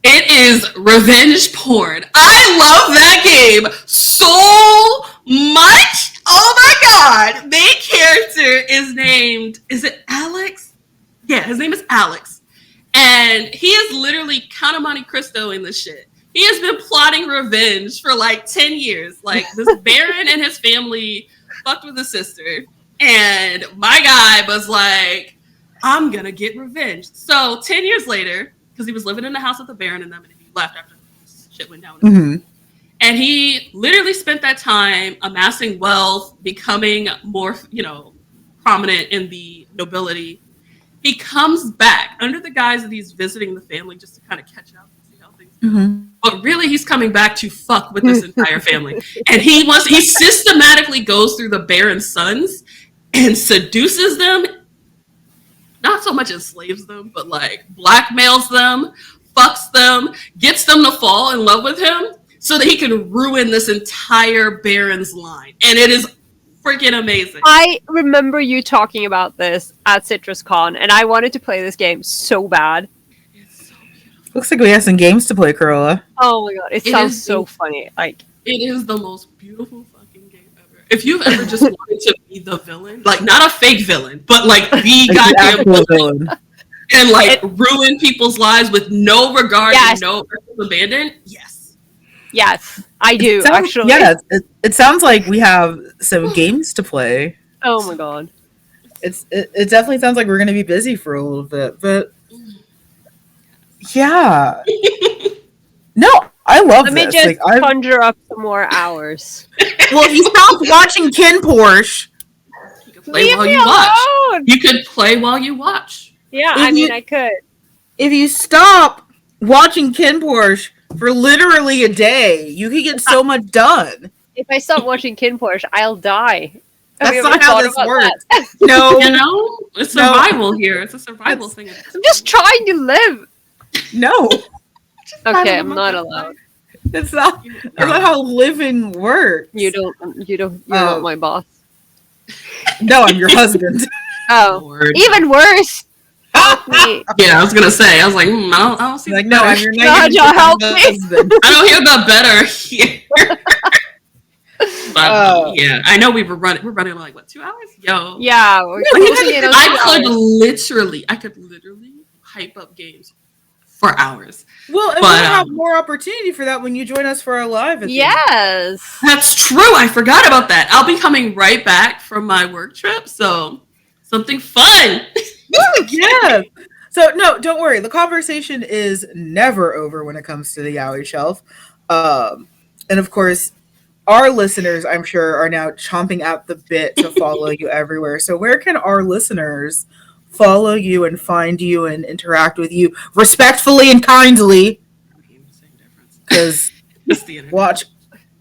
it is revenge porn. I love that game so much. Oh my god. Main character is it Alex? Yeah, his name is Alex. And he is literally Count of Monte Cristo in this shit. He has been plotting revenge for like 10 years. Like this Baron and his family fucked with his sister. And my guy was like, I'm going to get revenge. So 10 years later, because he was living in the house with the Baron and them, and he left after shit went down. And he literally spent that time amassing wealth, becoming more, you know, prominent in the nobility. He comes back under the guise that he's visiting the family just to kind of catch up and see how things go. But really, he's coming back to fuck with this entire family. And he systematically goes through the Baron's sons and seduces them. Not so much enslaves them, but like blackmails them, fucks them, gets them to fall in love with him so that he can ruin this entire Baron's line. And it is freaking amazing. I remember you talking about this at CitrusCon, and I wanted to play this game so bad. Looks like we have some games to play, Carola. Oh my god, it sounds so funny. Like it is the most beautiful fucking game ever. If you've ever just wanted to be the villain, like not a fake villain, but like the goddamn villain, and like ruin people's lives with no regard and no abandon. Yes, I do actually. Yeah, it sounds like we have some games to play. Oh my god, it definitely sounds like we're going to be busy for a little bit, but. Yeah. No, I love this. Let me just conjure up some more hours. Well, if you stop watching Ken Porsche, you can play while you watch. You could play while you watch. Yeah, I could. If you stop watching Ken Porsche for literally a day, you can get so much done. If I stop watching Ken Porsche, I'll die. That's not how this works. No. You know? It's survival here. It's a survival thing. I'm just trying to live. No. Okay, I'm not allowed. That's not how living works. You're not my boss. No, I'm your husband. Oh, Lord. Even worse. Help me. Yeah, I was gonna say. I was like, I don't see. Like, no, I'm your God, y'all help me. Husband. I don't hear the better here. But, yeah, I know we're running like what, 2 hours? Yo. Yeah, I could literally hype up games for hours. Well, and we'll have more opportunity for that when you join us for our live. Yes. That's true. I forgot about that. I'll be coming right back from my work trip, so something fun. Yeah. So, no, don't worry. The conversation is never over when it comes to the Yaoi Shelf. And of course, our listeners, I'm sure, are now chomping at the bit to follow you everywhere. So where can our listeners follow you and find you and interact with you respectfully and kindly? Because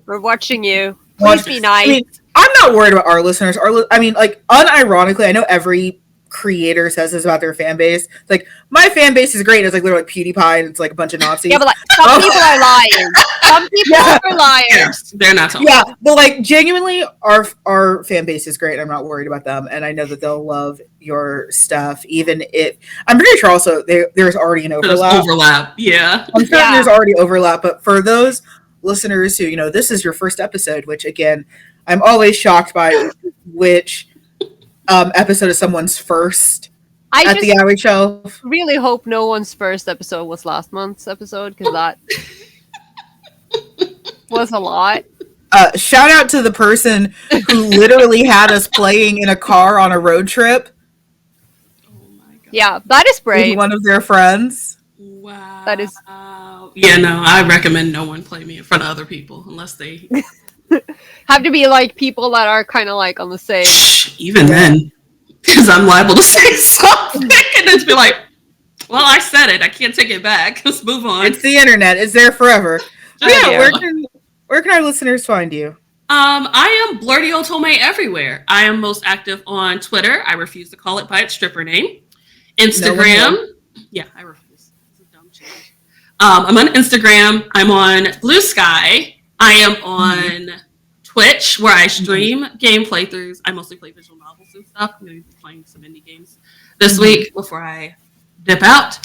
we're watching you. Please be nice. I mean, I'm not worried about our listeners. Unironically, I know every creator says this about their fan base. It's like, my fan base is great. It's like literally like PewDiePie and it's like a bunch of Nazis. Yeah, but like some people are lying. Some people are liars. Yeah, they're not talking. Yeah, but like genuinely, our fan base is great. I'm not worried about them, and I know that they'll love your stuff. Even if I'm pretty sure also there's already an overlap. Yeah, I'm sure there's already overlap. But for those listeners who this is your first episode, which again, I'm always shocked by which episode is someone's first at the Yaoi Shelf. Really hope no one's first episode was last month's episode, because that was a lot. Shout out to the person who literally had us playing in a car on a road trip. Oh my God. Yeah, that is brave. One of their friends. Wow. That is. Yeah, no, I recommend no one play me in front of other people unless they have to be like people that are kind of like on the same. Even then, because I'm liable to say something and then be like, well, I said it. I can't take it back. Let's move on. It's the internet. It's there forever. Yeah, where can our listeners find you? I am Blerdy Otome everywhere. I am most active on Twitter. I refuse to call it by its stripper name. Instagram. Yeah, I refuse. It's a dumb change. I'm on Instagram. I'm on Blue Sky. I am on Twitch, where I stream game playthroughs. I mostly play visual novels and stuff. I'm going to be playing some indie games this week before I dip out.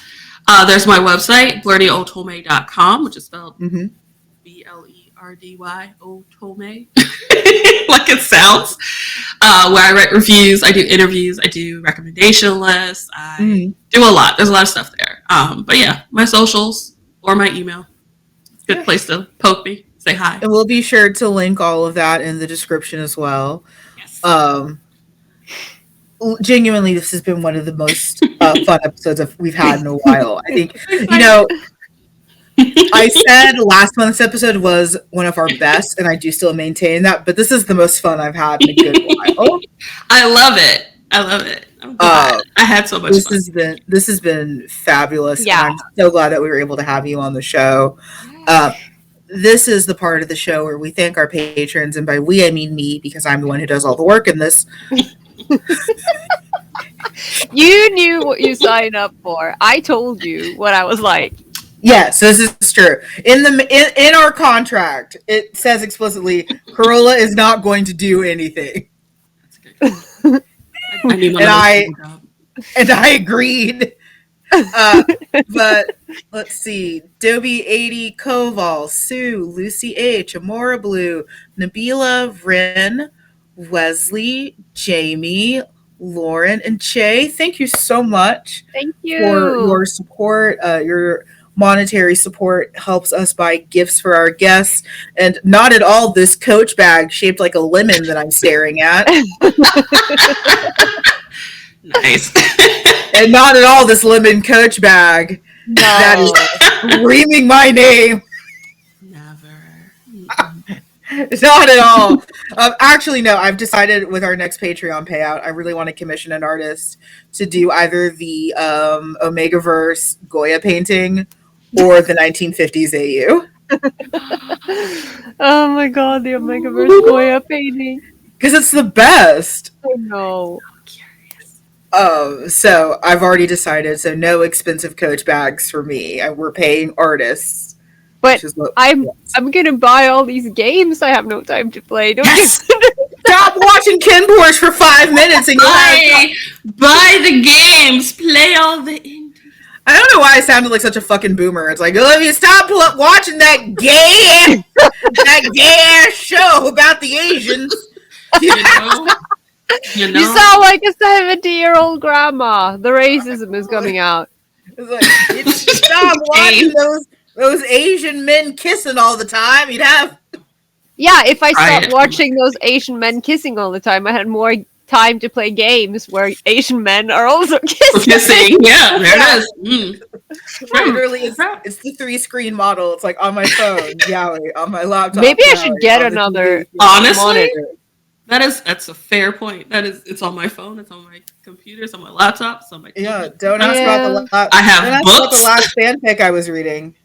There's my website, BlerdyOtome.com, which is spelled BLERDY Otome, like it sounds. Where I write reviews, I do interviews, I do recommendation lists, I do a lot. There's a lot of stuff there. But yeah, my socials or my email. It's a good place to poke me. Say hi. And we'll be sure to link all of that in the description as well. Yes. Genuinely, this has been one of the most fun episodes we've had in a while. I think, I said last month's episode was one of our best, and I do still maintain that, but this is the most fun I've had in a good while. I love it. I'm glad. I had so much fun. This has been fabulous. Yeah. And I'm so glad that we were able to have you on the show. This is the part of the show where we thank our patrons, and by we I mean me, because I'm the one who does all the work in this. You knew what you signed up for. I told you what I was like. Yes, this is true. In our contract, it says explicitly, Carola is not going to do anything. That's good. And I agreed. But let's see. Dobie80, Koval, Sue, Lucy H, Amora Blue, Nabila, Rin, Wesley, Jamie, Lauren, and Che. Thank you so much. Thank you for your support. Your monetary support helps us buy gifts for our guests, and not at all this Coach bag shaped like a lemon that I'm staring at. Nice. And not at all this lemon Coach bag that is screaming my name. Never. Not at all. Actually, no, I've decided with our next Patreon payout, I really want to commission an artist to do either the Omegaverse Goya painting or the 1950s AU. Oh my god, the Omegaverse Goya painting. Because it's the best. Oh no. So I've already decided, so no expensive Coach bags for me. We're paying artists. But I'm gonna buy all these games I have no time to play. Don't Stop watching Ken Porsche for 5 minutes and buy the games, play all the indies. I don't know why I sounded like such a fucking boomer. It's like, Olivia, stop watching that gay ass show about the Asians. You know? You sound like a 70-year-old grandma. The racism is coming out. It's like, you'd stop watching those Asian men kissing all the time. You'd have. Yeah, if I stopped watching those Asian men kissing all the time, I had more time to play games where Asian men are also kissing. Yeah, there it is. Literally, it's the 3-screen model. It's like on my phone, Yaoi, on my laptop. Maybe I should get another honestly monitor. That's a fair point. It's on my phone, it's on my computer, it's on my laptop, it's on my TV. Yeah, don't ask about the I have books. About the last fanfic I was reading.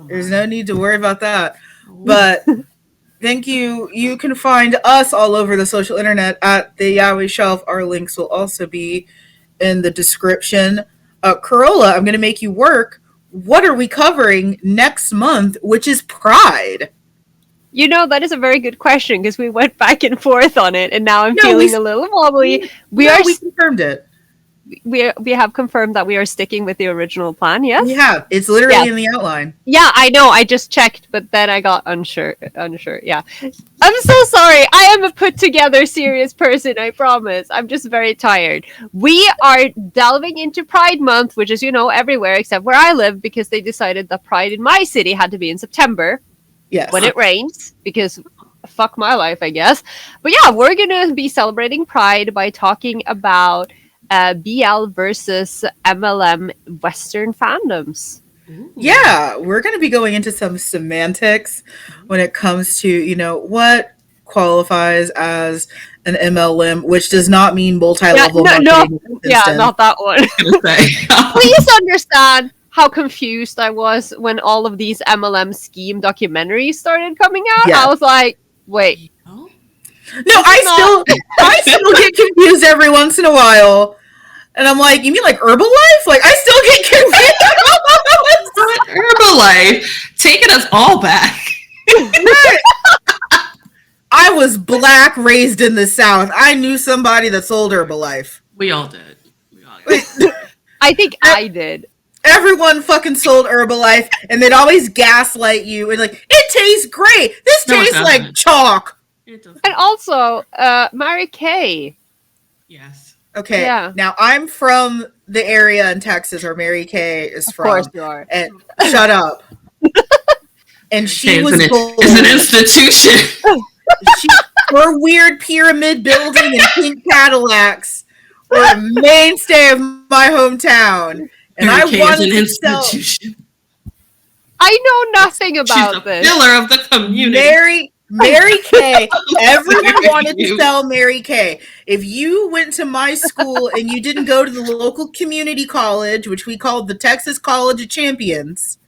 There's no need to worry about that. But thank you. You can find us all over the social internet at the Yaoi Shelf. Our links will also be in the description. Carola, I'm going to make you work. What are we covering next month, which is Pride? You know, that is a very good question because we went back and forth on it, and now I'm feeling a little wobbly. We confirmed it. We have confirmed that we are sticking with the original plan, yes? We have. It's literally in the outline. Yeah, I know. I just checked, but then I got unsure. Yeah. I'm so sorry. I am a put-together serious person, I promise. I'm just very tired. We are delving into Pride Month, which is, everywhere except where I live, because they decided that Pride in my city had to be in September. Yes. When it rains, because fuck my life, I guess. But yeah, we're going to be celebrating Pride by talking about BL versus MLM Western fandoms. Yeah, we're going to be going into some semantics when it comes to, what qualifies as an MLM, which does not mean multi-level marketing. Not that one. Please understand how confused I was when all of these MLM scheme documentaries started coming out. Yeah. I was like, wait. No, I still get confused every once in a while. And I'm like, you mean like Herbalife? Like, I still get confused. Herbalife, taking us all back. I was Black, raised in the South. I knew somebody that sold Herbalife. We all did. I think I did. Everyone fucking sold Herbalife, and they'd always gaslight you and like, it tastes great. This tastes like chalk. And also, Mary Kay. Yes. Okay. Yeah. Now I'm from the area in Texas where Mary Kay is from. Of course you are. And shut up. And she was is an institution. Her weird pyramid building and pink Cadillacs were a mainstay of my hometown. And I wanted to sell. I know nothing about this. Pillar of the community. Mary Kay. Everyone wanted to sell Mary Kay. If you went to my school and you didn't go to the local community college, which we called the Texas College of Champions,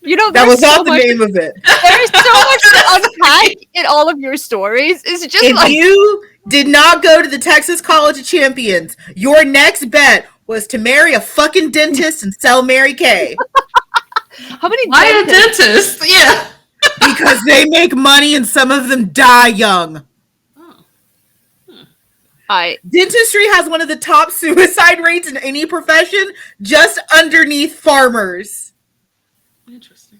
that was not the name of it. There's so much to unpack in all of your stories. It's just if you did not go to the Texas College of Champions, your next bet was to marry a fucking dentist and sell Mary Kay. How many Why dentists? A dentist? Yeah. Because they make money and some of them die young. Dentistry has one of the top suicide rates in any profession, just underneath farmers. Interesting.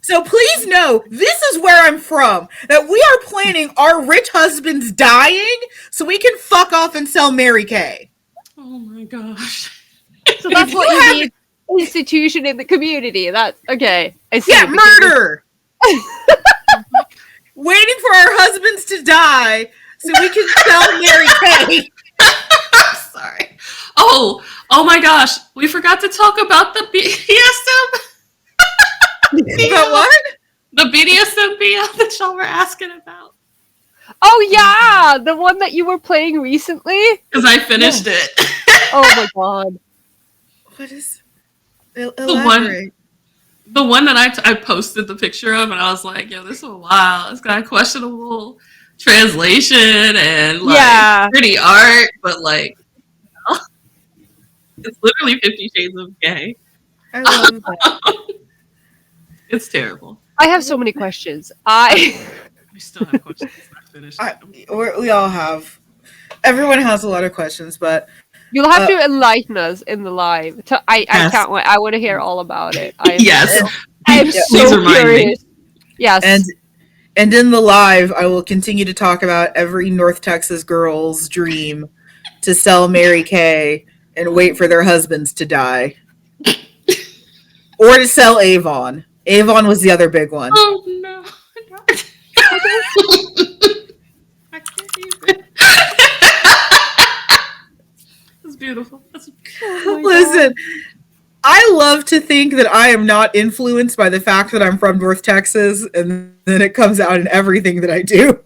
So please know, this is where I'm from. That we are planning our rich husbands dying so we can fuck off and sell Mary Kay. Oh my gosh. So that's what you need. Institution in the community. That's okay. I see. Yeah, murder. Waiting for our husbands to die so we can sell Mary Kay. Sorry. Oh my gosh. We forgot to talk about the BDSM. About what? The BDSM BL that y'all were asking about. Oh yeah, the one that you were playing recently. Because I finished it. Oh my god. What is? Elaborate. The one that I posted the picture of, and I was like, yo, this is wild. It's got questionable translation and pretty art, but like, it's literally 50 Shades of Gay. I love that. It's terrible. I have so many questions. We still have questions. I finished. We all have. Everyone has a lot of questions, but you'll have to enlighten us in the live. I can't wait. I want to hear all about it. I'm so curious. Yes. And in the live, I will continue to talk about every North Texas girl's dream to sell Mary Kay and wait for their husbands to die. Or to sell Avon. Avon was the other big one. Oh, no. I can't even. That's beautiful. Listen, I love to think that I am not influenced by the fact that I'm from North Texas, and then it comes out in everything that I do.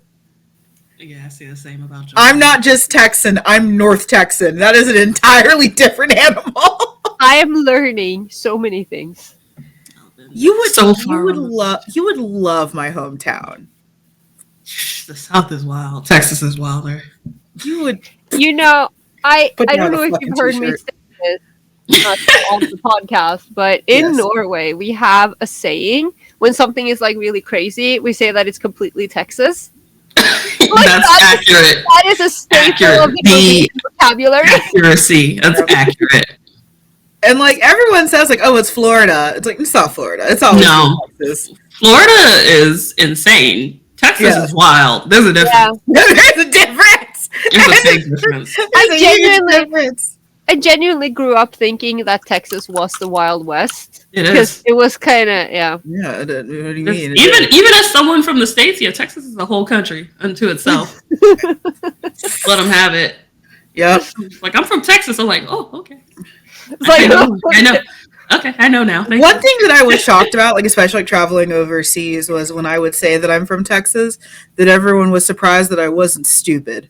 Yeah, I see the same about you. I'm not just Texan, I'm North Texan. That is an entirely different animal. I am learning so many things. You would love my hometown. The South is wild. Texas is wilder. You would. You know, I don't know if you've heard me say this on the podcast, but in Norway we have a saying when something is like really crazy, we say that it's completely Texas. Like, that's accurate. That is a staple of the vocabulary. Accuracy. That's accurate. And like everyone says, like, oh, it's Florida. It's like, it's not Florida. It's always Texas. Florida is insane. Texas is wild. There's a difference. Yeah. There's a difference. There's a big difference. I genuinely grew up thinking that Texas was the Wild West. It is. Because it was kind of, yeah. Yeah, what do you mean? Even as someone from the States, Texas is a whole country unto itself. Let them have it. Yep. Like, I'm from Texas. I'm like, oh, okay. It's like, I know. Okay, I know now. One thing that I was shocked about, like especially like traveling overseas, was when I would say that I'm from Texas, that everyone was surprised that I wasn't stupid.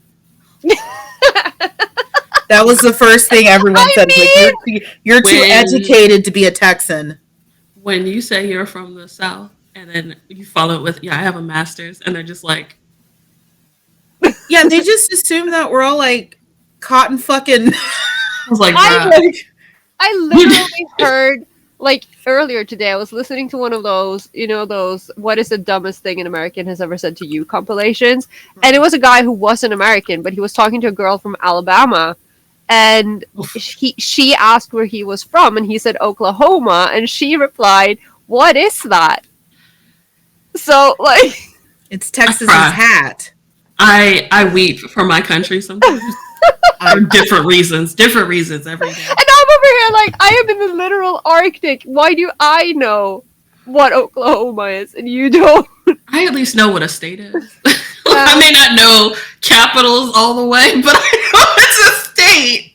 That was the first thing everyone said. Like, you're too educated to be a Texan. When you say you're from the South, and then you follow it with, I have a master's, and they're just like... Yeah, they just assume that we're all like cotton fucking... I was like, I literally heard, like, earlier today, I was listening to one of those, those, what is the dumbest thing an American has ever said to you compilations. And it was a guy who wasn't American, but he was talking to a girl from Alabama. And she asked where he was from, and he said Oklahoma. And she replied, what is that? So, like... It's Texas's hat. I weep for my country sometimes. For different reasons every day. And I'm over here like, I am in the literal Arctic. Why do I know what Oklahoma is and you don't? I at least know what a state is. I may not know capitals all the way, but I know it's a state.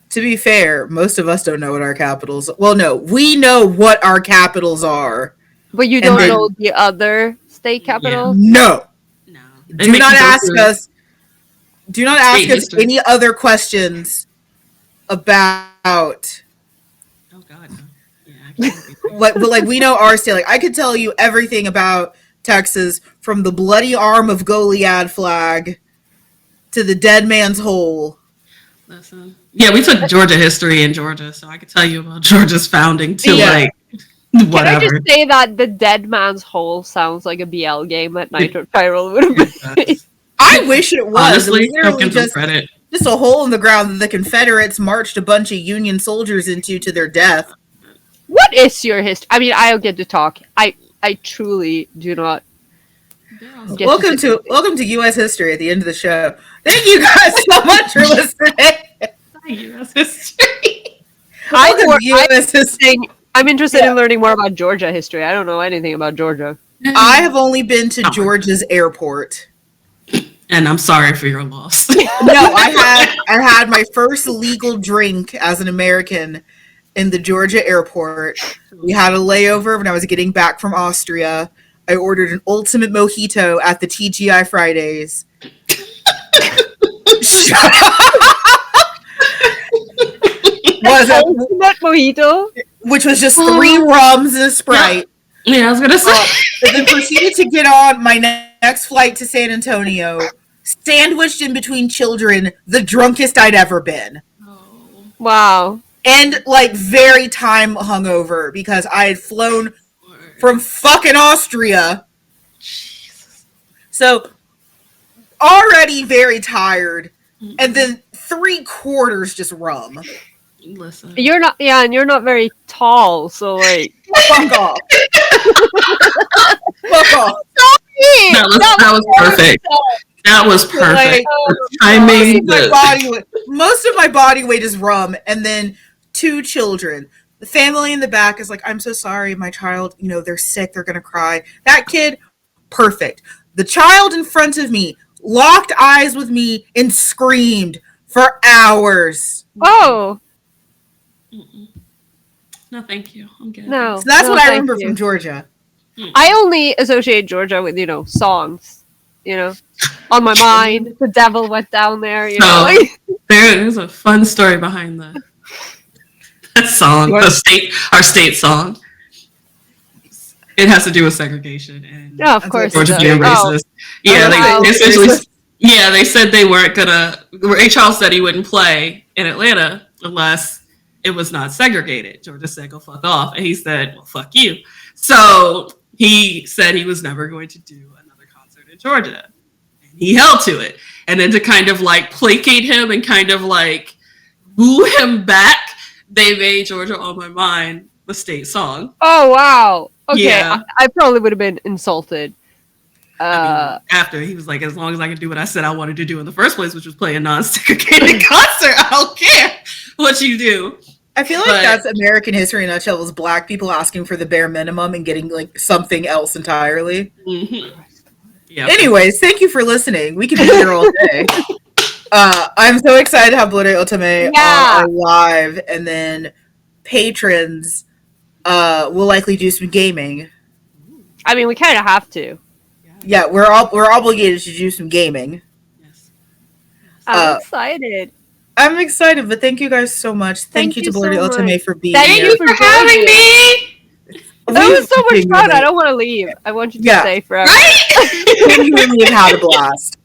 To be fair, most of us don't know what our capitals... Well, no, we know what our capitals are. But you don't know the other state capitals? No. Do not ask us any other questions about... Oh, God, no. Yeah, like we know our state. Like, I could tell you everything about Texas, from the bloody arm of Goliad flag to the dead man's hole. Listen. Yeah, we took Georgia history in Georgia, so I could tell you about Georgia's founding too. Like, whatever. Can I just say that the dead man's hole sounds like a BL game that Author Carola would have played? I wish it was. Honestly, literally just a hole in the ground that the Confederates marched a bunch of Union soldiers into to their death. What is your history? I mean, I don't get to talk. I truly do not. Welcome to U.S. history at the end of the show. Thank you guys so much for listening. U.S. history. U.S. history. I'm interested in learning more about Georgia history. I don't know anything about Georgia. I have only been to Georgia's airport. And I'm sorry for your loss. No, I had my first legal drink as an American in the Georgia airport. We had a layover when I was getting back from Austria. I ordered an ultimate mojito at the TGI Fridays. Was it ultimate mojito? Which was just 3 rums and a Sprite. Yeah, I was gonna say. And then proceeded to get on my next flight to San Antonio, sandwiched in between children, the drunkest I'd ever been. Oh. Wow. And like very time hungover because I had flown from fucking Austria. Jesus. So already very tired, and then 3/4 just rum. Listen, you're not. Yeah, and you're not very tall, so like, fuck off. Fuck off. That was perfect. That was perfect. Most of my body weight is rum, and then 2 children. The family in the back is like, I'm so sorry, my child, they're sick, they're gonna cry. That kid, perfect. The child in front of me locked eyes with me and screamed for hours. Oh. No, thank you. I'm good. No. So that's what I remember from Georgia. I only associate Georgia with, songs. On my mind, the devil went down there. There's a fun story behind that song, our state song. It has to do with segregation and of course, Georgia being racist. They said they weren't gonna. HR said he wouldn't play in Atlanta unless it was not segregated. Georgia said, "Go fuck off," and he said, "Well, fuck you." So he said he was never going to do another concert in Georgia. He held to it. And then to kind of placate him and kind of woo him back, they made Georgia on My Mind the state song. Oh, wow. Okay. Yeah. I probably would have been insulted. After he was like, as long as I can do what I said I wanted to do in the first place, which was play a non-segregated concert, I don't care what you do. I feel like that's American history in a nutshell, is black people asking for the bare minimum and getting something else entirely. Mm-hmm. Yeah. Anyways, thank you for listening. We could be here all day. I'm so excited to have Blerdy Otome on live, and then patrons will likely do some gaming. I mean, we kind of have to. Yeah, we're obligated to do some gaming. Yes. I'm excited. I'm excited, but thank you guys so much. Thank you to Blerdy Otome for being here. Thank you for having me. That was so much fun. I don't want to leave. I want you to stay forever. Right? We've had a blast.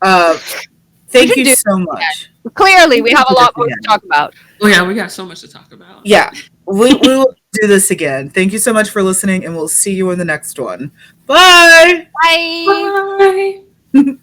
Thank you so much. Clearly, we have a lot more to talk about. Oh, yeah, we got so much to talk about. Yeah, we will do this again. Thank you so much for listening, and we'll see you in the next one. Bye! Bye! Bye!